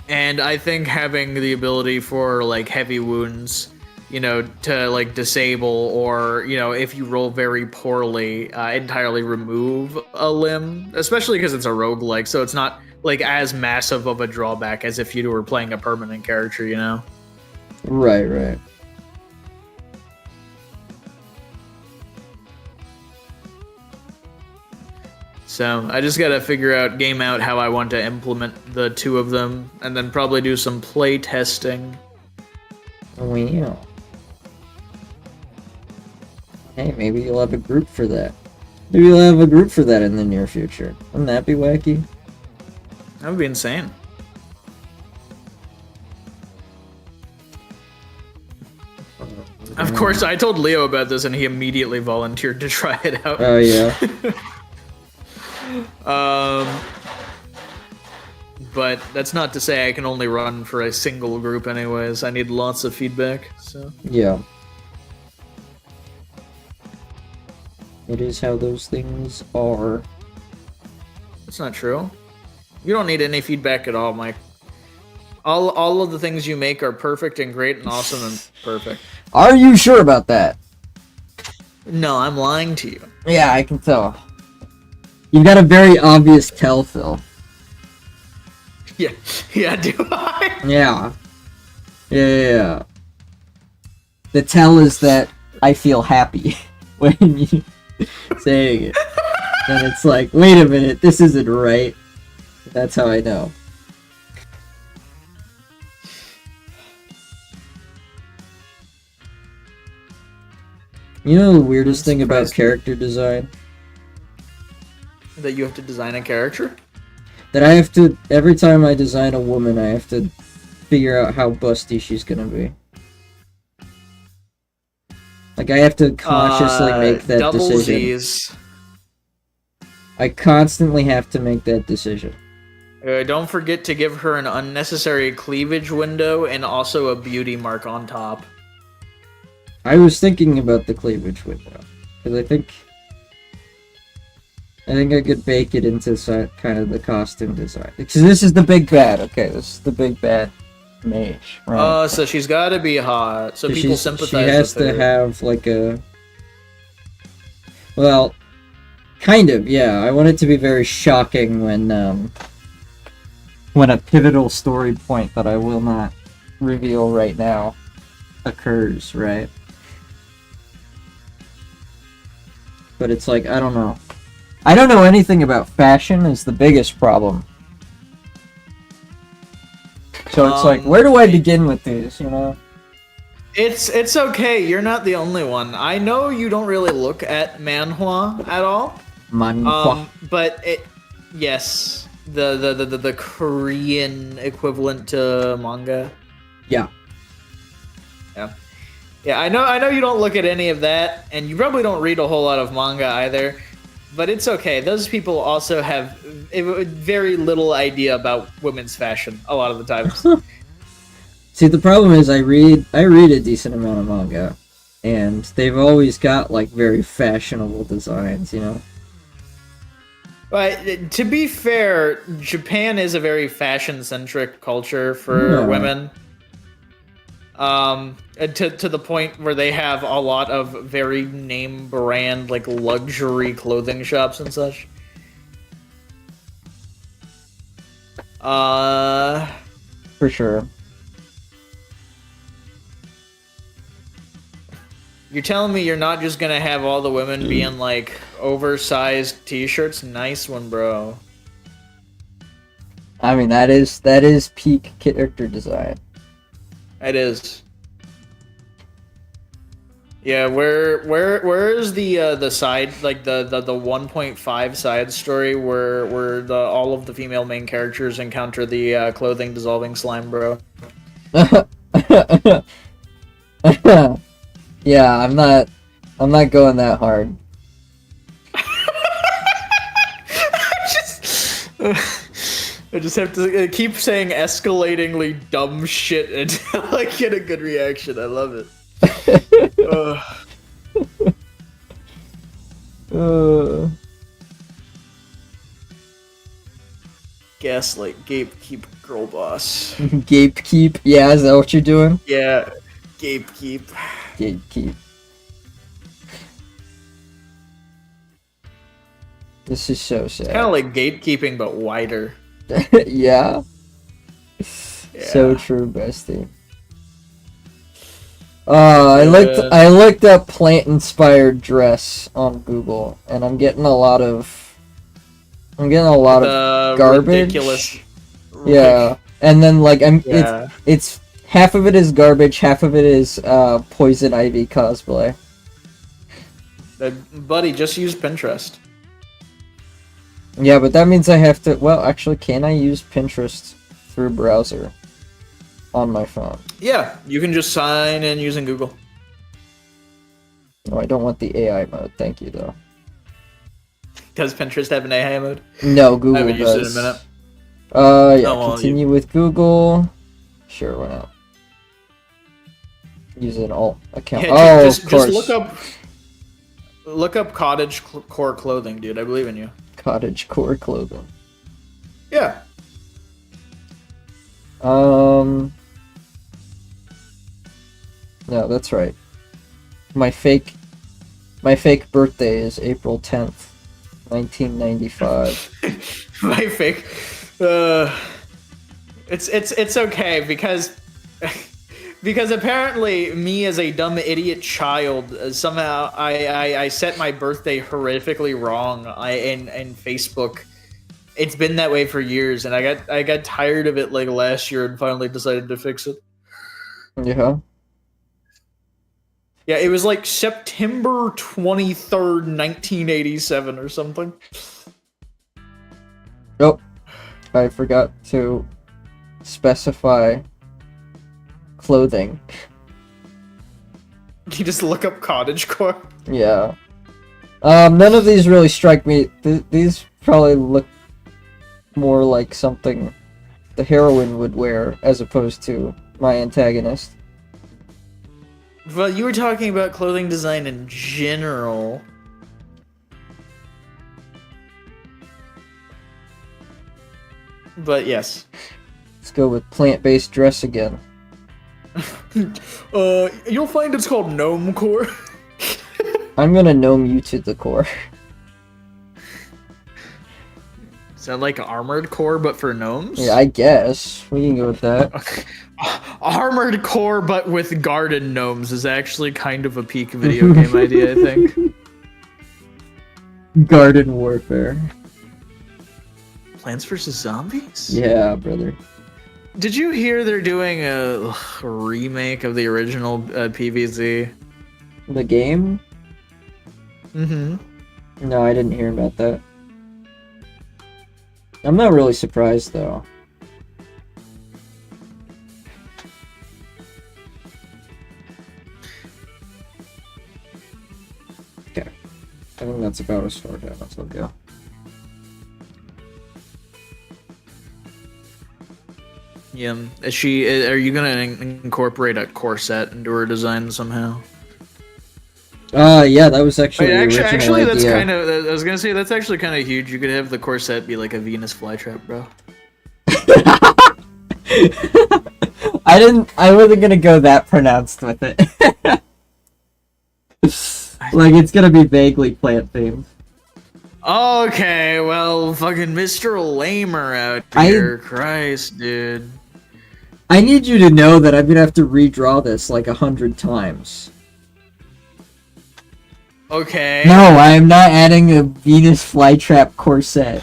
And I think having the ability for like heavy wounds, to like disable, or if you roll very poorly, entirely remove a limb, especially because it's a roguelike, so it's not like as massive of a drawback as if you were playing a permanent character, Right. So I just gotta game out how I want to implement the two of them, and then probably do some play testing. Oh, yeah. Hey, maybe you'll have a group for that. Maybe you'll have a group for that in the near future. Wouldn't that be wacky? That would be insane. Of course, I told Leo about this, and he immediately volunteered to try it out. Oh, yeah. But that's not to say I can only run for a single group anyways. I need lots of feedback, so... Yeah. It is how those things are. That's not true. You don't need any feedback at all, Mike. All of the things you make are perfect and great and awesome and perfect. Are you sure about that? No, I'm lying to you. Yeah, I can tell. You've got a very obvious tell, Phil. Yeah, do I? Yeah. The tell is that I feel happy when you saying it. And it's like, wait a minute, this isn't right. That's how I know. You know the weirdest thing about character design? That you have to design a character? That I have to, every time I design a woman, I have to figure out how busty she's gonna be. Like, I have to consciously make that double decision. Z's. I constantly have to make that decision. Don't forget to give her an unnecessary cleavage window and also a beauty mark on top. I was thinking about the cleavage window, because I think I could bake it into kind of the costume design. Because this is the big bad. Okay, this is the big bad mage. Right? So she's got to be hot, so people sympathize with her. She has to have like a... Well, kind of, yeah. I want it to be very shocking when a pivotal story point that I will not reveal right now occurs, right? But it's like, I don't know. I don't know anything about fashion is the biggest problem. So it's like, where do I begin with these, you know? It's okay, you're not the only one. I know you don't really look at manhwa at all. Manhwa. But yes, the Korean equivalent to manga. Yeah. Yeah, I know you don't look at any of that, and you probably don't read a whole lot of manga either, but it's okay. Those people also have very little idea about women's fashion a lot of the times. See, the problem is I read a decent amount of manga, and they've always got like very fashionable designs, you know? But to be fair, Japan is a very fashion-centric culture for women. To the point where they have a lot of very name brand, like luxury clothing shops and such. For sure. You're telling me you're not just gonna have all the women be in like oversized t-shirts? Nice one, bro. I mean, that is peak character design. It is. Yeah, where is the side, like the 1.5 side story where all of the female main characters encounter the clothing dissolving slime, bro? Yeah, I'm not going that hard. I just have to keep saying escalatingly dumb shit until I get a good reaction. I love it. Gaslight, gatekeep, girl boss. Gatekeep? Yeah, is that what you're doing? Yeah, gatekeep. Gatekeep. This is so sad. Kind of like gatekeeping, but wider. Yeah. So true, bestie. I looked up plant-inspired dress on Google, and I'm getting a lot of garbage. Ridiculous. Yeah, and then like it's half of it is garbage, half of it is Poison Ivy cosplay. Buddy, just use Pinterest. Yeah, but that means I have to. Well, actually, can I use Pinterest through browser on my phone? Yeah, you can just sign in using Google. No, I don't want the AI mode. Thank you, though. Does Pinterest have an AI mode? No, Google I haven't used it in a does. minute. Yeah, Oh, well, continue with Google. Sure, why not? Use an alt account. Yeah, Oh, just of course. look up cottage core clothing, dude. I believe in you. Cottage core clothing. Yeah. No, that's right. My fake birthday is April 10th, 1995. My fake. It's okay because apparently me as a dumb idiot child somehow I set my birthday horrifically wrong in Facebook. It's been that way for years, and I got tired of it like last year and finally decided to fix it. Yeah. Yeah, it was like September 23rd, 1987 or something. Oh, I forgot to specify clothing. You just look up cottagecore. Yeah. None of these really strike me. These probably look more like something the heroine would wear as opposed to my antagonist. Well, you were talking about clothing design in general. But yes. Let's go with plant-based dress again. You'll find it's called gnome core. I'm gonna gnome you to the core. Is that like armored core but for gnomes? Yeah, I guess. We can go with that. Armored core but with garden gnomes is actually kind of a peak video game idea, I think. Garden warfare. Plants vs. Zombies? Yeah, brother. Did you hear they're doing a remake of the original PvZ? The game? Mm-hmm. No, I didn't hear about that. I'm not really surprised, though. Okay. I think that's about as far down as I'll go. Yeah. Are you gonna incorporate a corset into her design somehow? Yeah, that was actually the original actually, that's idea. kind of. I was gonna say that's actually kind of huge. You could have the corset be like a Venus flytrap, bro. I wasn't gonna go that pronounced with it. Like, it's gonna be vaguely plant themed. Okay, well, fucking Mr. Lamer out here. Christ, dude. I need you to know that I'm gonna have to redraw this like 100 times. Okay. No, I am not adding a Venus flytrap corset.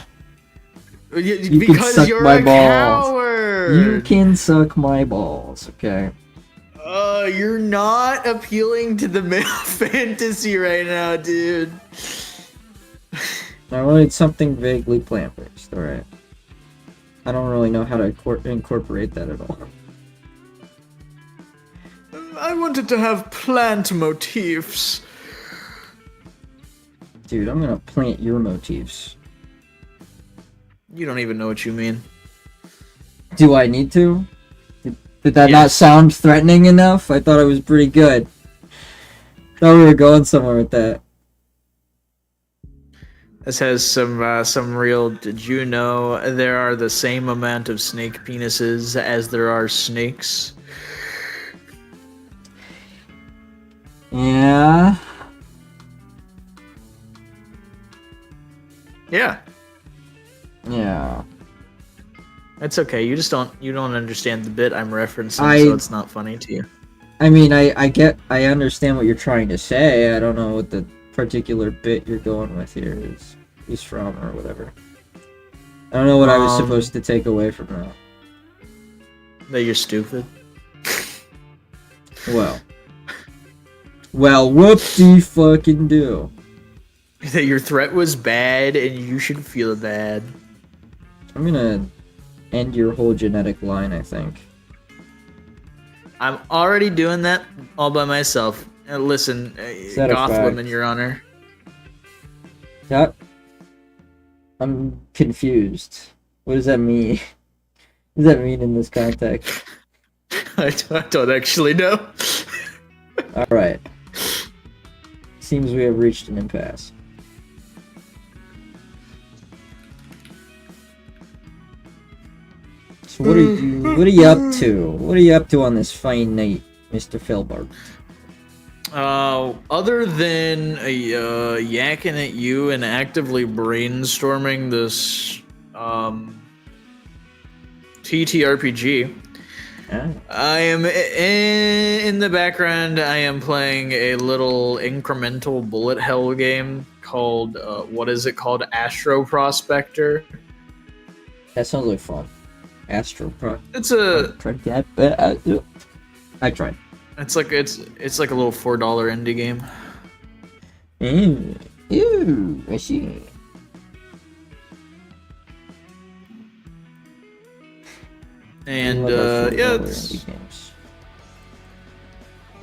You can Because suck you're my a balls. coward. You can suck my balls, okay? You're not appealing to the male fantasy right now, dude. I wanted something vaguely plant-based, alright. I don't really know how to incorporate that at all. I wanted to have plant motifs. Dude, I'm gonna plant your motifs. You don't even know what you mean. Do I need to? Did that not Yes. sound threatening enough? I thought it was pretty good. Thought we were going somewhere with that. This has some real. Did you know there are the same amount of snake penises as there are snakes? Yeah. Yeah. Yeah. It's okay. You don't understand the bit I'm referencing, so it's not funny to you. I mean, I understand what you're trying to say. I don't know what the particular bit you're going with here is from or whatever. I don't know what I was supposed to take away from that. That you're stupid. Well, whoop-de fucking do. That your threat was bad and you should feel bad. I'm gonna end your whole genetic line, I think. I'm already doing that all by myself. Listen, that a goth fact? woman, Your Honor. That... I'm confused. What does that mean? What does that mean in this context? I don't actually know. Alright. Seems we have reached an impasse. So what are you up to? What are you up to on this fine night, Mr. Felbart? Other than yakking at you and actively brainstorming this TTRPG, I am in the background. I am playing a little incremental bullet hell game called what is it called? Astro Prospector. That sounds like fun. It's a. I tried. It's like a little $4 indie game. Ew, I see. And yeah, it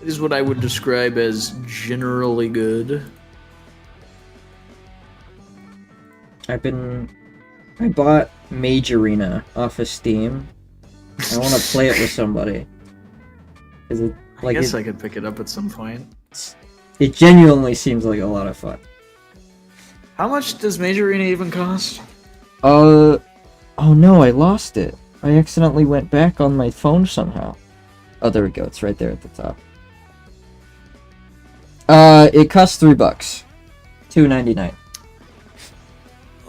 is what I would describe as generally good. I bought Mage Arena off of Steam. I want to play it with somebody. Is it like? I guess I could pick it up at some point. It genuinely seems like a lot of fun. How much does Mage Arena even cost? Oh no, I lost it. I accidentally went back on my phone somehow. Oh, there we go. It's right there at the top. It costs $3. $2.99.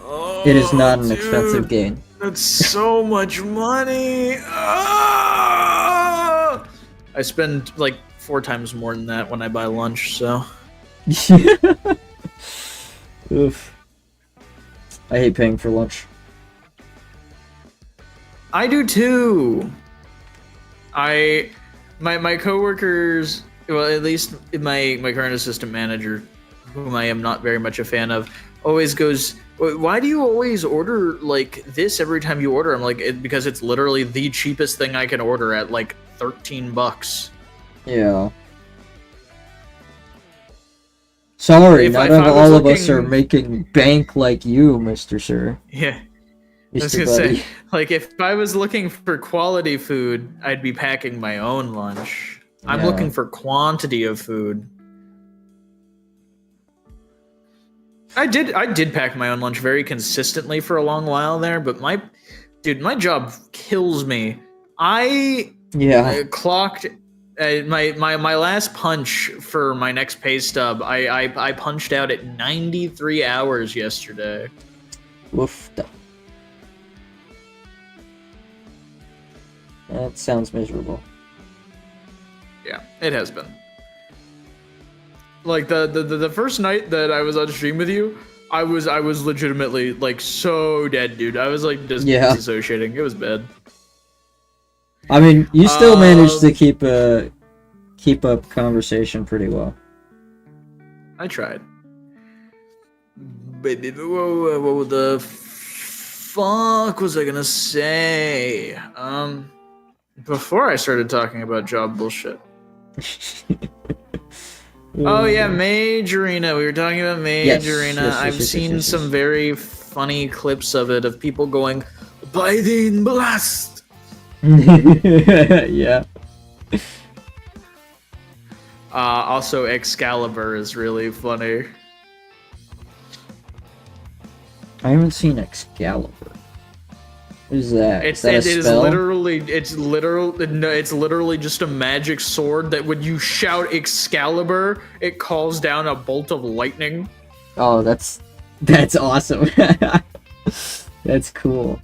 Oh, it is not an dude, expensive game. That's so much money. Ah! I spend like 4 times more than that when I buy lunch, so. Oof. I hate paying for lunch. I do too. My coworkers, well, at least my current assistant manager, whom I am not very much a fan of, always goes, "Why do you always order like this every time you order?" I'm like, because it's literally the cheapest thing I can order at like $13. Yeah. Sorry, not all of us are making bank like you, Mr. Sir. Yeah. Mr. I was gonna say, like, if I was looking for quality food, I'd be packing my own lunch. I'm Yeah. looking for quantity of food. I did pack my own lunch very consistently for a long while there, but my job kills me. I clocked my last punch for my next pay stub. I punched out at 93 hours yesterday. Woof. That sounds miserable. Yeah, it has been. Like the first night that I was on stream with you, I was legitimately like so dead, dude. I was like disassociating. It was bad. I mean, you still managed to keep up conversation pretty well. I tried. Baby, what the fuck was I gonna say? Before I started talking about job bullshit. Oh yeah, Mage Arena. We were talking about Mage Arena. I've seen some very funny clips of it, of people going, "Biden blast!" Yeah. Also, Excalibur is really funny. I haven't seen Excalibur. What is that? Is that a spell? It's literally just a magic sword that when you shout Excalibur, it calls down a bolt of lightning. Oh, that's awesome. That's cool.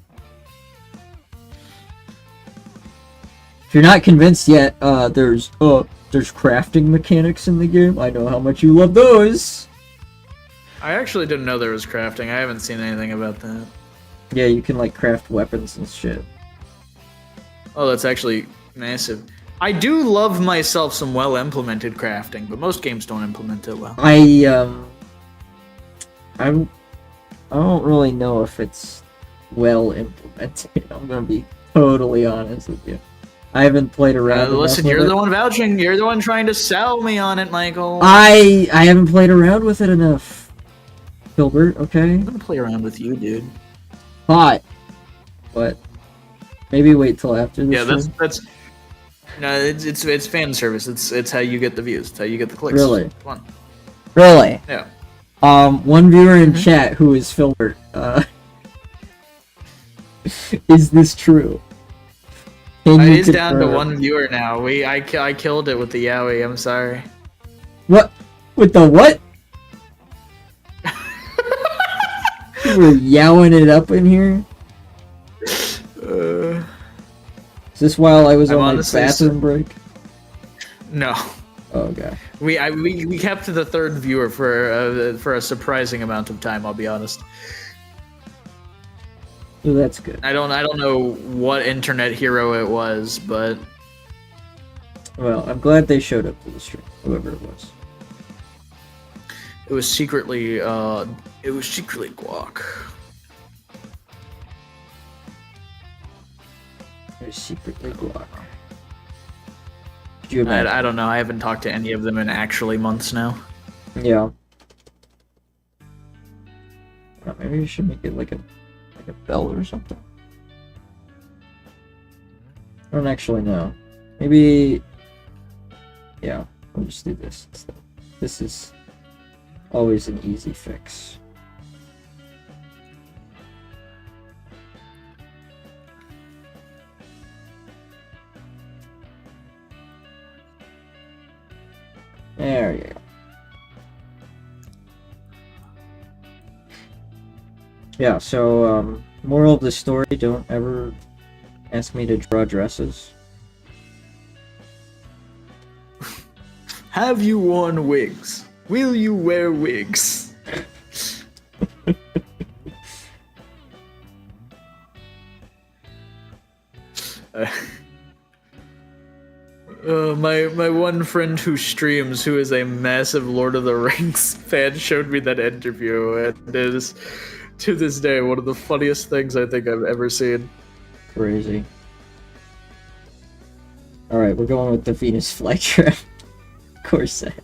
If you're not convinced yet, there's crafting mechanics in the game. I know how much you love those. I actually didn't know there was crafting. I haven't seen anything about that. Yeah, you can like craft weapons and shit. Oh, that's actually massive. I do love myself some well-implemented crafting, but most games don't implement it well. I don't really know if it's well implemented. I'm gonna be totally honest with you. I haven't played around. Listen, enough you're with the it. one vouching. You're the one trying to sell me on it, Michael. I haven't played around with it enough, Gilbert. Okay. I'm gonna play around with you, dude. But maybe wait till after this. Yeah, stream. that's. No, it's fan service. It's how you get the views. It's how you get the clicks. Really? Come on. Really? Yeah. One viewer in chat who is Filbert. Is this true? Can you It is down to confirm? one viewer now. I killed it with the Yowie. I'm sorry. What? With the what? You were yowing it up in here? Is this while I was I'm on my honestly bathroom break? No. Oh, okay. We kept the third viewer for a surprising amount of time. I'll be honest. Well, that's good. I don't know what internet hero it was, but Well, I'm glad they showed up to the stream, whoever it was. it was secretly Guac. They're secretly Guac. Could you imagine? I don't know. I haven't talked to any of them in actually months now. Yeah. Well, maybe you should make it like a bell or something. I don't actually know. Maybe. Yeah, we'll just do this instead. This is always an easy fix. There you go. Yeah, so, moral of the story, don't ever ask me to draw dresses. Have you worn wigs? Will you wear wigs? My one friend who streams, who is a massive Lord of the Rings fan, showed me that interview, and it is, to this day, one of the funniest things I think I've ever seen. Crazy. Alright, we're going with the Venus flytrap corset.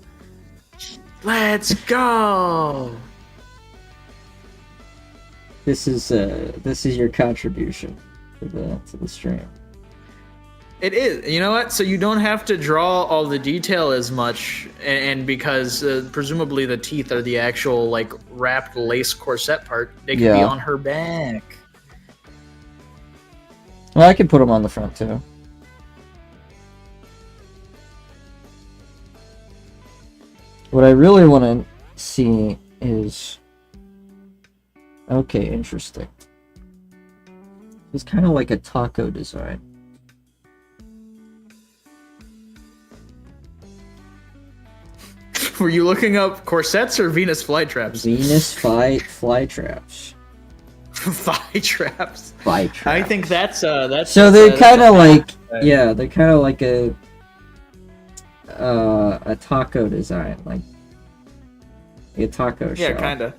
Let's go! This is your contribution to the stream. It is. You know what? So you don't have to draw all the detail as much, and because presumably the teeth are the actual like wrapped lace corset part, they can be Yeah. on her back. Well, I could put them on the front too. What I really want to see is... Okay, interesting. It's kind of like a taco design. Were you looking up corsets or Venus flytraps? Venus flytraps. Flytraps. Flytraps. I think that's So they're that's kind of like, right. yeah, they're kind of like a taco design, like a taco shell. Yeah, kind of.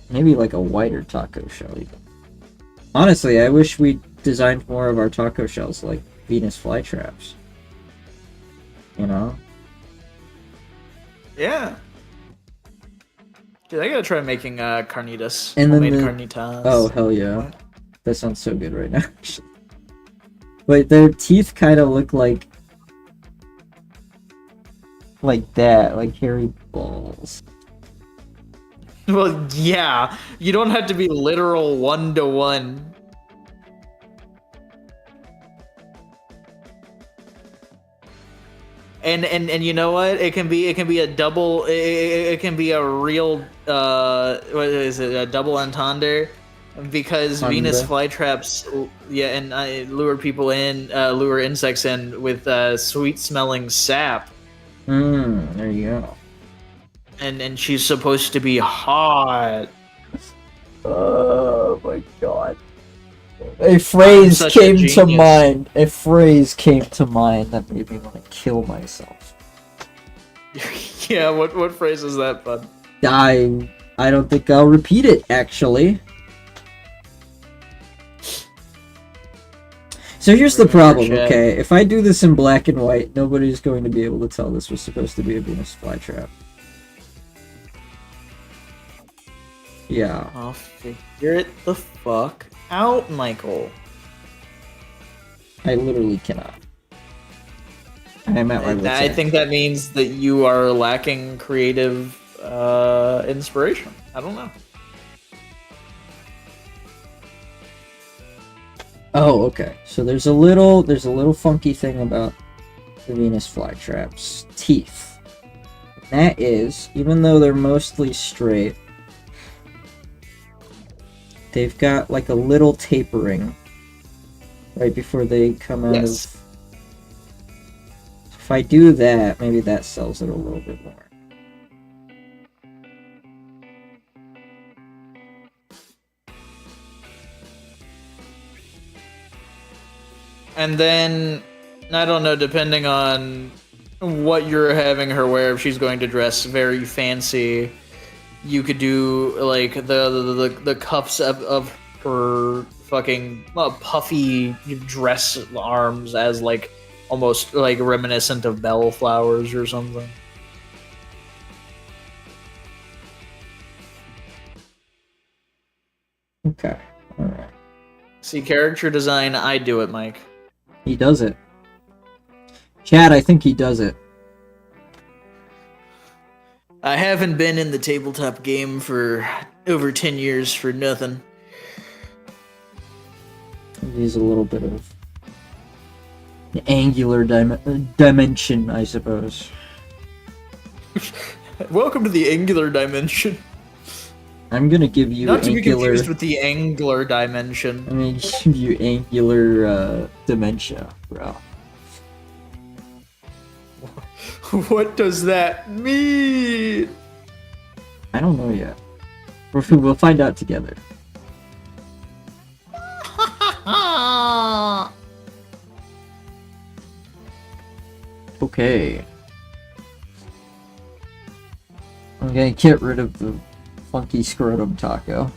Maybe like a whiter taco shell even. Honestly, I wish we designed more of our taco shells like Venus flytraps. You know? Yeah. Dude, I gotta try making carnitas. And then Homemade carnitas. Oh, hell yeah. What? That sounds so good right now. Wait, their teeth kind of look like that, like hairy balls. Well, yeah. You don't have to be literal 1-to-1. And you know what? It can be a double. It can be a real. What is it? A double entendre, because Venus flytraps. Yeah, and lure people in, lure insects in with sweet smelling sap. There you go. And she's supposed to be hot. Oh my god. A phrase such a came to genius. mind. A phrase came to mind that made me want to kill myself. Yeah, what phrase is that, bud? I don't think I'll repeat it, actually. So here's the problem, okay? If I do this in black and white, nobody's going to be able to tell this was supposed to be a Venus flytrap. Yeah. I'll figure it the fuck out, Michael. I literally cannot. I'm at my wit's I end. think that means that you are lacking creative inspiration. I don't know. Oh, okay. So there's a little funky thing about the Venus flytrap's teeth. And that is, even though they're mostly straight, they've got like a little tapering right before they come out of. If I do that, maybe that sells it a little bit more. And then, I don't know, depending on what you're having her wear, if she's going to dress very fancy, you could do like the cuffs of her fucking puffy dress arms as like almost like reminiscent of bellflowers or something. Okay, alright. See, character design, I do it, Mike. He does it. Chad, I think he does it. I haven't been in the tabletop game for over 10 years for nothing. He's a little bit of an angular dimension, I suppose. Welcome to the angular dimension. I'm gonna give you Not to be angular... confused with the angular dimension. I'm gonna give you angular dementia, bro. What does that mean? I don't know yet. We'll find out together. Okay. I'm gonna get rid of the funky scrotum taco.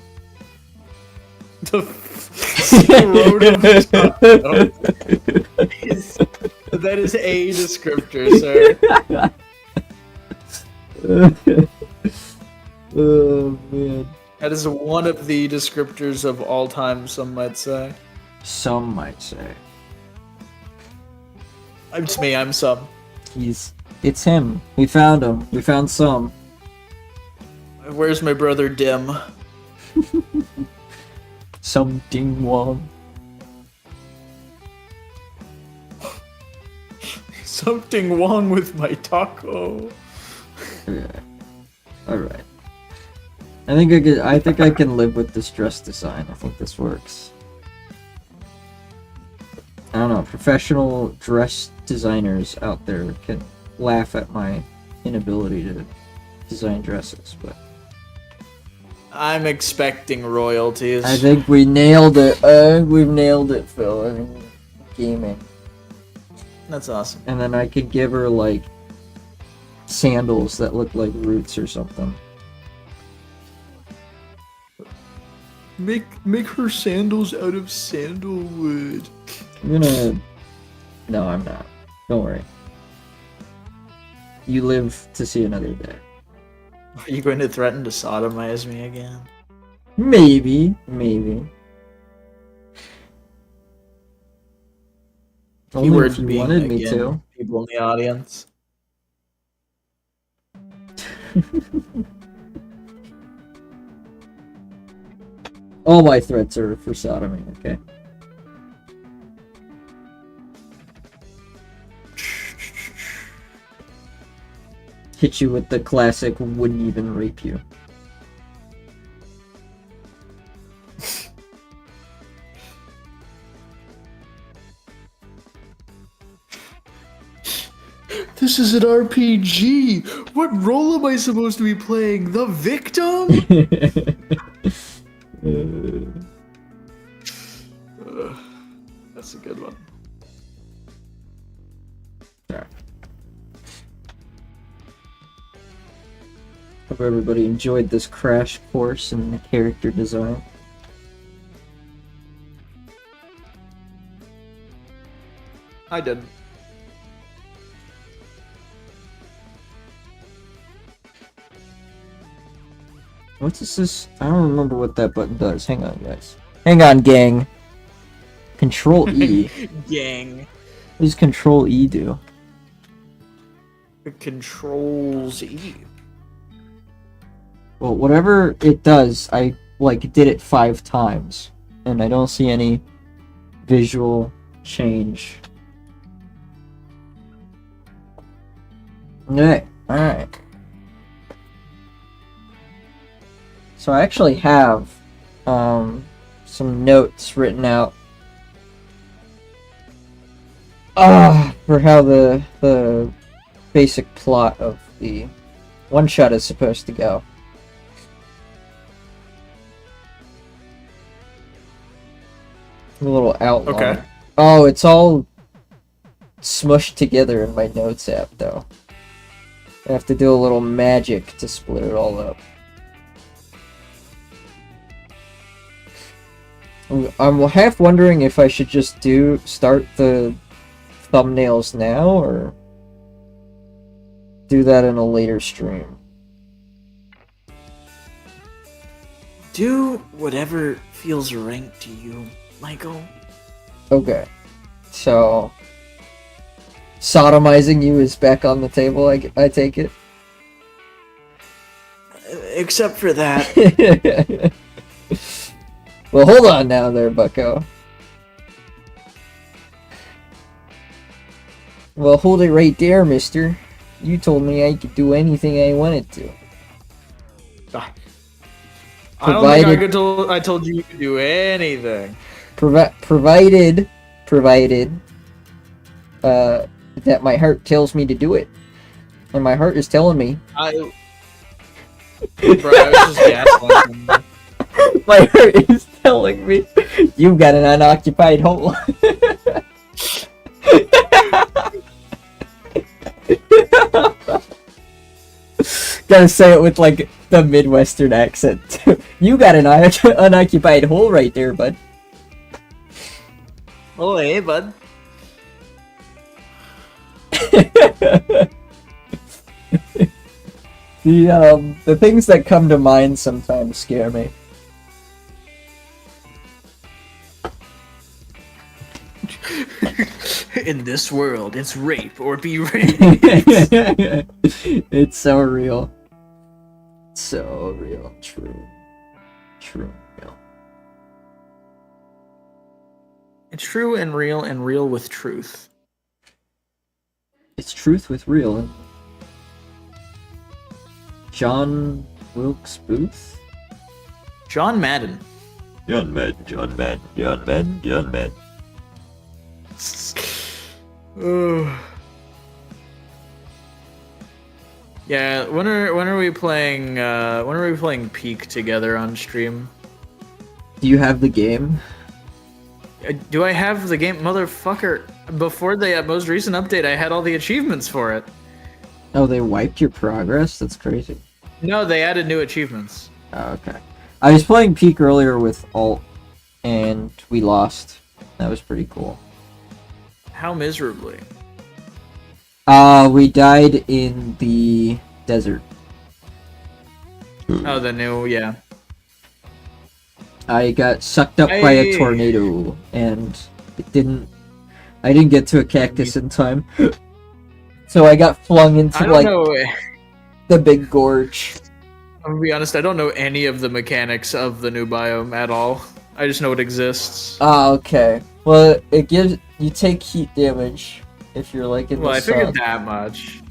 The scrotum taco. That is a descriptor, sir. Oh man. That is one of the descriptors of all time, some might say. Some might say. It's me, I'm some. It's him. We found him. We found some. Where's my brother Dim? Some ding wong. Something wrong with my taco. Yeah. Alright. I think I can live with this dress design. I think this works. I don't know, professional dress designers out there can laugh at my inability to design dresses, but I'm expecting royalties. I think we nailed it. We've nailed it, Phil. I mean, gaming. That's awesome. And then I could give her like sandals that look like roots or something. Make her sandals out of sandalwood. I'm gonna... No, I'm not. Don't worry. You live to see another day. Are you going to threaten to sodomize me again? Maybe. Maybe. Only Keywords if you being, wanted me again, to. people in the audience. All my threats are for sodomy, okay? Hit you with the classic wouldn't even rape you. This is an RPG. What role am I supposed to be playing? The victim? That's a good one. Sorry. Hope everybody enjoyed this crash course in character design. I did. What's this? I don't remember what that button does. Hang on, guys. Hang on, gang. Control E. Gang. What does Control E do? It controls E. Well, whatever it does, I did it 5 times, and I don't see any visual change. Okay, alright. So I actually have some notes written out for how the basic plot of the one-shot is supposed to go. A little outline. Okay. Oh, it's all smushed together in my notes app, though. I have to do a little magic to split it all up. I'm half wondering if I should just start the thumbnails now, or do that in a later stream. Do whatever feels right to you, Michael. Okay. So, sodomizing you is back on the table, I take it? Except for that. Well, hold on now there, bucko. Well, hold it right there, mister. You told me I could do anything I wanted to. I don't think I told you to do anything. Provided that my heart tells me to do it. And my heart is telling me. Bro, I was just gaslighting. My heart is telling me you've got an unoccupied hole. Gotta say it with like the Midwestern accent. You got an unoccupied hole right there, bud. Oh, hey, bud. The things that come to mind sometimes scare me. In this world, it's rape or be raped. It's so real. So real. True. Real. It's true and real with truth. It's truth with real. John Wilkes Booth? John Madden. John Madden. Yeah, when are we playing Peak together on stream? Do you have the game? Do I have the game? Motherfucker, before the most recent update, I had all the achievements for it. Oh, they wiped your progress? That's crazy. No, they added new achievements. Oh, okay. I was playing Peak earlier with Alt, and we lost. That was pretty cool. How miserably? We died in the desert. Oh, the new, yeah. I got sucked up by a tornado, and I didn't get to a cactus in time. So I got flung into, the big gorge. I'm gonna be honest, I don't know any of the mechanics of the new biome at all. I just know it exists. Ah, okay. Well, you take heat damage if you're like in the sun. Well, I figured that much.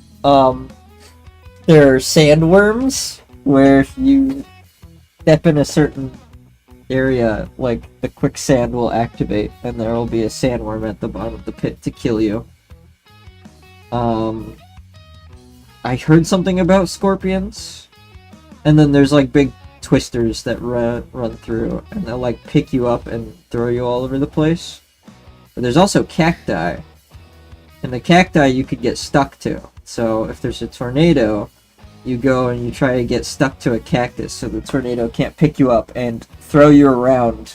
There are sandworms, where if you step in a certain area, like, the quicksand will activate, and there will be a sandworm at the bottom of the pit to kill you. I heard something about scorpions, and then there's, like, big twisters that run through, and they'll, like, pick you up and throw you all over the place. But there's also cacti, and the cacti you could get stuck to. So if there's a tornado, you go and you try to get stuck to a cactus so the tornado can't pick you up and throw you around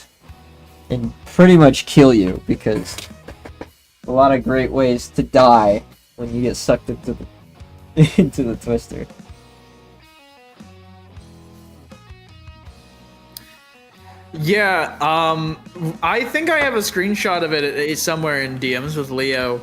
and pretty much kill you, because a lot of great ways to die when you get sucked into the into the twister. Yeah, I think I have a screenshot of it somewhere in DMs with Leo.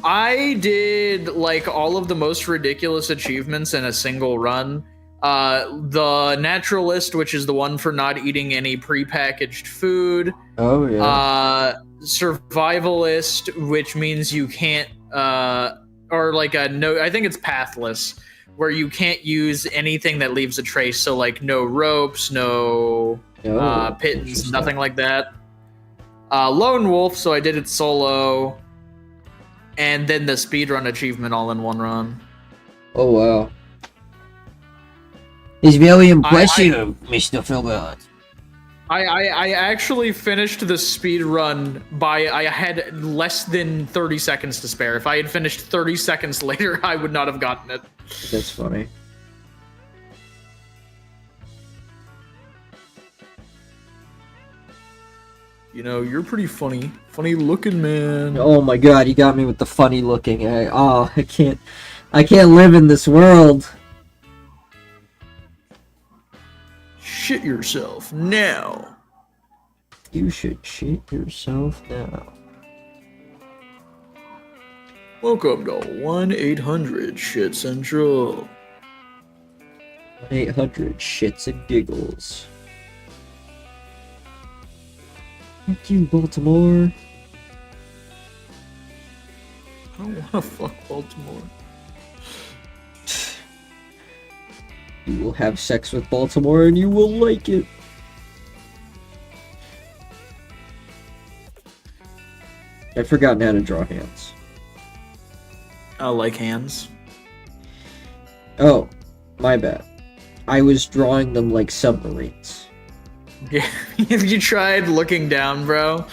I did like all of the most ridiculous achievements in a single run. The naturalist, which is the one for not eating any prepackaged food. Oh yeah. Survivalist, which means you can't, or like a no, I think it's pathless, where you can't use anything that leaves a trace. So like no ropes, no pittance, nothing like that. Lone wolf, so I did it solo. And then the speedrun achievement all in one run. Oh wow. It's very impressive, Mr. Filbert. I actually finished the speed run I had less than 30 seconds to spare. If I had finished 30 seconds later, I would not have gotten it. That's funny. You know, you're pretty funny. Funny looking, man. Oh my god, you got me with the funny looking. I can't live in this world. Shit yourself now. You should shit yourself now. Welcome to 1-800 Central. 1-800 shits and giggles. Fuck you, Baltimore. I don't want to fuck Baltimore. You will have sex with Baltimore and you will like it. I've forgotten how to draw hands. I like hands. Oh, my bad. I was drawing them like submarines. Yeah, have you tried looking down, bro?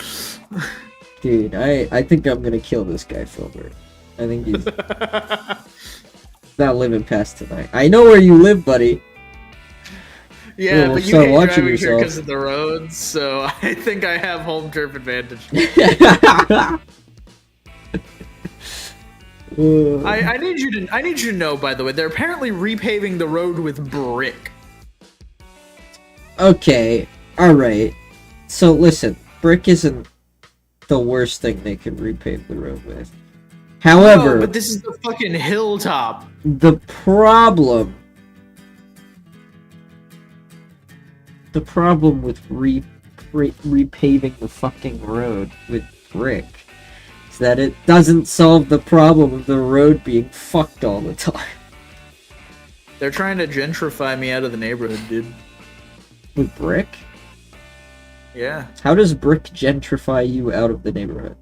Dude, I think I'm gonna kill this guy, Filbert. I think he's not living past tonight. I know where you live, buddy. Yeah, but you can't drive here because of the roads, so I think I have home turf advantage. I need you to know, by the way, they're apparently repaving the road with brick. Okay, alright. So listen, brick isn't the worst thing they could repave the road with. However... No, but this is the fucking hilltop. The problem with repaving the fucking road with brick is that it doesn't solve the problem of the road being fucked all the time. They're trying to gentrify me out of the neighborhood, dude. With brick? Yeah. How does brick gentrify you out of the neighborhood?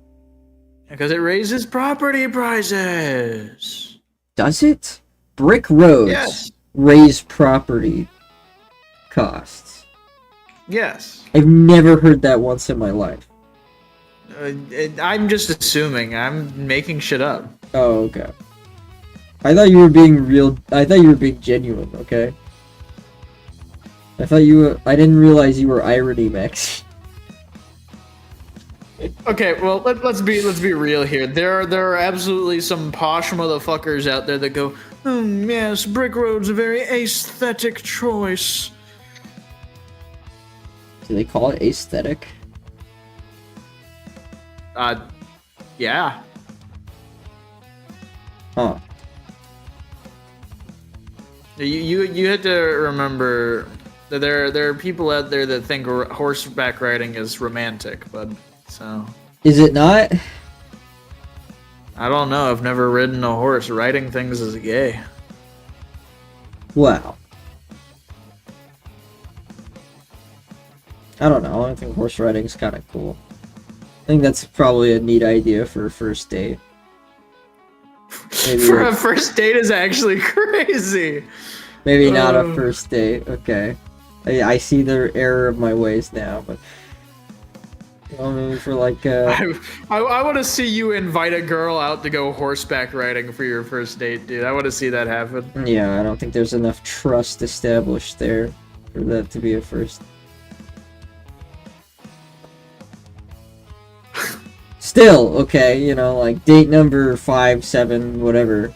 Because it raises property prices. Does it? Brick roads raise property costs. Yes. I've never heard that once in my life. I'm just assuming. I'm making shit up. Oh, okay. I thought you were being real. I thought you were being genuine, okay? I didn't realize you were irony, Max. Okay, well, let's be real here. There are absolutely some posh motherfuckers out there that go, yes, brick road's a very aesthetic choice. Do they call it aesthetic? Yeah. Huh. You had to remember that there are people out there that think horseback riding is romantic, but so. Is it not? I don't know. I've never ridden a horse. Riding things is gay. Wow. I don't know. I think horse riding is kind of cool. I think that's probably a neat idea for a first date. Maybe a first date is actually crazy. Maybe not a first date. Okay. I see the error of my ways now, but Well, maybe for like I want to see you invite a girl out to go horseback riding for your first date, dude. I want to see that happen. yeah, I don't think there's enough trust established there for that to be a first. Still, okay, you know, like date number 5, 7, whatever.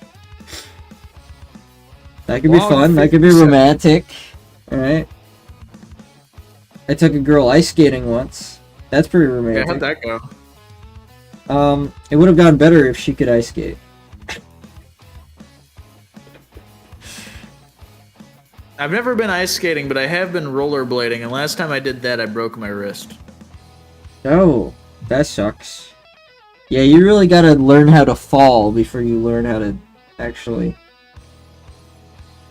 That could be fun. That could be romantic. Alright. I took a girl ice skating once. That's pretty romantic. Yeah, how'd that go? It would have gone better if she could ice skate. I've never been ice skating, but I have been rollerblading, and last time I did that, I broke my wrist. Oh, that sucks. Yeah, you really gotta learn how to fall before you learn how to actually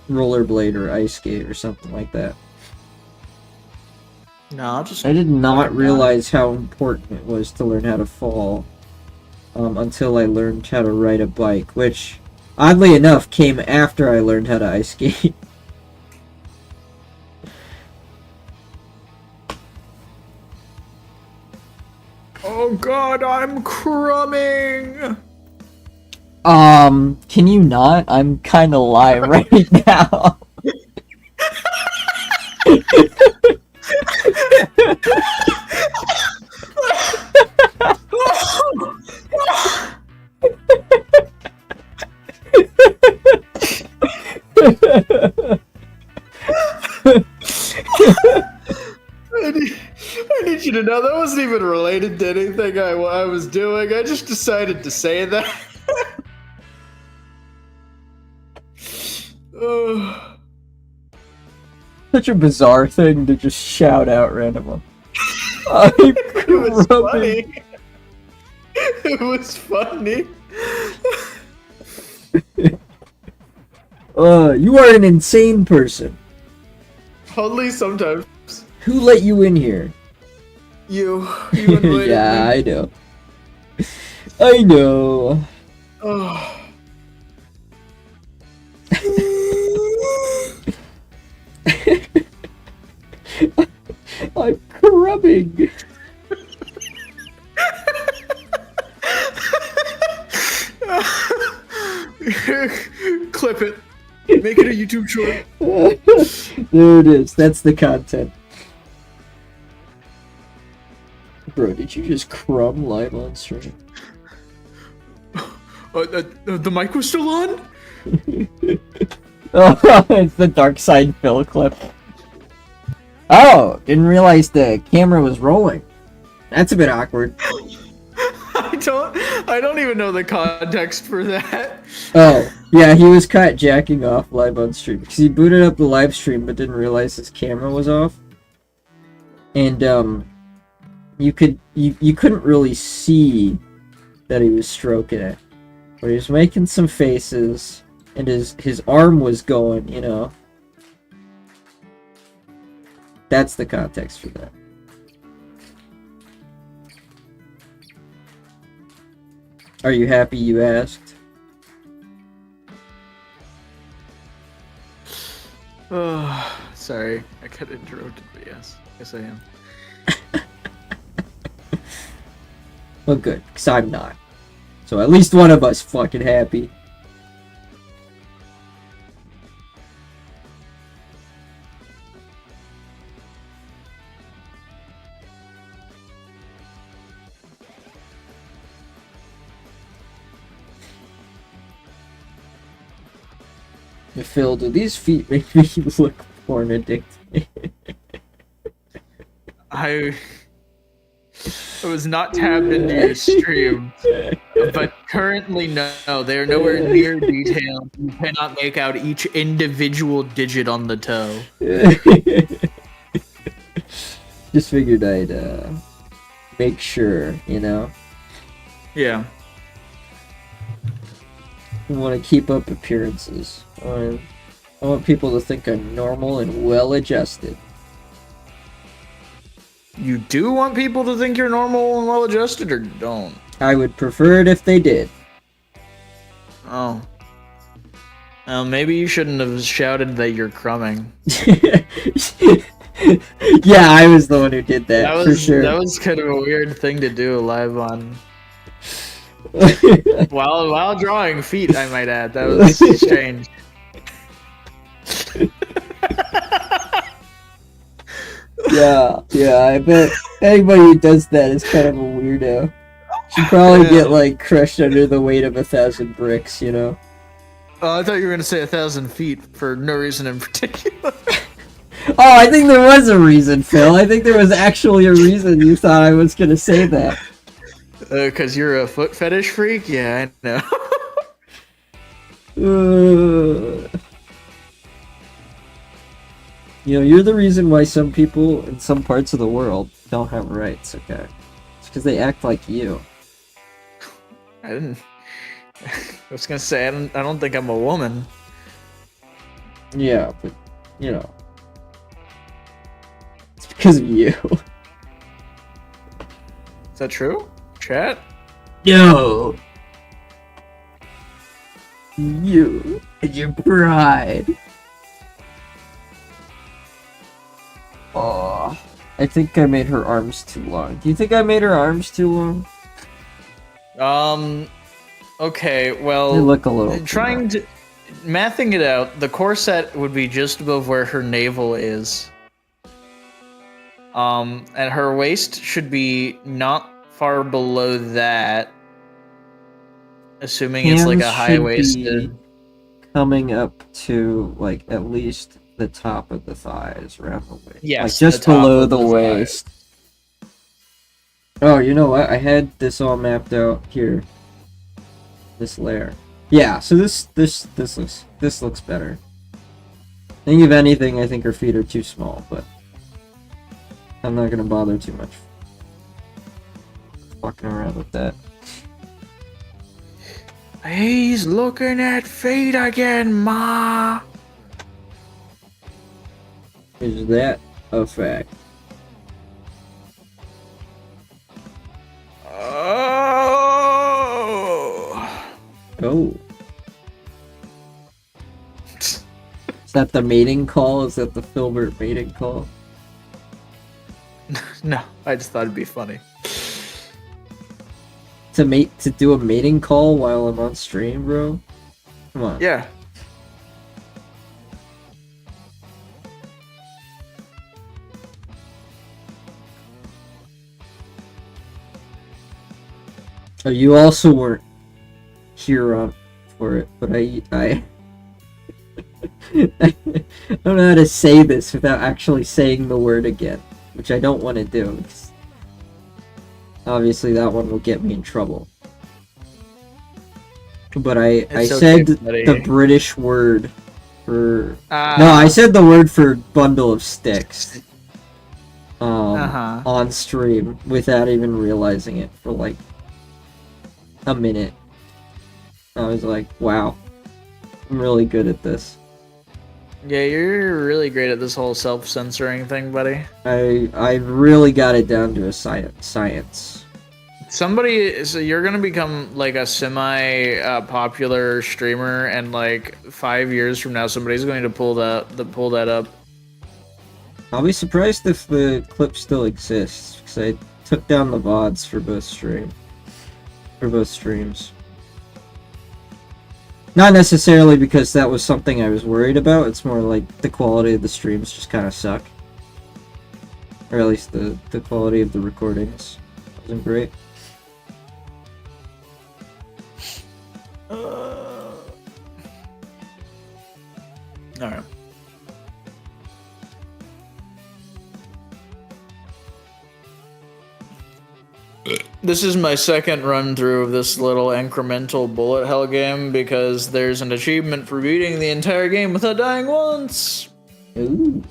rollerblade or ice skate or something like that. No, I did not realize how important it was to learn how to fall until I learned how to ride a bike, which, oddly enough, came after I learned how to ice skate. Oh god, I'm crumbing! Can you not? I'm kinda live right now. I need you to know that wasn't even related to anything I was doing. I just decided to say that. Such a bizarre thing to just shout out randomly. It was funny. It was funny. You are an insane person. Only sometimes. Who let you in here? You invited yeah, me. I know. I know. Oh. I'm crumbing. Clip it. Make it a YouTube short. There it is. That's the content. Bro, did you just crumb live on stream? The mic was still on? Oh, it's the Dark Side Phil clip. Oh, didn't realize the camera was rolling. That's a bit awkward. I don't even know the context for that. Oh, yeah, he was caught jacking off live on stream because he booted up the live stream but didn't realize his camera was off. And you couldn't really see that he was stroking it. But he was making some faces and his arm was going, you know. That's the context for that. Are you happy you asked? Oh, sorry. I got interrupted, but yes. Yes, I am. Well, good, because I'm not. So at least one of us fucking happy. Phil, do these feet make me look porn addicted? I was not tabbed into your stream, but currently no, they are nowhere near detailed. You cannot make out each individual digit on the toe. Just figured I'd make sure, you know? Yeah. I want to keep up appearances. I want people to think I'm normal and well-adjusted. You do want people to think you're normal and well-adjusted, or don't? I would prefer it if they did. Oh. Well, maybe you shouldn't have shouted that you're crumbing. Yeah, I was the one who did that, That for was sure. that was kind of a weird thing to do live on while drawing feet. I might add that was strange. Yeah, I bet anybody who does that is kind of a weirdo. Should probably get, like, crushed under the weight of 1,000 bricks, you know? Oh, I thought you were gonna say 1,000 feet for no reason in particular. Oh, I think there was a reason, Phil. I think there was actually a reason you thought I was gonna say that. Cause you're a foot fetish freak? Yeah, I know. You know, you're the reason why some people in some parts of the world don't have rights, okay? It's because they act like you. I didn't. I was gonna say I don't think I'm a woman. Yeah, but, you know. It's because of you. Is that true? Chat? No! You and your pride. Oh, I think I made her arms too long. Do you think I made her arms too long? Okay, well, They look a little trying to mathing it out, the corset would be just above where her navel is. And her waist should be not far below that. Assuming it's like a high-waisted. Coming up to, like, at least the top of the thighs around the waist. Yes, like just the top below of the the waist. Oh, you know what? I had this all mapped out here. This layer. Yeah, so this looks better. I think if anything, I think her feet are too small, but I'm not gonna bother too much fucking around with that. He's looking at feet again, Ma. Is that a fact? Oh. Is that the mating call? Is that the Filbert mating call? No, I just thought it'd be funny. To do a mating call while I'm on stream, bro? Come on. Yeah. Oh, you also weren't here on for it, but I I don't know how to say this without actually saying the word again, which I don't want to do, because obviously that one will get me in trouble. But I said the British word for no, I said the word for bundle of sticks on stream without even realizing it for like a minute. I was like, wow, I'm really good at this. Yeah, you're really great at this whole self-censoring thing, buddy. I really got it down to a science. So you're gonna become like a semi-popular streamer, and like 5 years from now, somebody's going to pull that up. I'll be surprised if the clip still exists, because I took down the VODs for both streams. Not necessarily because that was something I was worried about, it's more like the quality of the streams just kind of suck. Or at least the quality of the recordings wasn't great. Alright. This is my second run through of this little incremental bullet hell game because there's an achievement for beating the entire game without dying once. Ooh.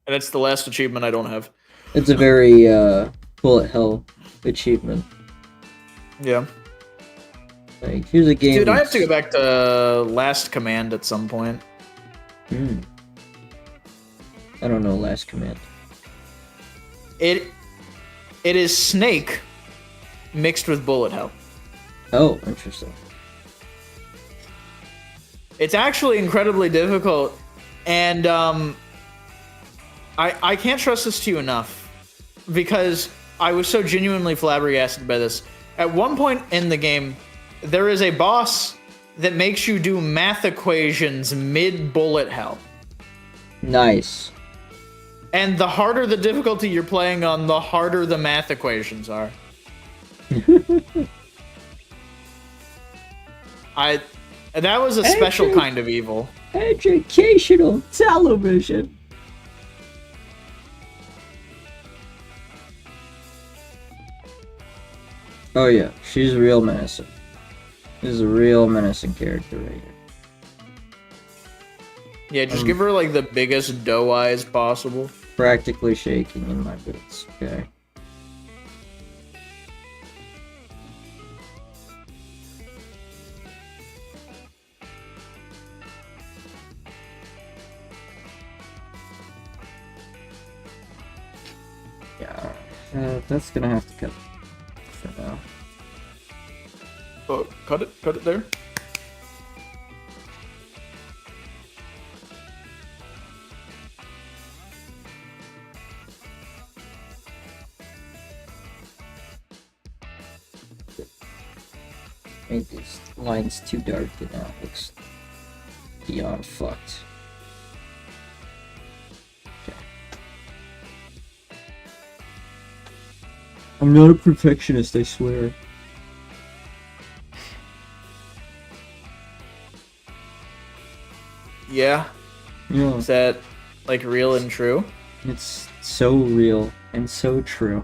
And it's the last achievement I don't have. It's a very bullet hell achievement. Yeah. Like, here's a game. Dude, I have to go back to Last Command at some point. I don't know Last Command. It is Snake mixed with bullet hell. Oh, interesting. It's actually incredibly difficult, and I can't trust this to you enough because I was so genuinely flabbergasted by this. At one point in the game, there is a boss that makes you do math equations mid-bullet hell. Nice. And the harder the difficulty you're playing on, the harder the math equations are. That was a special kind of evil. Educational television. Oh yeah, she's real menacing. This is a real menacing character right here. Yeah, just give her like the biggest doe eyes possible. Practically shaking in my boots. Okay. Yeah, that's gonna have to cut for now. Oh, cut it there. Made these lines too dark and now it looks beyond fucked. Okay. I'm not a perfectionist, I swear. Yeah. Yeah. Is that like real and true? It's so real and so true.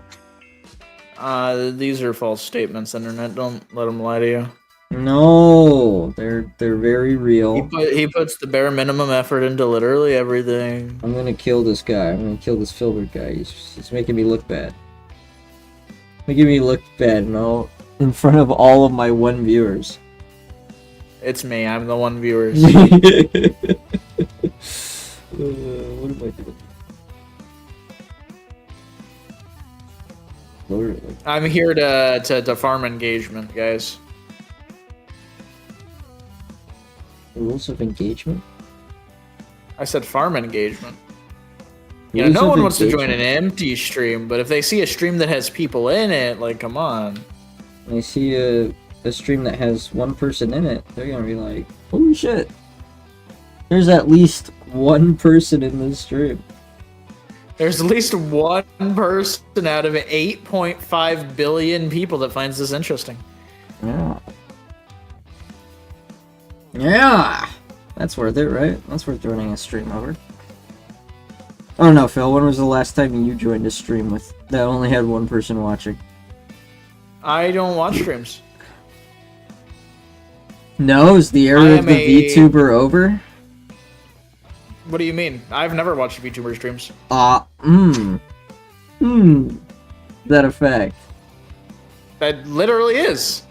These are false statements, internet. Don't let them lie to you. No, they're very real. He puts the bare minimum effort into literally everything. I'm gonna kill this guy. I'm gonna kill this Filbert guy. He's making me look bad. Making me look bad, no, in front of all of my one viewers. It's me. I'm the one viewers. What am I doing? Lord. I'm here to farm engagement, guys. Rules of engagement? I said farm engagement. You know, Rules no of one wants to join an engagement. empty stream, but if they see a stream that has people in it, like, come on. When I see a stream that has one person in it, they're gonna be like, holy shit. There's at least one person in this stream. There's at least one person out of 8.5 billion people that finds this interesting. Yeah. Yeah! That's worth it, right? That's worth joining a stream over. I don't know, Phil, when was the last time you joined a stream with that only had one person watching? I don't watch streams. No? Is the era of the VTuber over? What do you mean? I've never watched VTuber streams. Is that a fact? That literally is.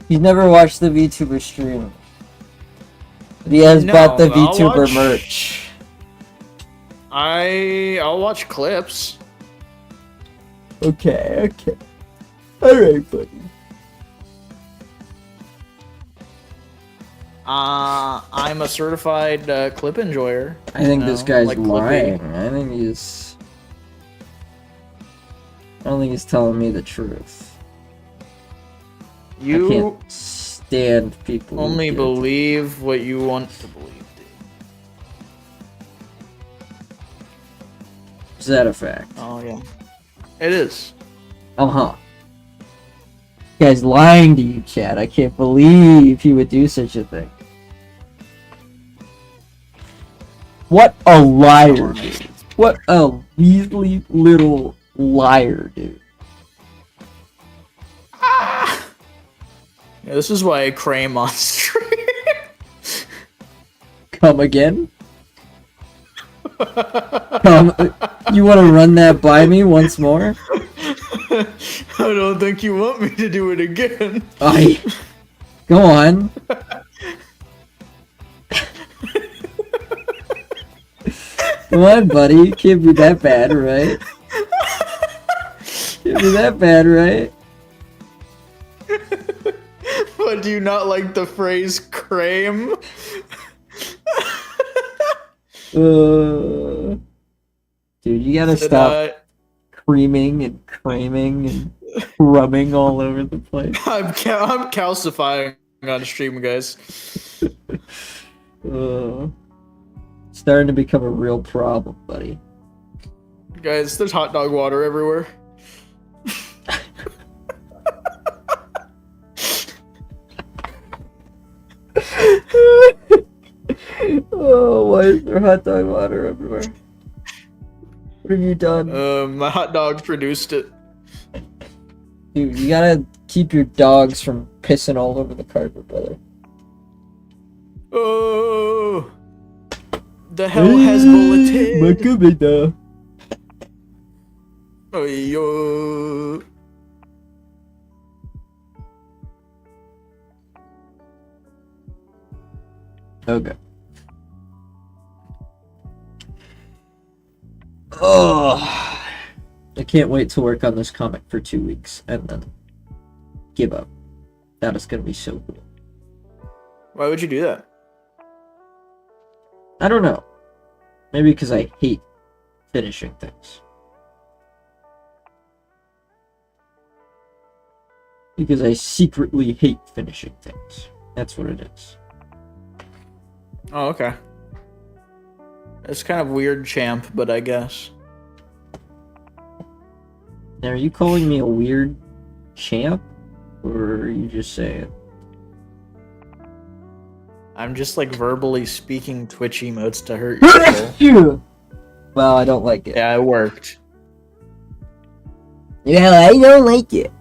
He's never watched the VTuber stream. But he has bought the VTuber merch. I'll watch clips. Okay. Alright, buddy. I'm a certified clip enjoyer. I think this guy's like lying. clipping. I don't think he's telling me the truth. I You can't stand people who only can't. believe what you want to believe, dude. Is that a fact? Oh, yeah. It is. Uh-huh. Guy's lying to you, Chad. I can't believe he would do such a thing. What a liar, dude. What a weaselly little liar, dude. Yeah, this is why I crame on stream. Come again? Come. You want to run that by me once more? I don't think you want me to do it again. Go on. Come on, buddy. You can't be that bad, right? Can't be that bad, right? But do you not like the phrase crame? Dude, you gotta Said, stop creaming and cramming and rubbing all over the place. I'm calcifying on stream, guys. Starting to become a real problem, buddy. Guys, there's hot dog water everywhere. Oh, why is there hot dog water everywhere? What have you done? My hot dog produced it. Dude, you gotta keep your dogs from pissing all over the carpet, brother. Oh, the hell has bulleted. Macabida. Oh, yo. Okay. Oh, I can't wait to work on this comic for 2 weeks and then give up. That is gonna be so cool. Why would you do that? I don't know. Maybe because I hate finishing things. Because I secretly hate finishing things. That's what it is. Oh, okay. It's kind of weird, champ, but I guess. Now, are you calling me a weird champ? Or are you just saying? I'm just like verbally speaking Twitch emotes to hurt people. Well, I don't like it. Yeah, it worked. Yeah, I don't like it.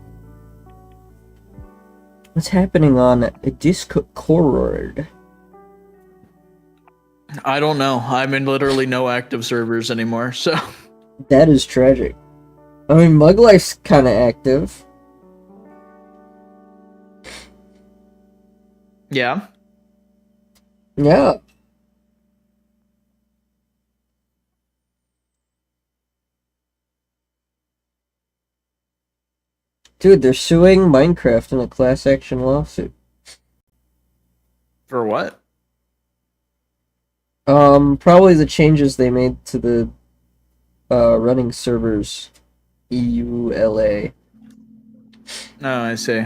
What's happening on a Discord? I don't know. I'm in literally no active servers anymore, so. That is tragic. I mean, Mug Life's kind of active. Yeah. Yeah. Dude, they're suing Minecraft in a class action lawsuit. For what? Probably the changes they made to the running servers. EULA. Oh, I see.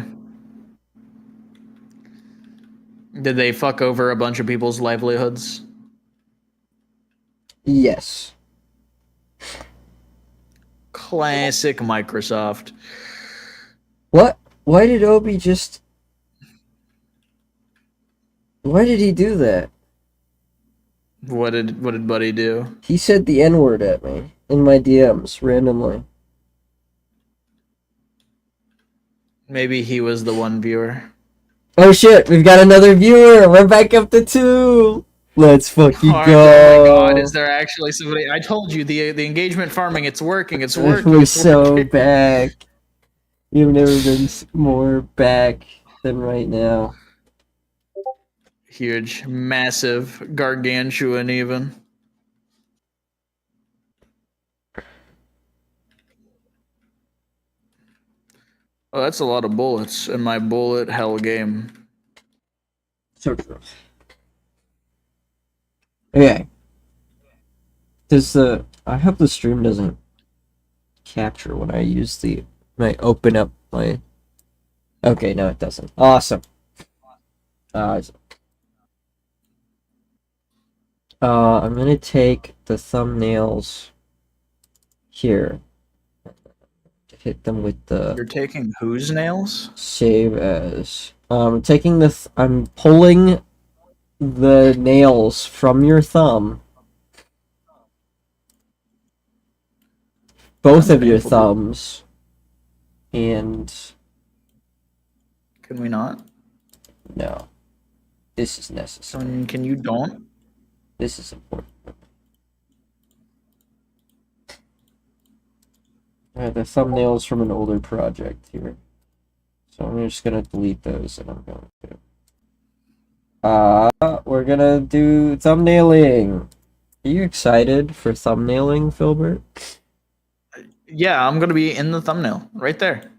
Did they fuck over a bunch of people's livelihoods? Yes. Classic Microsoft. What? Why did Obi just... Why did he do that? What did Buddy do? He said the N-word at me in my DMs randomly. Maybe he was the one viewer. Oh shit, we've got another viewer! We're back up to 2! Let's fucking go! Oh my god, is there actually somebody? I told you, the engagement farming, it's working, it's working. We're so back. You've never been more back than right now. Huge, massive, gargantuan even. Oh, that's a lot of bullets in my bullet hell game. So true. Okay. I hope the stream doesn't capture when I use when I open up my... Okay, no it doesn't. Awesome. I'm gonna take the thumbnails here. Hit them with the... You're taking whose nails? Save as. I'm pulling the nails from your thumb. Both of your thumbs. And... Can we not? No. This is necessary. Can you don't? This is important. Alright, the thumbnails from an older project here. So I'm just gonna delete those and I'm going to... we're gonna do thumbnailing. Are you excited for thumbnailing, Filbert? Yeah, I'm gonna be in the thumbnail, right there.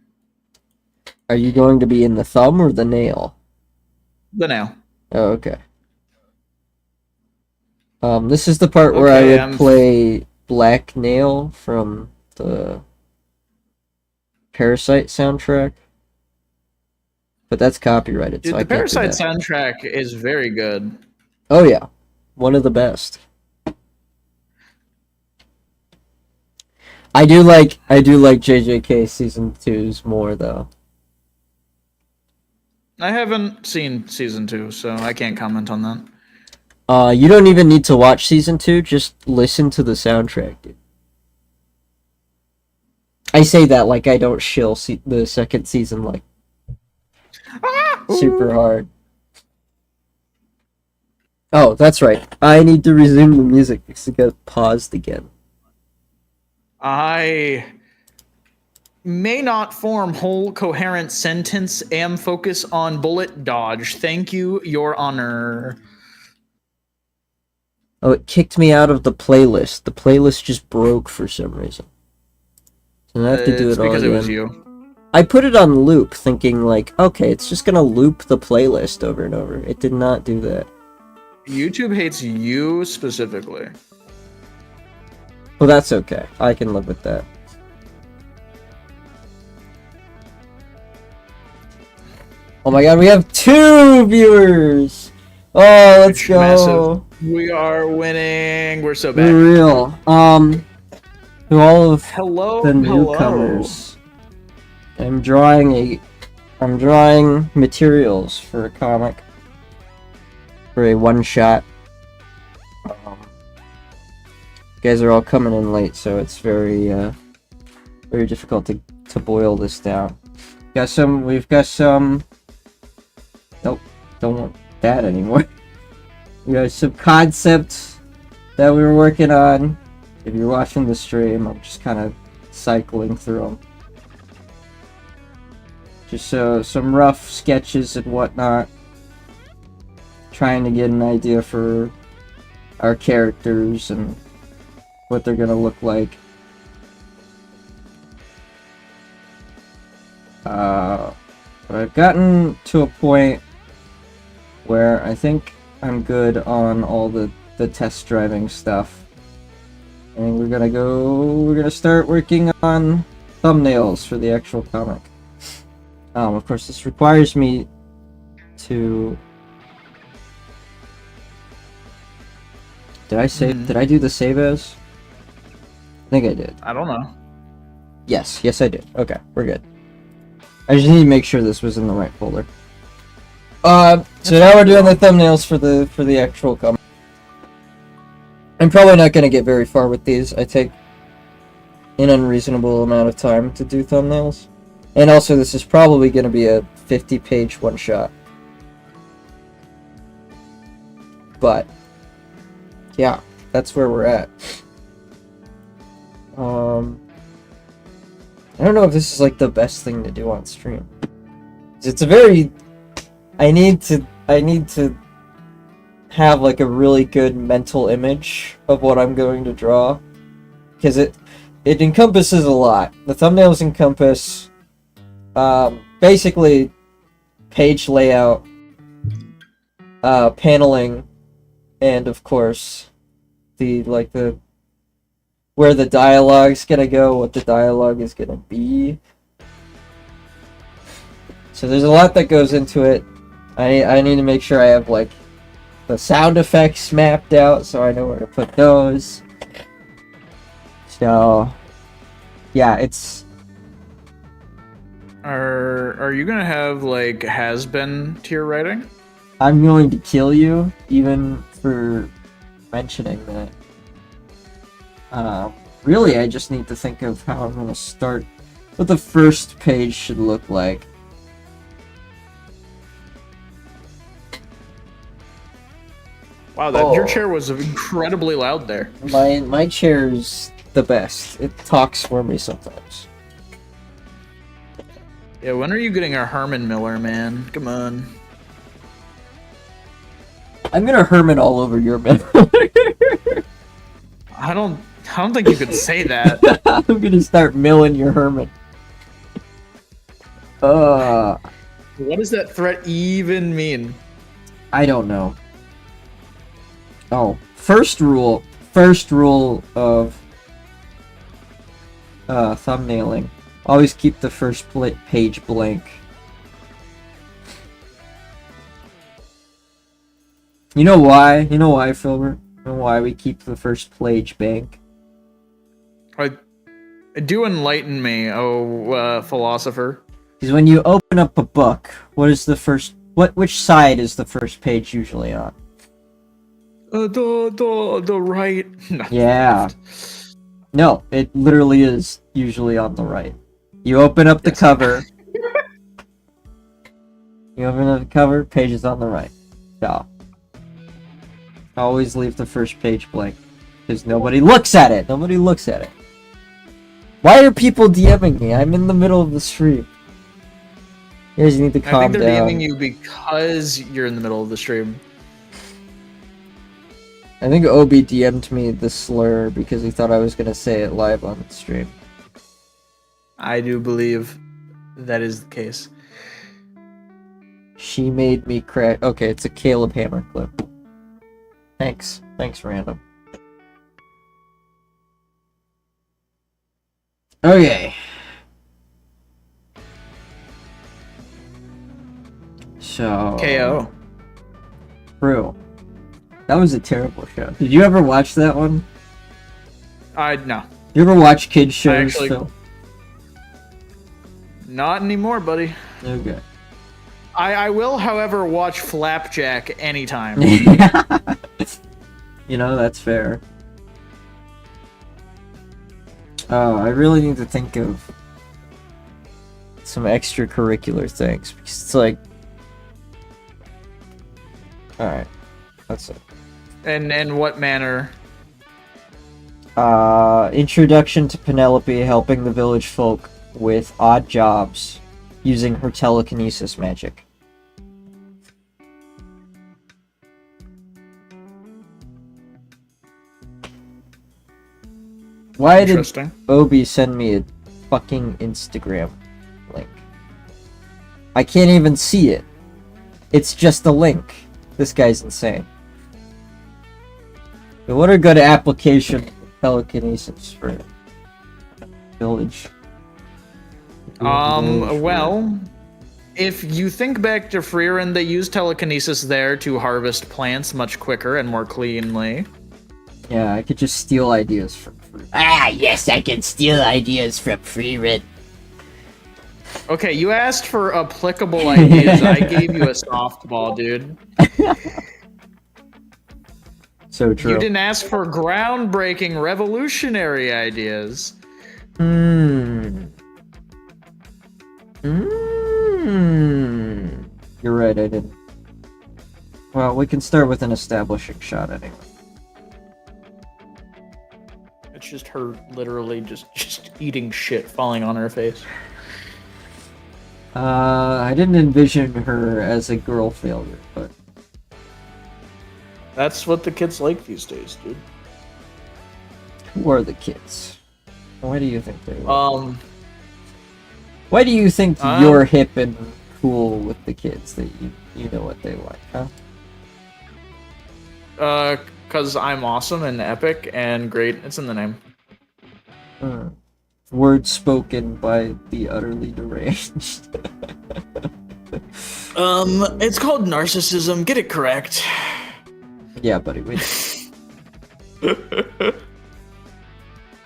Are you going to be in the thumb or the nail? The nail. Oh, okay. This is the part where Okay, I would play Black Nail from the Parasite soundtrack. But that's copyrighted, so Dude, I the can't do Parasite that. soundtrack is very good. Oh yeah, one of the best. I do like JJK season 2's more though. I haven't seen season 2, so I can't comment on that. You don't even need to watch season 2, just listen to the soundtrack, dude. I say that like I don't shill the second season like super hard. Oh, that's right. I need to resume the music because it got paused again. I may not form whole coherent sentence, am focus on bullet dodge. Thank you, Your Honor. Oh, it kicked me out of the playlist. The playlist just broke for some reason. So I have to do It's it all because again. it was you. I put it on loop, thinking like, okay, it's just gonna loop the playlist over and over. It did not do that. YouTube hates you specifically. Well, that's okay. I can live with that. Oh my god, we have 2 viewers! Oh, let's go! Massive. We are winning. We're so back. For real. To all of Hello, the newcomers, I'm drawing materials for a comic. For a one-shot. You guys are all coming in late, so it's very difficult to boil this down. We've got some. Nope, don't want that anymore. We got some concepts that we were working on. If you're watching the stream, I'm just kind of cycling through them. Just some rough sketches and whatnot. Trying to get an idea for our characters and what they're gonna look like. But I've gotten to a point where I think I'm good on all the test driving stuff. And we're gonna start working on thumbnails for the actual comic. Of course, this requires me to... Did I save? Did I do the save as? I think I did. I don't know. Yes, I did. Okay, we're good. I just need to make sure this was in the right folder. So now we're doing the thumbnails for the actual comic. I'm probably not gonna get very far with these. I take an unreasonable amount of time to do thumbnails. And also, this is probably gonna be a 50-page one-shot. But yeah, that's where we're at. I don't know if this is like the best thing to do on stream. It's a very... I need to have like a really good mental image of what I'm going to draw. Because it encompasses a lot. The thumbnails encompass basically page layout, paneling, and of course the where the dialogue's gonna go, what the dialogue is gonna be. So there's a lot that goes into it. I need to make sure I have like the sound effects mapped out so I know where to put those. So yeah, it's... Are you gonna have like has-been tier writing? I'm going to kill you even for mentioning that. Really, I just need to think of how I'm gonna start, what the first page should look like. Wow, your chair was incredibly loud there. My chair's the best. It talks for me sometimes. Yeah, when are you getting a Herman Miller, man? Come on. I'm gonna Herman all over your Miller. I don't think you could say that. I'm gonna start milling your Herman. What does that threat even mean? I don't know. Oh, first rule of thumbnailing: always keep the first page blank. You know why? You know why, Filbert? You know why we keep the first page blank? Do enlighten me, philosopher. Because when you open up a book, what is the first? Which side is the first page usually on? The right. Yeah. No, it literally is usually on the right. You open up the cover. You open up the cover, page is on the right. Yeah. Always leave the first page blank. Because nobody looks at it. Nobody looks at it. Why are people DMing me? I'm in the middle of the stream. You guys need to calm down. I think they're DMing you because you're in the middle of the stream. I think Obi DM'd me the slur because he thought I was going to say it live on the stream. I do believe that is the case. She made me crack. Okay, it's a Caleb Hammer clip. Thanks. Thanks, random. Okay. So... KO. True. That was a terrible show. Did you ever watch that one? No. You ever watch kids shows? Actually, not anymore, buddy. Okay. I will, however, watch Flapjack anytime. You know, that's fair. Oh, I really need to think of some extracurricular things because it's like, all right, that's it. And in what manner? Introduction to Penelope helping the village folk with odd jobs using her telekinesis magic. Why did Obi send me a fucking Instagram link? I can't even see it. It's just a link. This guy's insane. But what a good application of telekinesis for village. Well, if you think back to Freeran, they use telekinesis there to harvest plants much quicker and more cleanly. Yeah, I could just steal ideas from Freeran. Ah, yes, I can steal ideas from Freeran. Okay, you asked for applicable ideas. I gave you a softball, dude. So true. You didn't ask for groundbreaking, revolutionary ideas. You're right, I didn't. Well, we can start with an establishing shot anyway. It's just her literally just eating shit falling on her face. I didn't envision her as a girl failure, but... That's what the kids like these days, dude. Who are the kids? Why do you think they are? Why do you think you're hip and cool with the kids, that you know what they like, huh? Because I'm awesome and epic and great. It's in the name. Words spoken by the utterly deranged. It's called narcissism. Get it correct. Yeah, buddy,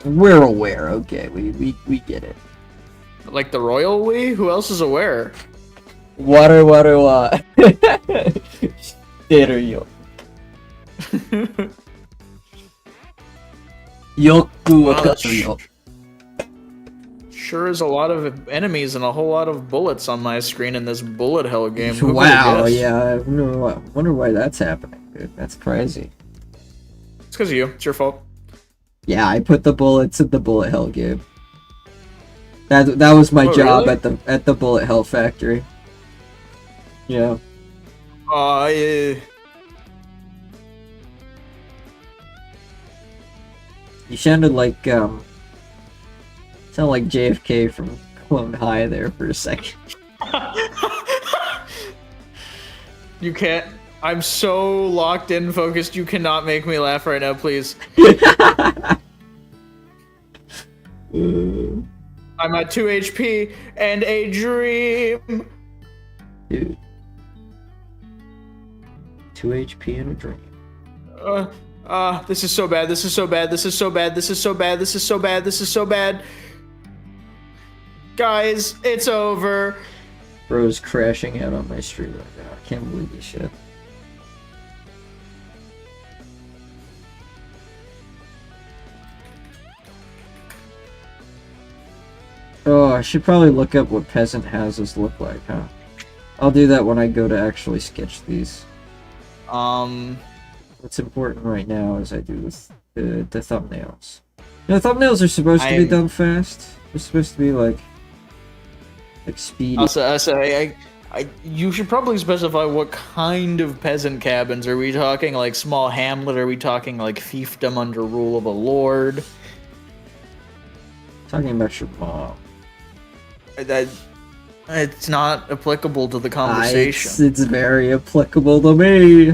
we're aware, okay, we get it. Like the royal we? Who else is aware? Water, There you. Yoku wakaru. Sure is a lot of enemies and a whole lot of bullets on my screen in this bullet hell game. Wow, yeah, I wonder why that's happening, dude. That's crazy. It's because of you. It's your fault. Yeah, I put the bullets in the bullet hell game. That was my job really? at the bullet hell factory. Yeah. Yeah. You sounded like JFK from Clone High there for a second. You can't I'm so locked in, focused. You cannot make me laugh right now, please. I'm at 2 HP and a dream. Dude. 2 HP and a dream. This is so bad. This is so bad. This is so bad. This is so bad. This is so bad. This is so bad. Guys, it's over. Bro's crashing out on my stream right now. I can't believe this shit. Oh, I should probably look up what peasant houses look like, huh? I'll do that when I go to actually sketch these. What's important right now is I do the thumbnails. You know, thumbnails are supposed to be done fast. They're supposed to be like speedy. You should probably specify what kind of peasant cabins. Are we talking like small hamlet? Are we talking like fiefdom under rule of a lord? Talking about your mom. It's not applicable to the conversation. It's very applicable to me.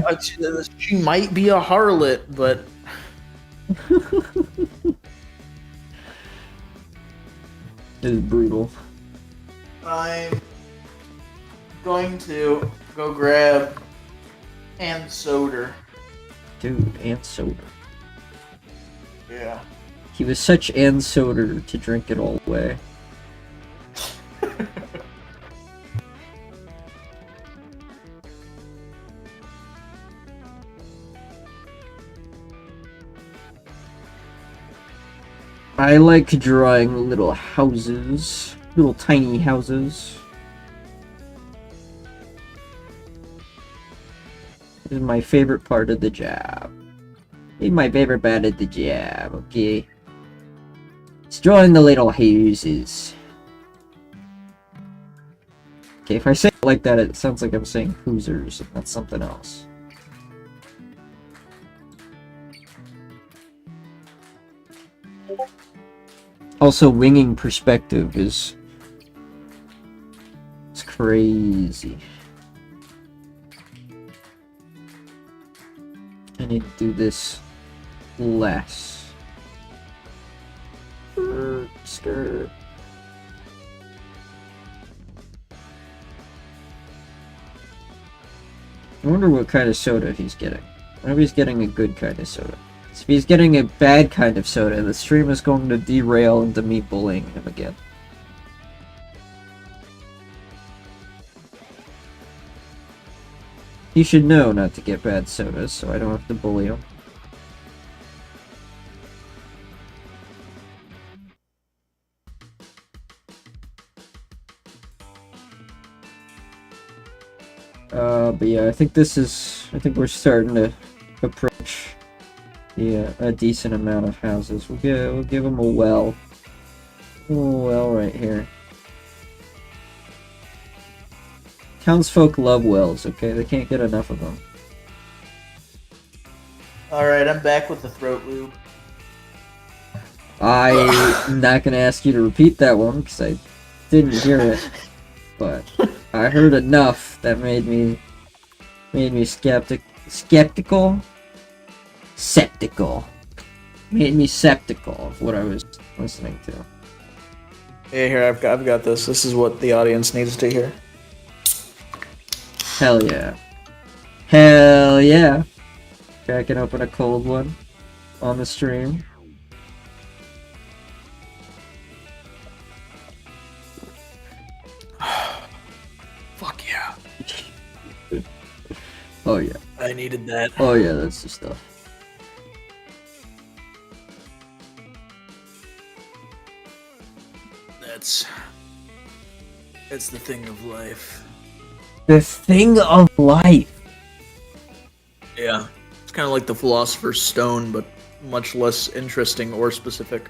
She might be a harlot, but it is brutal. I'm going to go grab Ann Soder. Dude, Ann Soder. Yeah. He was such Ann Soder to drink it all away. I like drawing little houses. Little tiny houses. This is my favorite part of the job. This is my favorite part of the job, okay? It's drawing the little houses. Okay, if I say it like that, it sounds like I'm saying Hoosers, and that's something else. Also, winging perspective is... it's crazy. I need to do this less. Skirt. I wonder what kind of soda he's getting. I hope he's getting a good kind of soda. If he's getting a bad kind of soda, the stream is going to derail into me bullying him again. He should know not to get bad sodas, so I don't have to bully him. But yeah, I think we're starting to approach a decent amount of houses. We'll give him a well. A well right here. Townsfolk love wells, okay? They can't get enough of them. Alright, I'm back with the throat lube. I'm not gonna ask you to repeat that one, because I didn't hear it. But I heard enough that made me skeptical? Septical. Made me skeptical of what I was listening to. Yeah, here, I've got this. This is what the audience needs to hear. Hell yeah. Hell yeah. I can open a cold one on the stream. Fuck yeah. Oh yeah. I needed that. Oh yeah, that's the stuff. That's the thing of life. The thing of life. Yeah. It's kind of like the Philosopher's Stone, but much less interesting or specific.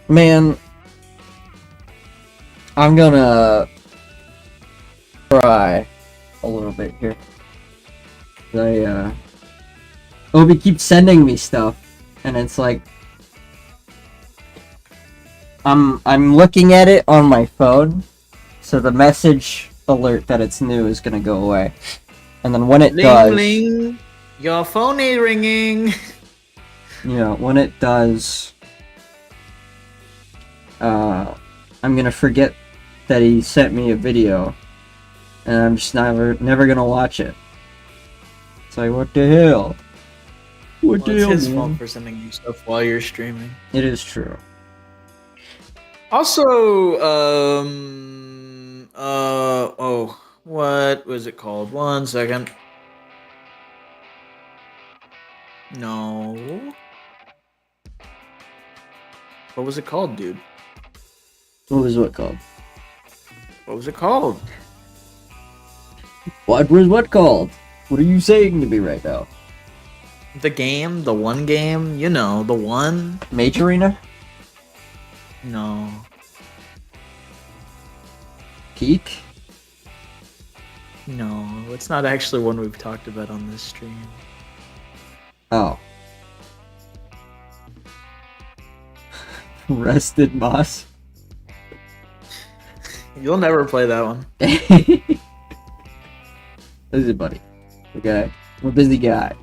Man, I'm gonna try a little bit here. Obi keeps sending me stuff, and it's like I'm looking at it on my phone, so the message alert that it's new is gonna go away. And then when it Ling does, ling, your phone is ringing. when it does, I'm gonna forget that he sent me a video, and I'm just never gonna watch it. It's like, what the hell? What the It's hell, his man? fault for sending you stuff while you're streaming. It is true. Also, what was it called? 1 second. No. What was it called, dude? What was what called? What was it called? What was what called? What are you saying to me right now? The game? The one game? You know, the one? Mage Arena? No. Peak? No, it's not actually one we've talked about on this stream. Oh. Rested Moss? You'll never play that one. Listen, buddy. Okay? I'm a busy guy.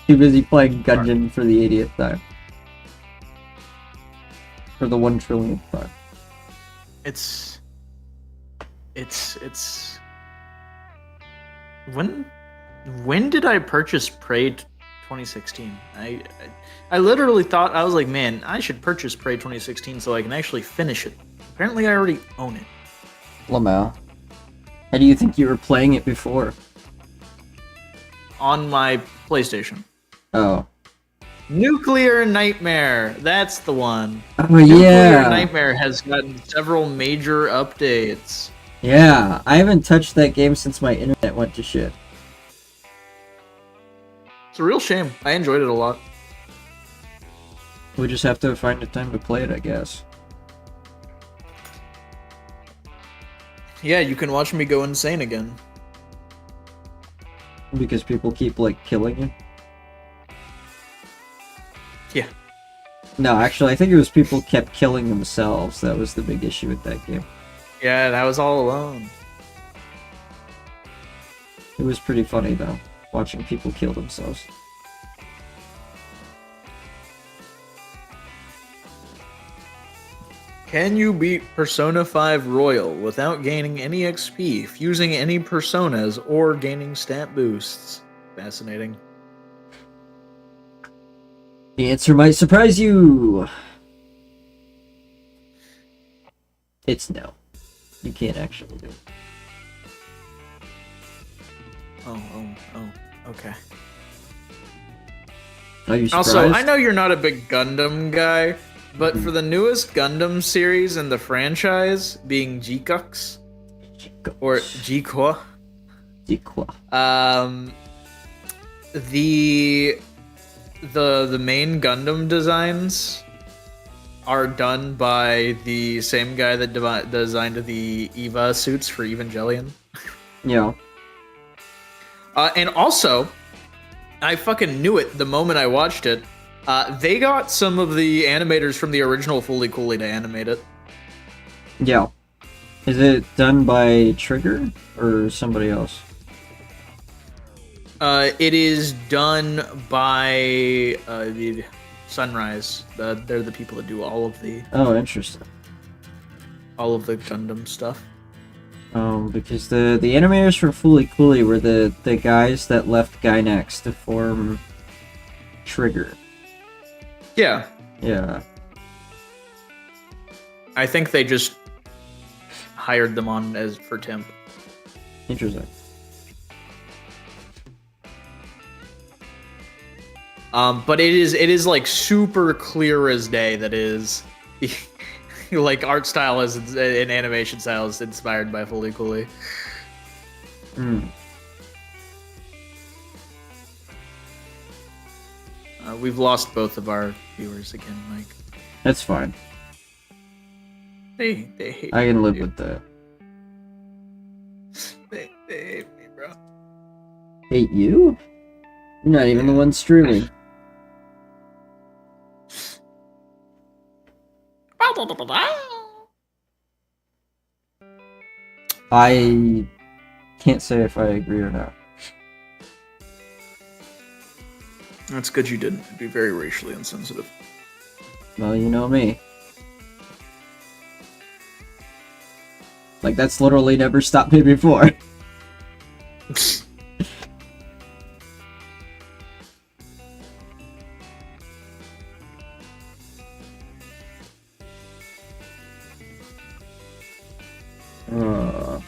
Too busy playing Gungeon for the 80th time. For the 1 trillionth time. It's when did I purchase Prey 2016? I literally thought, I was like, man, I should purchase Prey 2016 so I can actually finish it. Apparently I already own it. Lamau. How do you think you were playing it before? On my PlayStation. Oh. Nuclear Nightmare, that's the one. Oh, Nuclear yeah. Nightmare has gotten several major updates. Yeah, I haven't touched that game since my internet went to shit. It's a real shame. I enjoyed it a lot. We just have to find a time to play it, I guess. Yeah, you can watch me go insane again. Because people keep, like, killing you? Yeah. No, actually, I think it was people kept killing themselves. That was the big issue with that game. Yeah, and I was all alone. It was pretty funny, though, watching people kill themselves. Can you beat Persona 5 Royal without gaining any XP, fusing any personas, or gaining stat boosts? Fascinating. The answer might surprise you! It's no. You can't actually do it. Oh, okay. Are you surprised? Also, I know you're not a big Gundam guy, but for the newest Gundam series in the franchise, being Jikux, or Jikwa, the main Gundam designs are done by the same guy that designed the Eva suits for Evangelion. Yeah. And also, I fucking knew it the moment I watched it. They got some of the animators from the original Fooly Cooly to animate it. Yeah. Is it done by Trigger or somebody else? It is done by the Sunrise. They're the people that do all of the Interesting. Gundam stuff. Because the animators for Fooly Cooly were the guys that left Gainax to form Trigger. Yeah. Yeah. I think they just hired them on as for temp. Interesting. But it is like super clear as day that is like art style is and animation style is inspired by Fooly Cooly. We've lost both of our viewers again, Mike. That's fine. They hate I can me, live dude. with that. They hate me, bro. Hate you? You're not even the one streaming. I can't say if I agree or not. That's good you didn't. It'd be very racially insensitive. Well, you know me. Like, that's literally never stopped me before.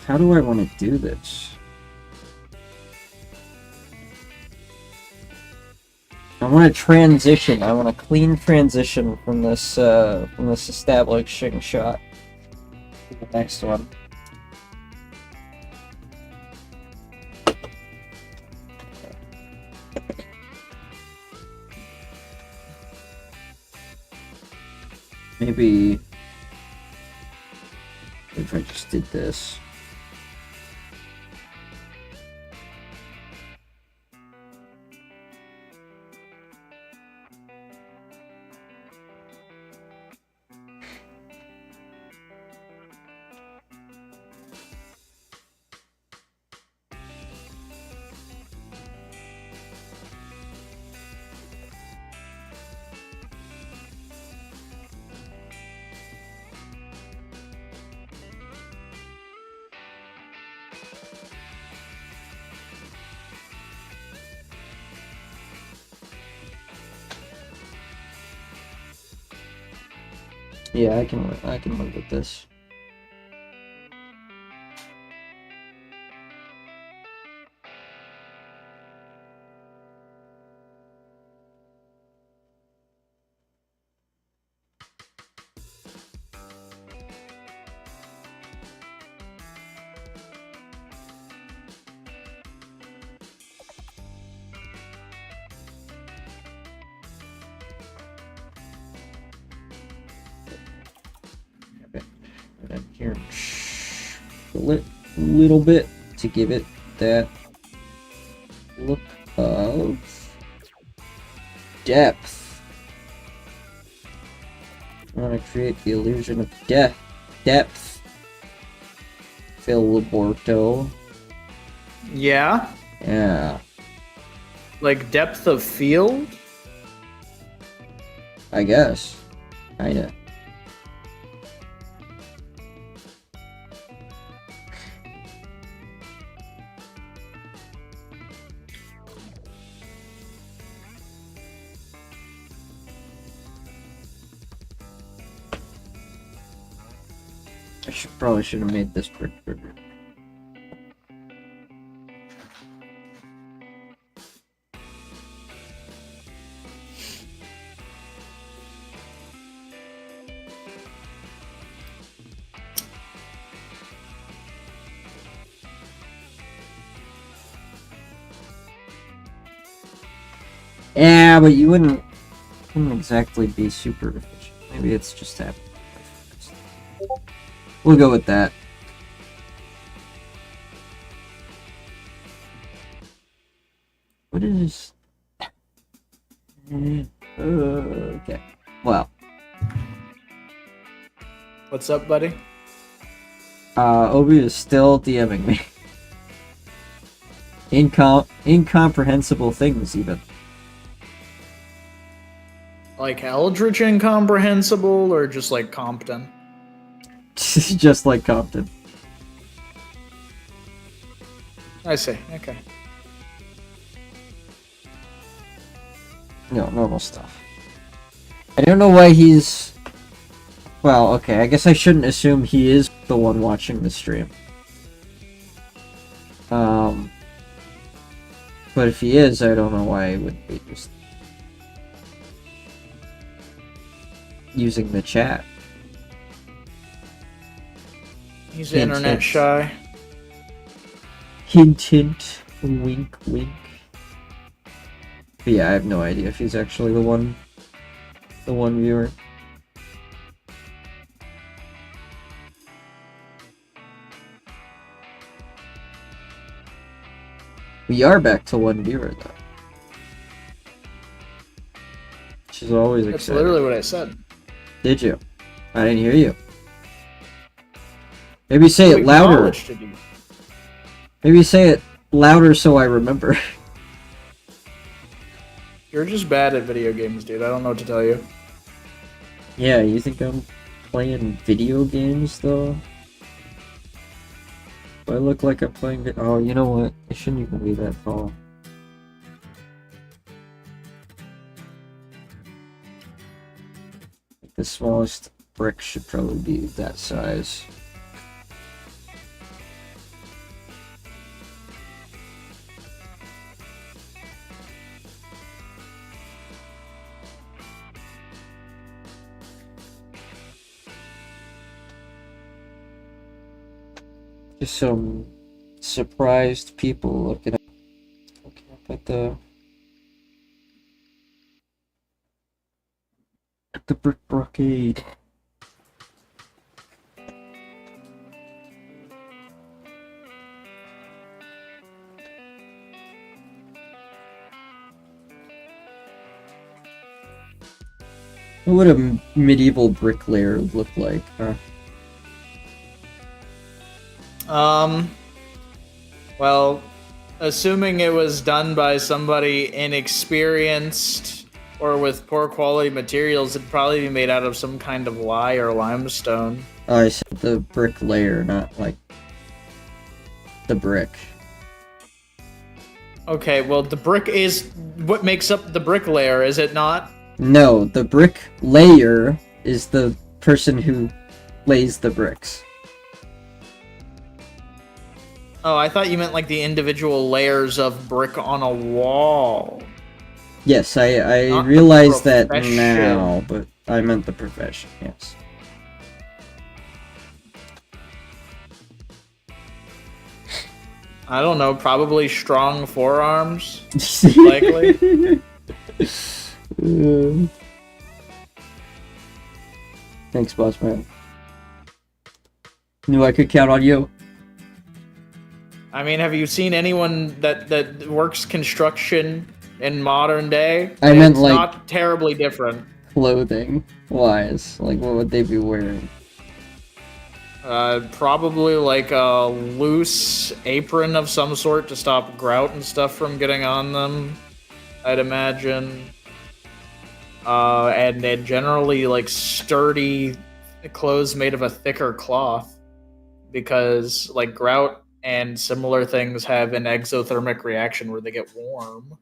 How do I want to do this? I want to transition. I want a clean transition from this establishing shot to the next one. Maybe if I just did this. Yeah, I can live with this. And here, a little bit to give it that look of depth. I want to create the illusion of depth. Filiborto. Yeah? Yeah, Like depth of field? I guess. Kinda. Probably should have made this brick bigger. Yeah, but you wouldn't exactly be super efficient. Maybe it's just happening. We'll go with that. What is this? Okay. Well. What's up, buddy? Obi is still DMing me. Incomprehensible things, even. Like Eldritch incomprehensible or just like Compton? Just like Compton. I see, okay. No, normal stuff. I don't know why he's... Well, okay, I guess I shouldn't assume he is the one watching the stream. But if he is, I don't know why he would be just using the chat. He's Hint, internet hint. shy. Hint, hint. Wink, wink. But yeah, I have no idea if he's actually the one viewer. We are back to one viewer, though. Which is always exciting. That's literally what I said. Did you? I didn't hear you. Maybe say You it louder. acknowledged it. Maybe say it louder so I remember. You're just bad at video games, dude. I don't know what to tell you. Yeah, you think I'm playing video games, though? Do I look like I'm playing it? Oh, you know what? It shouldn't even be that tall. The smallest brick should probably be that size. Just some surprised people looking up at the brick brocade. What would a medieval bricklayer look like, huh? Well, assuming it was done by somebody inexperienced or with poor quality materials, it'd probably be made out of some kind of lye or limestone. Oh, I said the bricklayer, not like the brick. Okay, well, the brick is what makes up the bricklayer, is it not? No, the bricklayer is the person who lays the bricks. Oh, I thought you meant like the individual layers of brick on a wall. Yes, I Not the realize that profession. now, but I meant the profession, yes. I don't know, probably strong forearms, likely. Thanks, boss man. Knew I could count on you. I mean, have you seen anyone that works construction in modern day? I meant, It's like, not terribly different. Clothing wise, like what would they be wearing? Probably like a loose apron of some sort to stop grout and stuff from getting on them, I'd imagine. And then generally like sturdy clothes made of a thicker cloth, because like grout and similar things have an exothermic reaction where they get warm.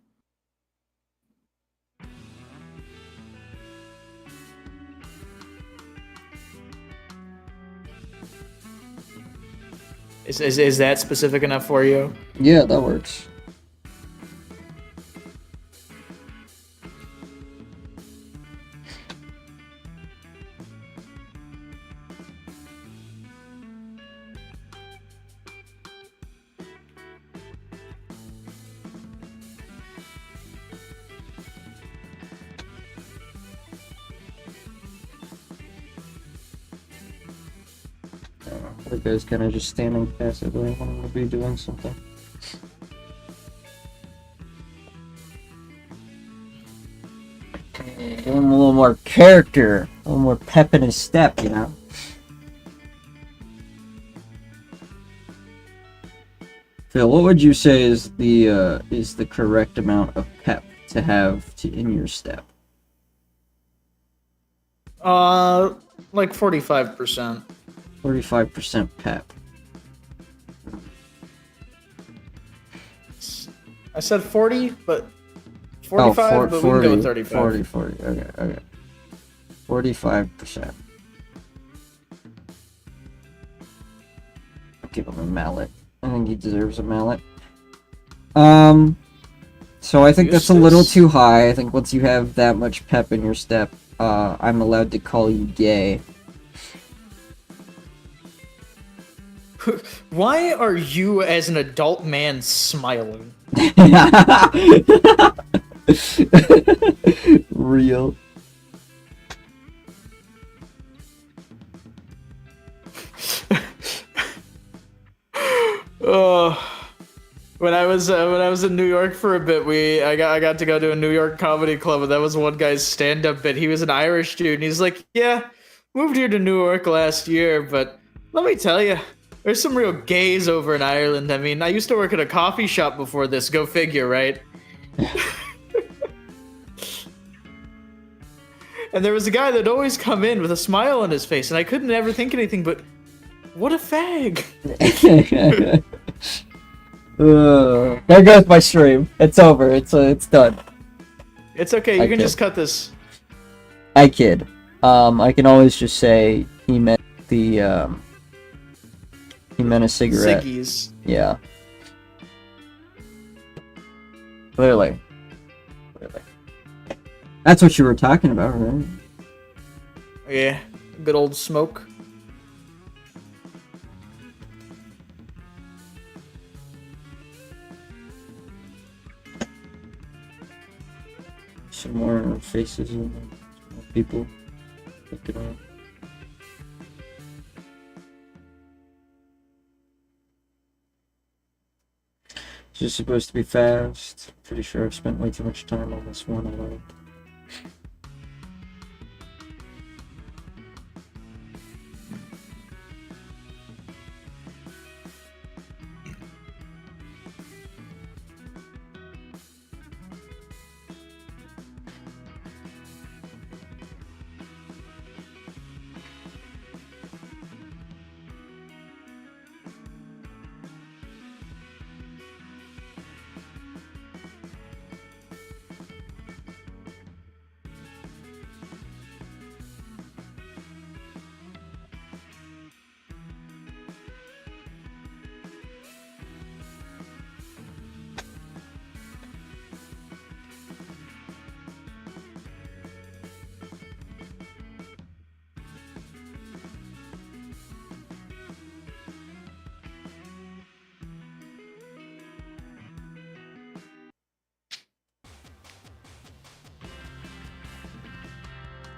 Is that specific enough for you? Yeah, that works. The guy's kind of just standing passively when I'm gonna be doing something. Give him a little more character, a little more pep in his step, you know? Phil, what would you say is the correct amount of pep to have in your step? Like 45%. 45% pep. I said 40, but 45, but we can go with 35. 40, okay. 45%. Give him a mallet. I think he deserves a mallet. So I think that's a little too high. I think once you have that much pep in your step, I'm allowed to call you gay. Why are you, as an adult man, smiling? Real. When I was in New York for a bit, I got to go to a New York comedy club, and that was one guy's stand-up bit. He was an Irish dude, and he's like, "Yeah, moved here to New York last year, but Let me tell you, there's some real gays over in Ireland. I mean, I used to work at a coffee shop before this. Go figure, right? And there was a guy that'd always come in with a smile on his face, and I couldn't ever think anything but, what a fag. There goes my stream. It's over. It's done. It's okay. You can just cut this. I kid. I can always just say he meant the he meant a cigarette. Ciggies. Yeah. Clearly. That's what you were talking about, right? Yeah. Good old smoke. Some more faces and more people looking on. It's just supposed to be fast. Pretty sure I've spent way too much time on this one alone.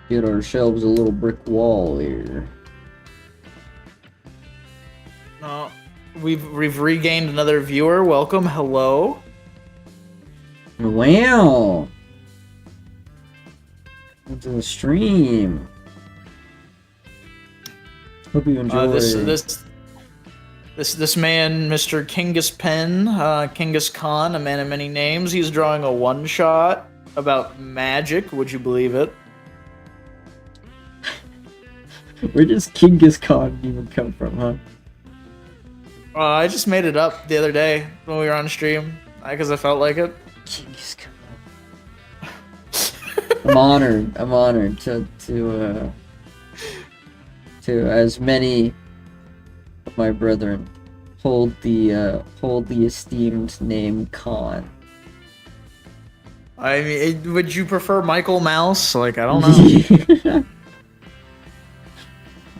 Get ourselves a little brick wall here. We've regained another viewer. Welcome. Hello. Wow. Into the stream. Hope you enjoy. This man, Mr. Kingus Pen, Kingus Khan, a man of many names. He's drawing a one-shot about magic. Would you believe it? Where does Kingus Khan even come from, huh? I just made it up the other day when we were on stream, because I felt like it. Kingus Khan. I'm honored to as many of my brethren hold the esteemed name Khan. I mean, would you prefer Michael Mouse? Like, I don't know.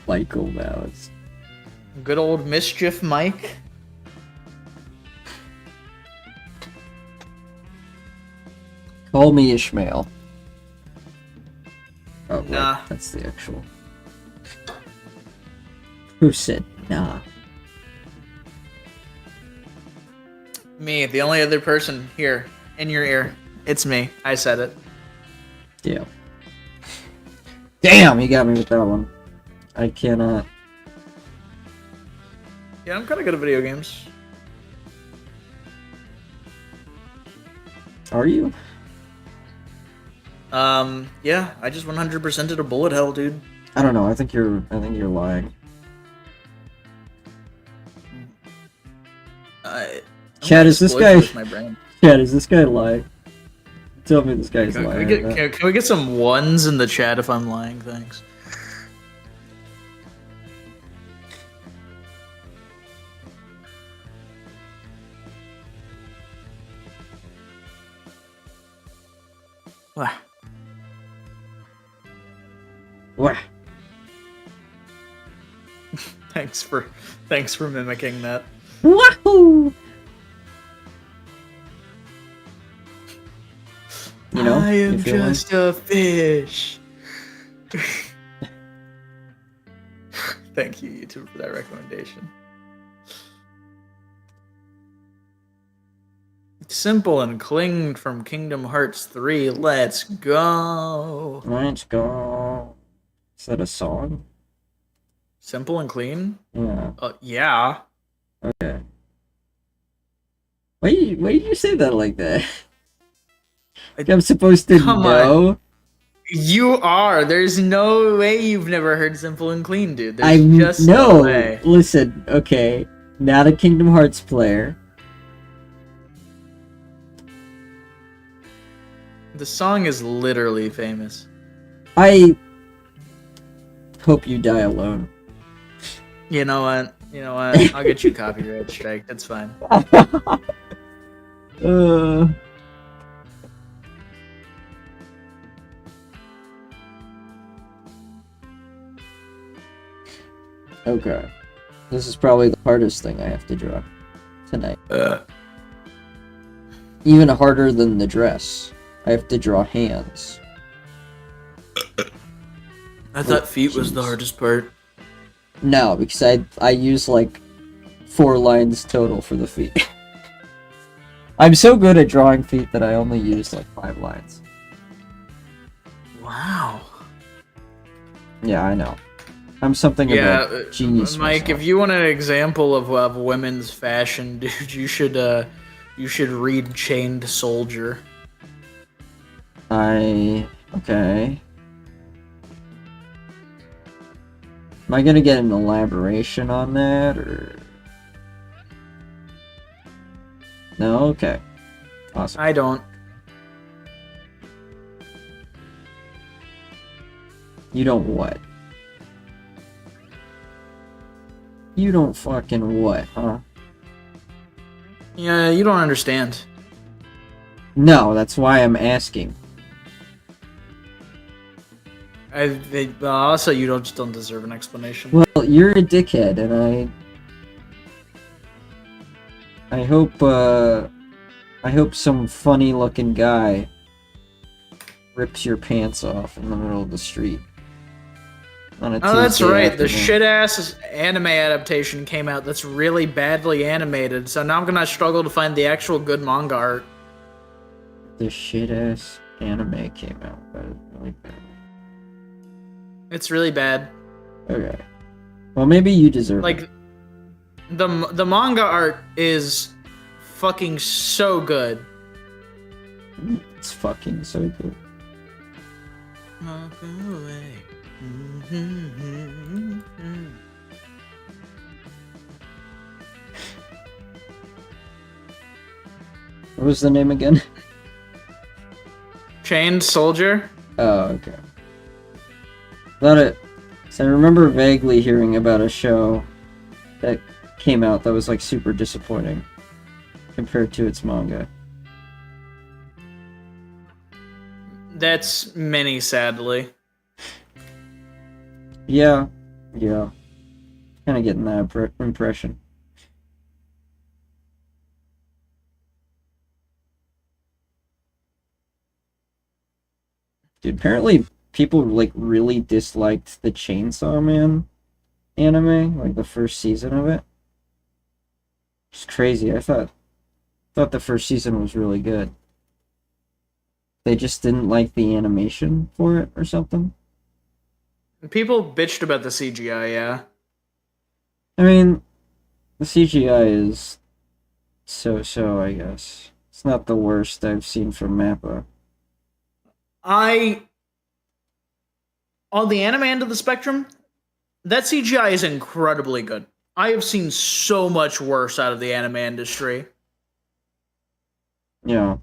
Michael Mouse. Good old Mischief Mike. Call me Ishmael. Oh, wait, nah. That's the actual. Who said nah? Me, the only other person here in your ear. It's me. I said it. Yeah. Damn, you got me with that one. I cannot. Yeah, I'm kind of good at video games. Are you? Yeah, I just 100%ed a bullet hell, dude. I don't know. I think you're lying. Chad, is this guy? My brain. Chad, is this guy lying? Tell me this guy's lying. Can we get some ones in the chat if I'm lying? Thanks. Wah. Wah. Thanks for mimicking that. Wahoo! You know, I am just a fish. Thank you, YouTube, for that recommendation. Simple and Clinged from Kingdom Hearts 3. Let's go. Let's go. Is that a song? Simple and clean? Yeah. Yeah. Okay. Why did you say that like that? I'm supposed to Come on. know? You are. There's no way you've never heard Simple and Clean, dude. There's I'm just no no. way. Listen, okay. Not a Kingdom Hearts player. The song is literally famous. I hope you die alone. You know what? I'll get you a copyright strike. That's fine. uh, okay. This is probably the hardest thing I have to draw tonight. Even harder than the dress. I have to draw hands. I thought feet was the hardest part. No, because I use like 4 lines total for the feet. I'm so good at drawing feet that I only use like 5 lines. Wow. Yeah, I know. I'm something of a genius. Mike, myself. if you want an example of women's fashion, dude, you should read Chained Soldier. Okay. Am I gonna get an elaboration on that, or no? Okay, awesome. I don't. You don't what? You don't fucking what, huh? Yeah, you don't understand. No, that's why I'm asking. Also, you don't deserve an explanation. Well, you're a dickhead, and I hope some funny-looking guy rips your pants off in the middle of the street. On a Oh, that's Tuesday right. The afternoon. shit-ass anime adaptation came out that's really badly animated, so now I'm gonna struggle to find the actual good manga art. The shit-ass anime came out. That is really bad. It's really bad. Okay. Well, maybe you deserve it. Like, the manga art is fucking so good. It's fucking so good. What was the name again? Chained Soldier? Oh, okay. So I remember vaguely hearing about a show that came out that was like super disappointing compared to its manga. That's many, sadly. Yeah. Kind of getting that impression. Dude, apparently people like really disliked the Chainsaw Man anime, like the first season of it. It's crazy. I thought the first season was really good. They just didn't like the animation for it or something. People bitched about the CGI, yeah. I mean, the CGI is so, I guess. It's not the worst I've seen from Mappa. On the anime end of the spectrum, that CGI is incredibly good. I have seen so much worse out of the anime industry. Yeah.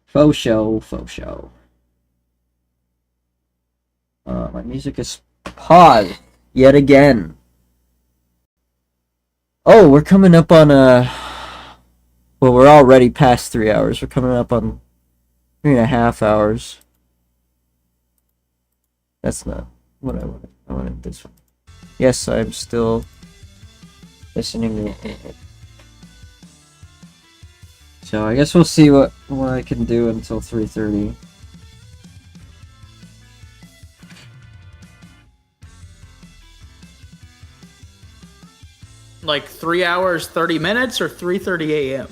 Faux show. My music is paused yet again. Oh, we're coming up on well, we're already past 3 hours. We're coming up on 3.5 hours. That's not what I wanted. I wanted this one. Yes, I'm still listening to it. So I guess we'll see what I can do until 3:30. Like 3 hours, 30 minutes, or 3:30 a.m.?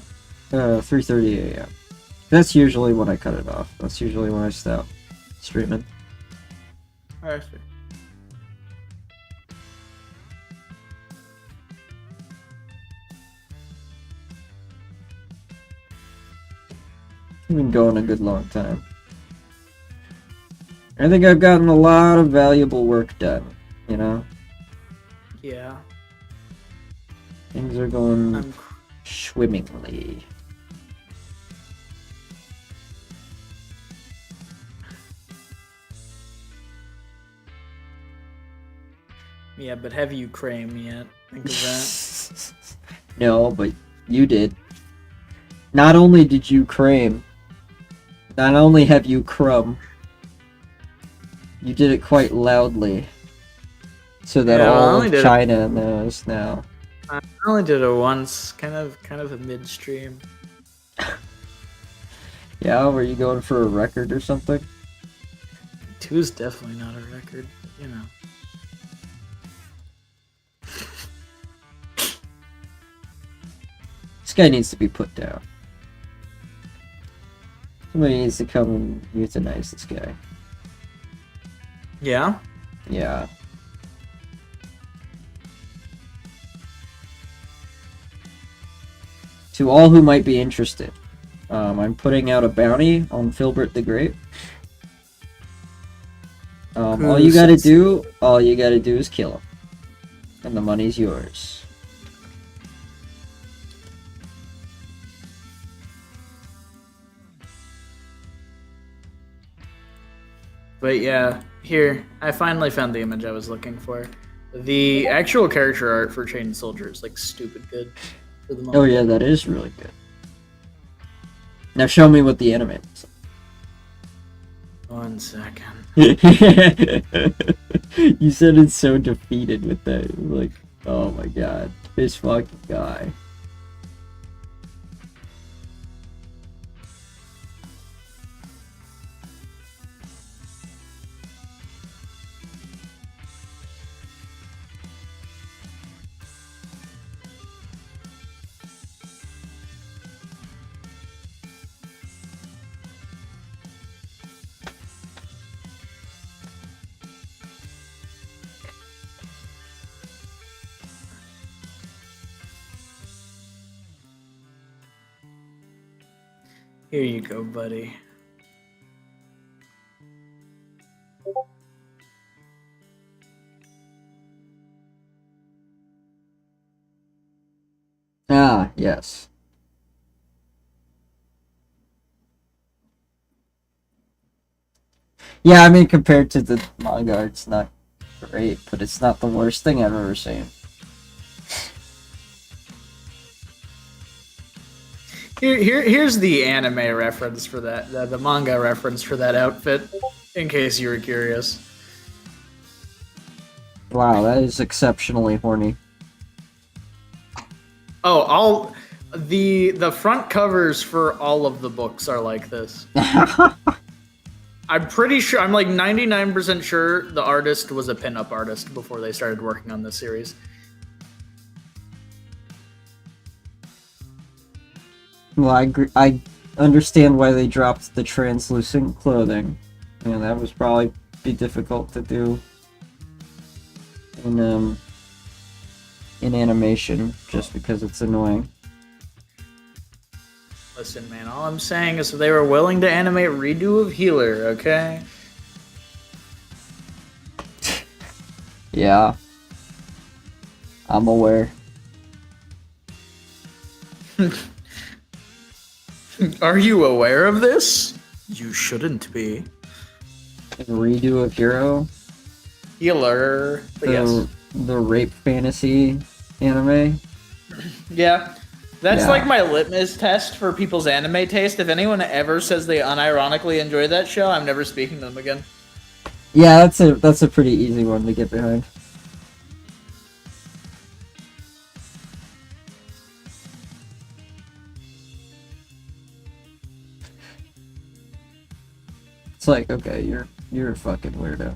3:30 a.m. That's usually when I cut it off. That's usually when I stop streaming. I see. I've been going a good long time. I think I've gotten a lot of valuable work done, you know? Yeah. Things are going I'm swimmingly. Yeah, but have you Crame yet? Think of that. No, but you did. Not only did you crame, not only have you crumb, you did it quite loudly. So that Yeah, I all only of did it- China knows now. I only did it once, kind of a midstream. Yeah, were you going for a record or something? 2 is definitely not a record, but, you know. This guy needs to be put down. Somebody needs to come and euthanize this guy. Yeah? Yeah. To all who might be interested, I'm putting out a bounty on Filbert the Great. All you gotta do is kill him. And the money's yours. But yeah, here, I finally found the image I was looking for. The actual character art for Chained Soldier is like stupid good for the moment. Oh yeah, that is really good. Now show me what the anime is. 1 second. You said it's so defeated with that. Like, oh my god, this fucking guy. Here you go, buddy. Ah, yes. Yeah, I mean, compared to the manga, it's not great, but it's not the worst thing I've ever seen. Here's the anime reference for that, the manga reference for that outfit, in case you were curious. Wow, that is exceptionally horny. Oh, the front covers for all of the books are like this. I'm pretty sure, I'm like 99% sure the artist was a pinup artist before they started working on this series. Well, I understand why they dropped the translucent clothing. Yeah, that was probably be difficult to do in animation, just because it's annoying. Listen, man, all I'm saying is if they were willing to animate redo of Healer, okay? Yeah. I'm aware. Are you aware of this? You shouldn't be. Redo of Hero, Healer. But yes. the rape fantasy anime. Yeah. That's Yeah. like my litmus test for people's anime taste. If anyone ever says they unironically enjoy that show, I'm never speaking to them again. Yeah, that's a pretty easy one to get behind. It's like, okay, you're a fucking weirdo.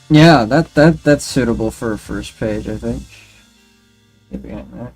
Yeah, that's suitable for a first page, I think. Get behind that.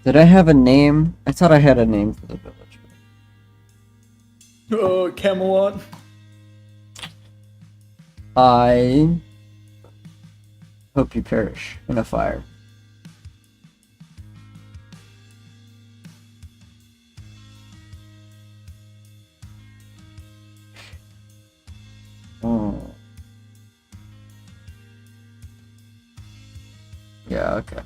Did I have a name? I thought I had a name for the village. Camelot. I hope you perish in a fire. Oh. Yeah, okay.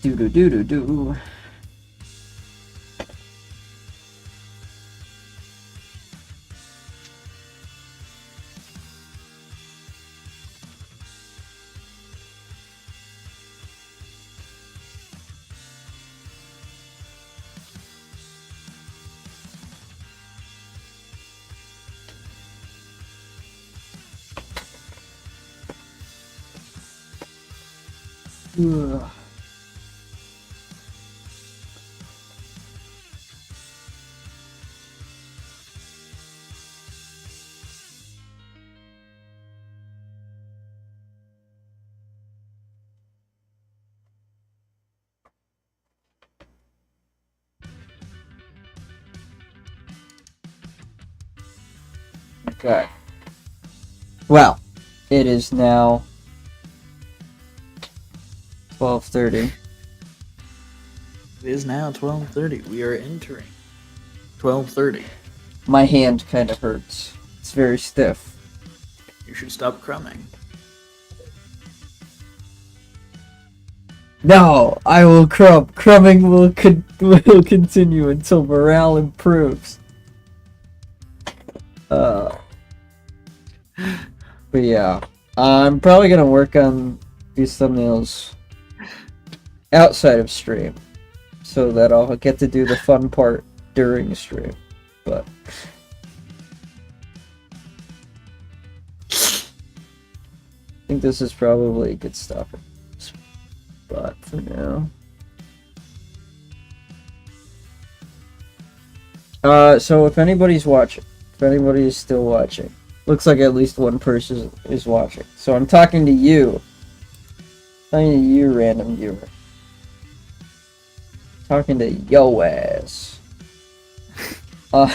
Do. Ugh. Okay. Well, it is now 12:30. It is now 12:30. We are entering 12:30. My hand kind of hurts. It's very stiff. You should stop crumbing. No, I will crumb. Crumbing will continue until morale improves. But yeah, I'm probably gonna work on these thumbnails outside of stream, so that I'll get to do the fun part during stream. But I think this is probably a good stopping spot for now. So if anybody's watching, if anybody is still watching, looks like at least one person is watching. So I'm talking to you. Talking to you, random viewer. Talking to yo ass. I'm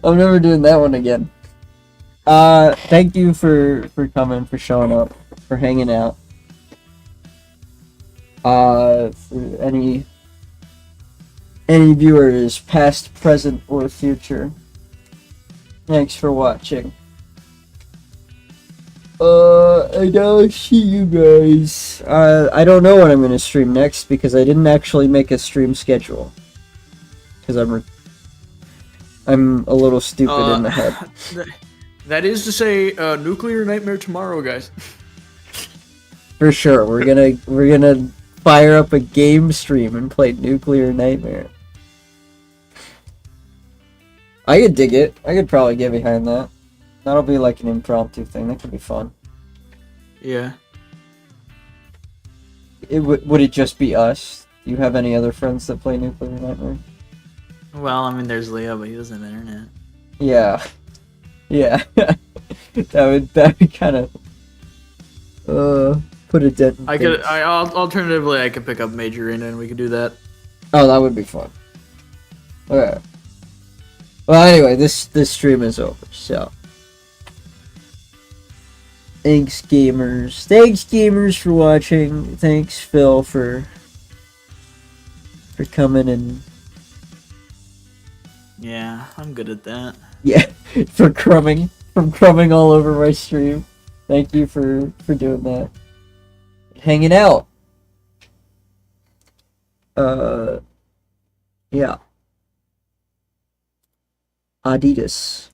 never doing that one again. Thank you for coming, for showing up, for hanging out. For any viewers, past, present, or future, thanks for watching. I gotta see you guys. I don't know what I'm gonna stream next because I didn't actually make a stream schedule. Because I'm a little stupid in the head. That is to say, Nuclear Nightmare tomorrow, guys. For sure, we're gonna fire up a game stream and play Nuclear Nightmare. I could dig it. I could probably get behind that. That'll be like an impromptu thing. That could be fun. Yeah. Would it just be us? Do you have any other friends that play Nuclear Nightmare? Well, I mean, there's Leo, but he doesn't have internet. Yeah. Yeah. that would kind of put a dent in things. Alternatively, I could pick up Major in and we could do that. Oh, that would be fun. Okay. Well, anyway, this stream is over, so. Thanks, gamers. Thanks, gamers, for watching. Thanks, Phil, for coming and Yeah, I'm good at that. Yeah, for crumbing all over my stream. Thank you for doing that. Hanging out. Yeah. Adidas.